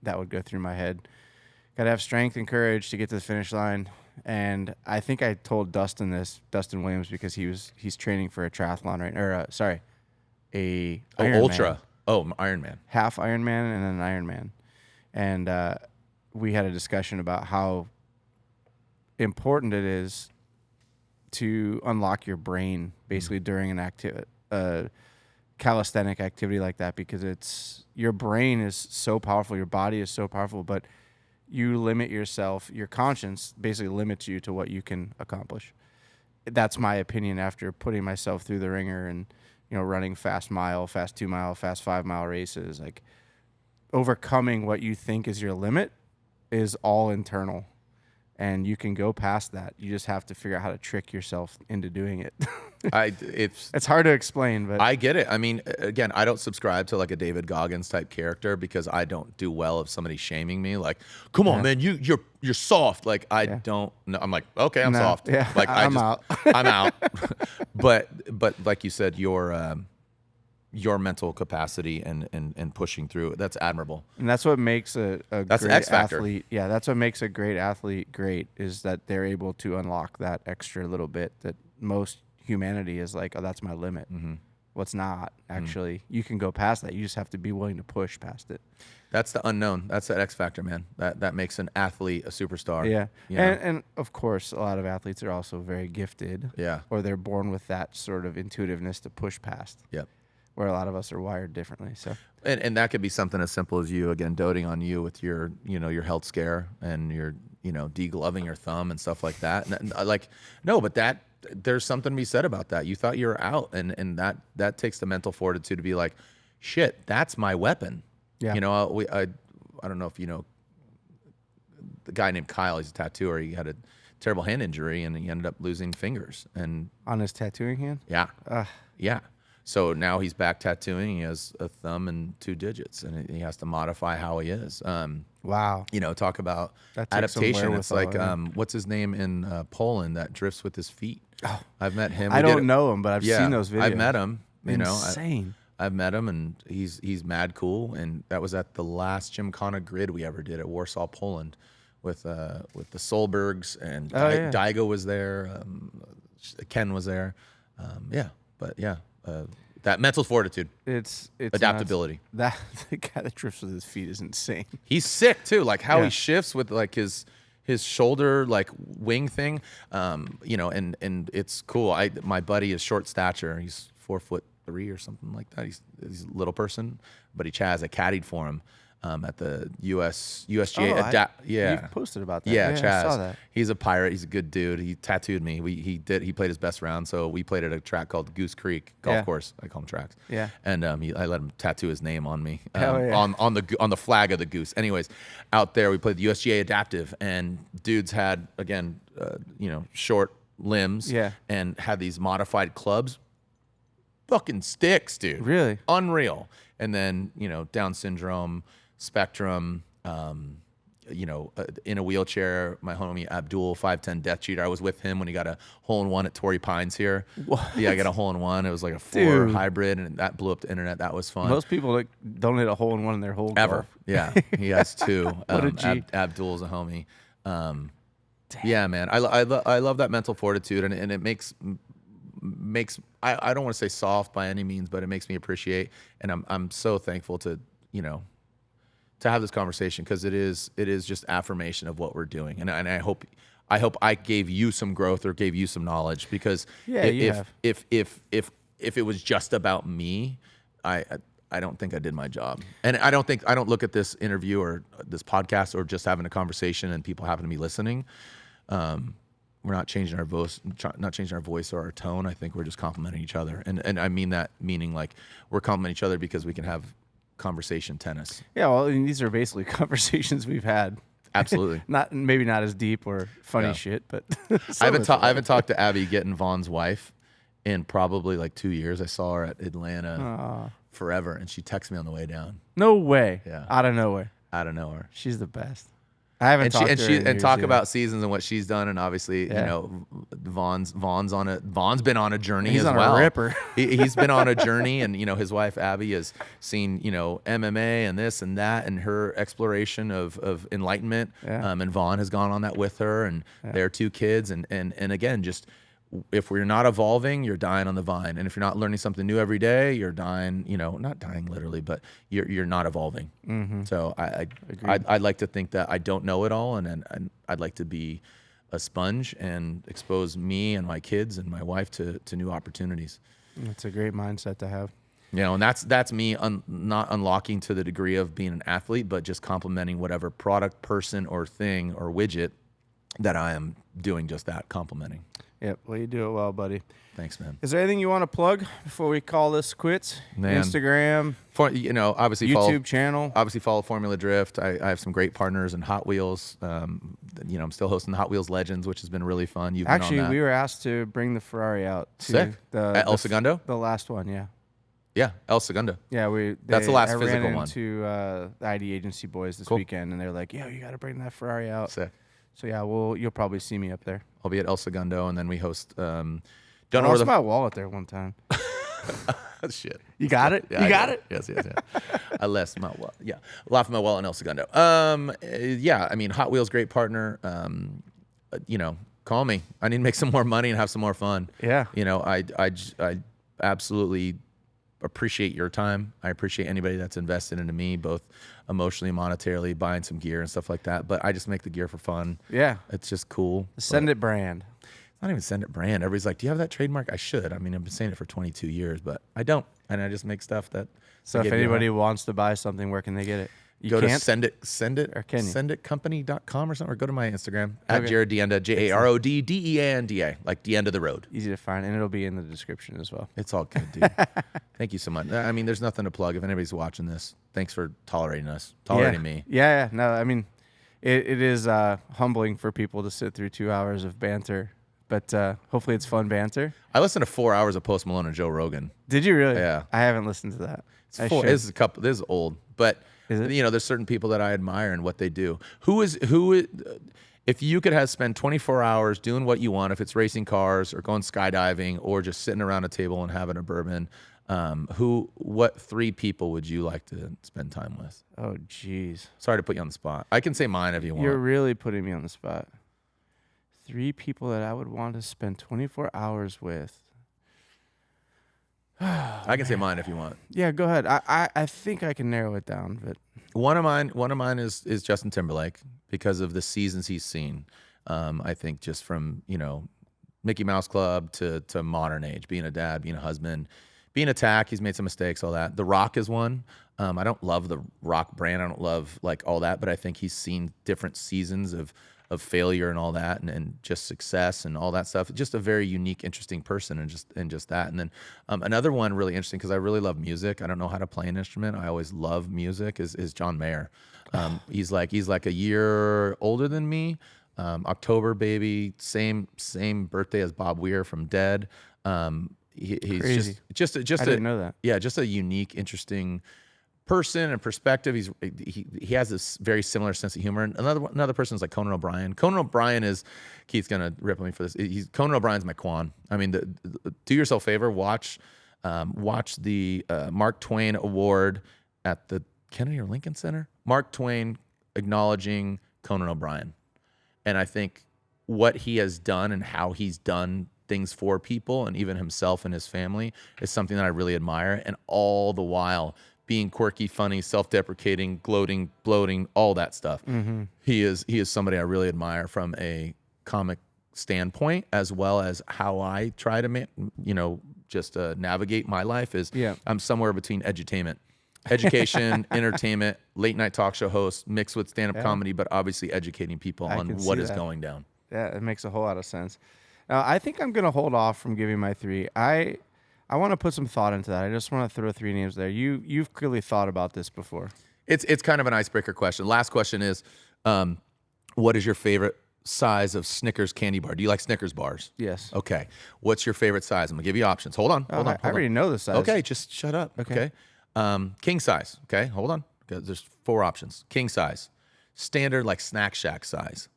that would go through my head. Got to have strength and courage to get to the finish line. And I think I told Dustin Williams, because he's training for a triathlon ultra. Ironman. Half Ironman and then an Ironman. And we had a discussion about how important it is to unlock your brain basically during an calisthenic activity like that, because your brain is so powerful, your body is so powerful, but you limit yourself. Your conscience basically limits you to what you can accomplish. That's my opinion after putting myself through the ringer and running fast mile, fast 2 mile, fast 5 mile races. Like overcoming what you think is your limit is all internal. And you can go past that. You just have to figure out how to trick yourself into doing it. It's hard to explain, but I get it. I mean, again, I don't subscribe to like a David Goggins type character because I don't do well if somebody's shaming me. Like, come on, man, you're soft. Like I don't know. I'm like, okay, I'm soft. Yeah, like I'm out. I'm out. But like you said, your mental capacity and pushing through, that's admirable. And that's what makes a that's great an X factor. Athlete. Yeah, that's what makes a great athlete great, is that they're able to unlock that extra little bit that most humanity is like, oh, that's my limit. What's not, actually. You can go past that. You just have to be willing to push past it. That's the unknown. That's that X factor, man. That makes an athlete a superstar. Yeah. And of course, a lot of athletes are also very gifted. Yeah. Or they're born with that sort of intuitiveness to push past. Yep. Where a lot of us are wired differently. So, and that could be something as simple as you, again, doting on you with your, your health scare and your, degloving your thumb and stuff like that. And but there's something to be said about that. You thought you were out, and that takes the mental fortitude to be like, shit, that's my weapon. Yeah. You know, I don't know if you know the guy named Kyle. He's a tattooer. He had a terrible hand injury, and he ended up losing fingers. And on his tattooing hand. Yeah, yeah. So now he's back tattooing. He has a thumb and 2 digits, and he has to modify how he is. Wow. You know, talk about That takes some adaptation. It's like, wherewithal, what's his name in Poland that drifts with his feet? Oh, I've met him. I don't know him, but I've seen those videos. I've met him. You know, insane. I've met him, and he's mad cool. And that was at the last Gymkhana grid we ever did at Warsaw, Poland, with the Solbergs, and Daigo was there. Ken was there. That mental fortitude. It's adaptability. Nuts. The guy that drifts with his feet is insane. He's sick too. Like how he shifts with like his shoulder like wing thing. You know, and it's cool. My buddy is short stature. He's 4'3" or something like that. He's a little person, but I caddied for him. At the USGA. You posted about that. Yeah, Chaz. I saw that. He's a pirate. He's a good dude. He tattooed me. He played his best round. So we played at a track called Goose Creek Golf Course. I call them tracks. Yeah. And I let him tattoo his name on me on the flag of the goose. Anyways, out there we played the USGA Adaptive, and dudes had again short limbs. Yeah. And had these modified clubs. Fucking sticks, dude. Really? Unreal. And then Down syndrome. Spectrum, in a wheelchair, my homie Abdul, 5'10" death cheater. I was with him when he got a hole-in-one at Torrey Pines here. What? Yeah, I got a hole-in-one. It was like a 4 hybrid, and that blew up the internet. That was fun. Most people don't hit a hole-in-one in their whole ever. golf. Yeah, he has 2. What a G. Abdul's a homie. Yeah, man. I love that mental fortitude, and it makes I don't want to say soft by any means, but it makes me appreciate, and I'm so thankful to to have this conversation, because it is just affirmation of what we're doing, and I hope I gave you some growth or gave you some knowledge, because if it was just about me, I don't think I did my job, and I don't look at this interview or this podcast or just having a conversation and people happen to be listening. We're not changing our voice, or our tone. I think we're just complimenting each other, and I mean that meaning like we're complimenting each other because we can have conversation tennis. Yeah, well, these are basically conversations we've had. Absolutely. Maybe not as deep or funny shit, but I haven't talked to Abby Gettin, Vaughn's wife, in probably like 2 years. I saw her at Atlanta forever, and she texted me on the way down. No way. Yeah. Out of nowhere. She's the best. I haven't talked to her in years talk either. about seasons and what she's done, and obviously Vaughn's been on a journey. He's as on well. A ripper. He's been on a journey, and his wife Abby has seen MMA and this and that, and her exploration of enlightenment. Yeah. And Vaughn has gone on that with her, and their 2 kids, and again, just if we're not evolving, you're dying on the vine, and if you're not learning something new every day, you're dying. Not dying literally, but you're not evolving. Mm-hmm. So I'd like to think that I don't know it all, and I'd like to be a sponge and expose me and my kids and my wife to new opportunities. That's a great mindset to have. And that's me not unlocking to the degree of being an athlete, but just complementing whatever product, person, or thing or widget that I am doing, just that, complementing. Yep. Well, you do it well, buddy. Thanks, man. Is there anything you want to plug before we call this quits? Man. Instagram, obviously YouTube channel. Obviously follow Formula Drift. I have some great partners in Hot Wheels. I'm still hosting the Hot Wheels Legends, which has been really fun. You've Actually, been on that. we were asked to bring the Ferrari out to Sick. At El Segundo? The last one, yeah. Yeah, El Segundo. Yeah, that's the last I physical ran one. into the ID agency boys this weekend, and they're like, "Yo, you got to bring that Ferrari out." Sick. So yeah, you'll probably see me up there. I'll be at El Segundo, and then we host. Don't know where my wallet there one time. Shit. You got it? Yeah, you got it? Yes. I left my wallet. Yeah, left my wallet in El Segundo. Yeah, I mean, Hot Wheels, great partner. Call me. I need to make some more money and have some more fun. Yeah. I absolutely appreciate your time. I appreciate anybody that's invested into me, both emotionally, monetarily, buying some gear and stuff like that. But I just make the gear for fun. Yeah. It's just cool. Send it brand. It's not even Send It brand. Everybody's like, do you have that trademark? I should. I mean, I've been saying it for 22 years, but I don't. And I just make stuff that. So if anybody wants to buy something, where can they get it? Go can't? to senditcompany.com or something, or go to my Instagram at Jarod DeAnda, JarodDeanda, like the end of the road. Easy to find, and it'll be in the description as well. It's all good, dude. Thank you so much. I mean, there's nothing to plug. If anybody's watching this, thanks for tolerating me. Yeah. No, I mean, it is humbling for people to sit through 2 hours of banter, but hopefully it's fun banter. I listened to 4 hours of Post Malone and Joe Rogan. Did you really? Yeah. I haven't listened to that. This is old, but is it? There's certain people that I admire and what they do. If you could spend 24 hours doing what you want, if it's racing cars or going skydiving or just sitting around a table and having a bourbon, what 3 people would you like to spend time with? Oh, geez. Sorry to put you on the spot. I can say mine if you want. You're really putting me on the spot. 3 people that I would want to spend 24 hours with. I can say mine if you want. Yeah, go ahead. I think I can narrow it down, but one of mine is Justin Timberlake because of the seasons he's seen. I think just from Mickey Mouse Club to modern age, being a dad, being a husband, being attacked. He's made some mistakes, all that. The Rock is one. I don't love the Rock brand. I don't love like all that, but I think he's seen different seasons of failure and all that, and just success and all that stuff. Just a very unique, interesting person, and just that. And then another one really interesting because I really love music. I don't know how to play an instrument. I always love music. Is John Mayer. He's like a year older than me. October baby, same birthday as Bob Weir from Dead. He's crazy. just I didn't know that. Yeah, just a unique, interesting person and perspective. He has this very similar sense of humor. And another person is like Conan O'Brien. Conan O'Brien is, Keith's gonna rip on me for this. Conan O'Brien's my Quan. I mean, do yourself a favor, watch the Mark Twain Award at the Kennedy or Lincoln Center. Mark Twain acknowledging Conan O'Brien, and I think what he has done and how he's done things for people and even himself and his family is something that I really admire. And all the while being quirky, funny, self-deprecating, gloating, bloating, all that stuff. Mm-hmm. He is somebody I really admire from a comic standpoint, as well as how I try to navigate my life. I'm somewhere between education, entertainment, late night talk show host, mixed with stand-up comedy, but obviously educating people on what is going down. Yeah, it makes a whole lot of sense. I think I'm going to hold off from giving my 3. I want to put some thought into that. I just want to throw 3 names there. You've clearly thought about this before. It's kind of an icebreaker question. Last question is, what is your favorite size of Snickers candy bar? Do you like Snickers bars? Yes. Okay. What's your favorite size? I'm gonna give you options. Hold on. I already know the size. Okay, just shut up. Okay. King size. Okay, hold on. There's 4 options. King size, standard like Snack Shack size,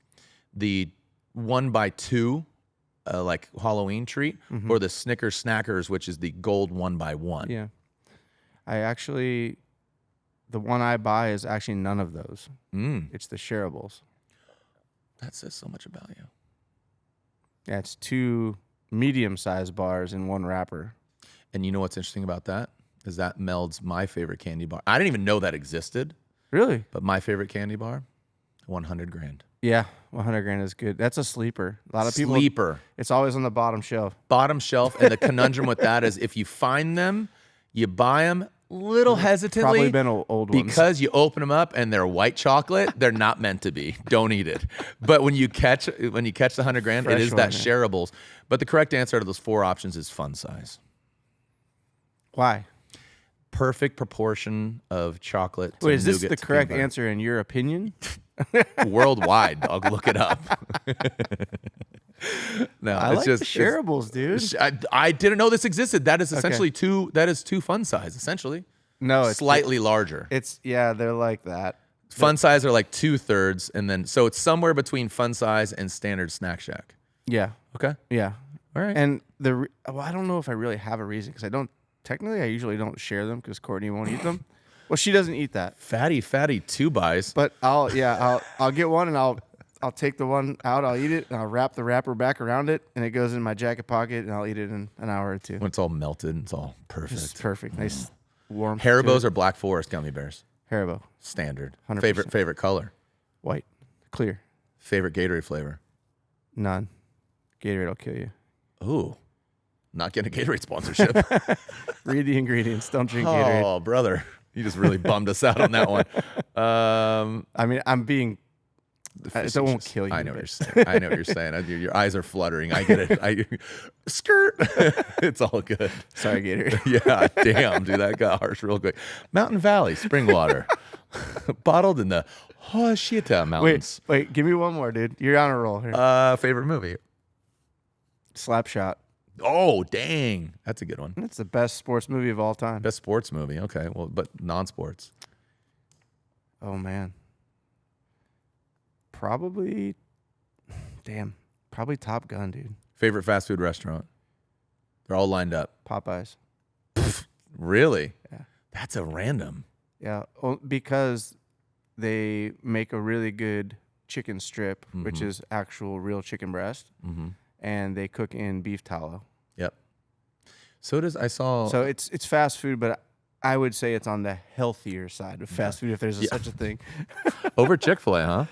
the 1x2. Like Halloween treat, or the Snickers Snackers, which is the gold 1x1. Yeah. The one I buy is actually none of those. It's the shareables. That says so much about you. Yeah, it's 2 medium-sized bars in one wrapper. And you know what's interesting about that? Is that melds my favorite candy bar. I didn't even know that existed. Really? But my favorite candy bar, $100,000. Yeah, $100,000 is good. That's a sleeper. A lot of people. Sleeper. It's always on the bottom shelf. Bottom shelf, and the conundrum with that is if you find them, you buy them little hesitantly. Probably been old ones. Because you open them up and they're white chocolate. They're not meant to be. Don't eat it. But when you catch the $100,000, it is that shareables. But the correct answer to those 4 options is fun size. Why? Perfect proportion of chocolate. Wait, is this the correct answer in your opinion? Worldwide. I'll look it up. No, I like the shareables, dude. I didn't know this existed. That is essentially 2 fun size, essentially. No, it's slightly larger. They're like that. Fun size are like 2/3, and then so it's somewhere between fun size and standard Snack Shack. Yeah. Okay. Yeah. All right. And I don't know if I really have a reason because I usually don't share them because Courtney won't eat them. Well, she doesn't eat that. Fatty 2 buys. But I'll get one and I'll take the one out, I'll eat it, and I'll wrap the wrapper back around it, and it goes in my jacket pocket, and I'll eat it in an hour or 2. When it's all melted, it's all perfect. It's perfect. Nice warm. Haribo's or Black Forest gummy bears? Haribo. Standard. 100%. Favorite color? White. Clear. Favorite Gatorade flavor? None. Gatorade will kill you. Ooh. Not getting a Gatorade sponsorship. Read the ingredients. Don't drink Gatorade. Oh, brother. You just really bummed us out on that one. I mean, I'm being. It won't kill you. I know what you're saying. I know what you're saying. Your eyes are fluttering. I get it. Skirt. It's all good. Sorry, Gator. Yeah, damn, dude, that got harsh real quick. Mountain Valley, spring water. Bottled in the Hoshita Mountains. Wait, give me one more, dude. You're on a roll here. Favorite movie? Slapshot. Oh, dang. That's a good one. It's the best sports movie of all time. Best sports movie. Okay, well, but non-sports. Oh, man. Probably Top Gun, dude. Favorite fast food restaurant? They're all lined up. Popeyes. Really? Yeah. That's a random. Yeah, because they make a really good chicken strip, which is actual real chicken breast, and they cook in beef tallow. Yep. So it's fast food, but I would say it's on the healthier side of fast food, if there's such a thing. Over Chick-fil-A, huh?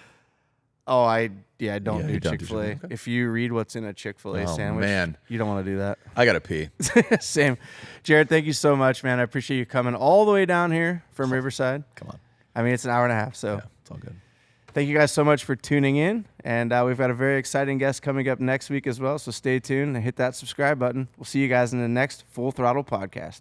Oh, I don't do you don't do Chick-fil-A. Chick-fil-A. If you read what's in a Chick-fil-A sandwich, man. you don't want to do that. I gotta pee. Same. Jarod, thank you so much, man. I appreciate you coming all the way down here from Riverside. Come on. I mean, it's an hour and a half, so Yeah, it's all good. thank you guys so much for tuning in. And we've got a very exciting guest coming up next week as well, so stay tuned and hit that subscribe button. We'll see you guys in the next Full Throttle Podcast.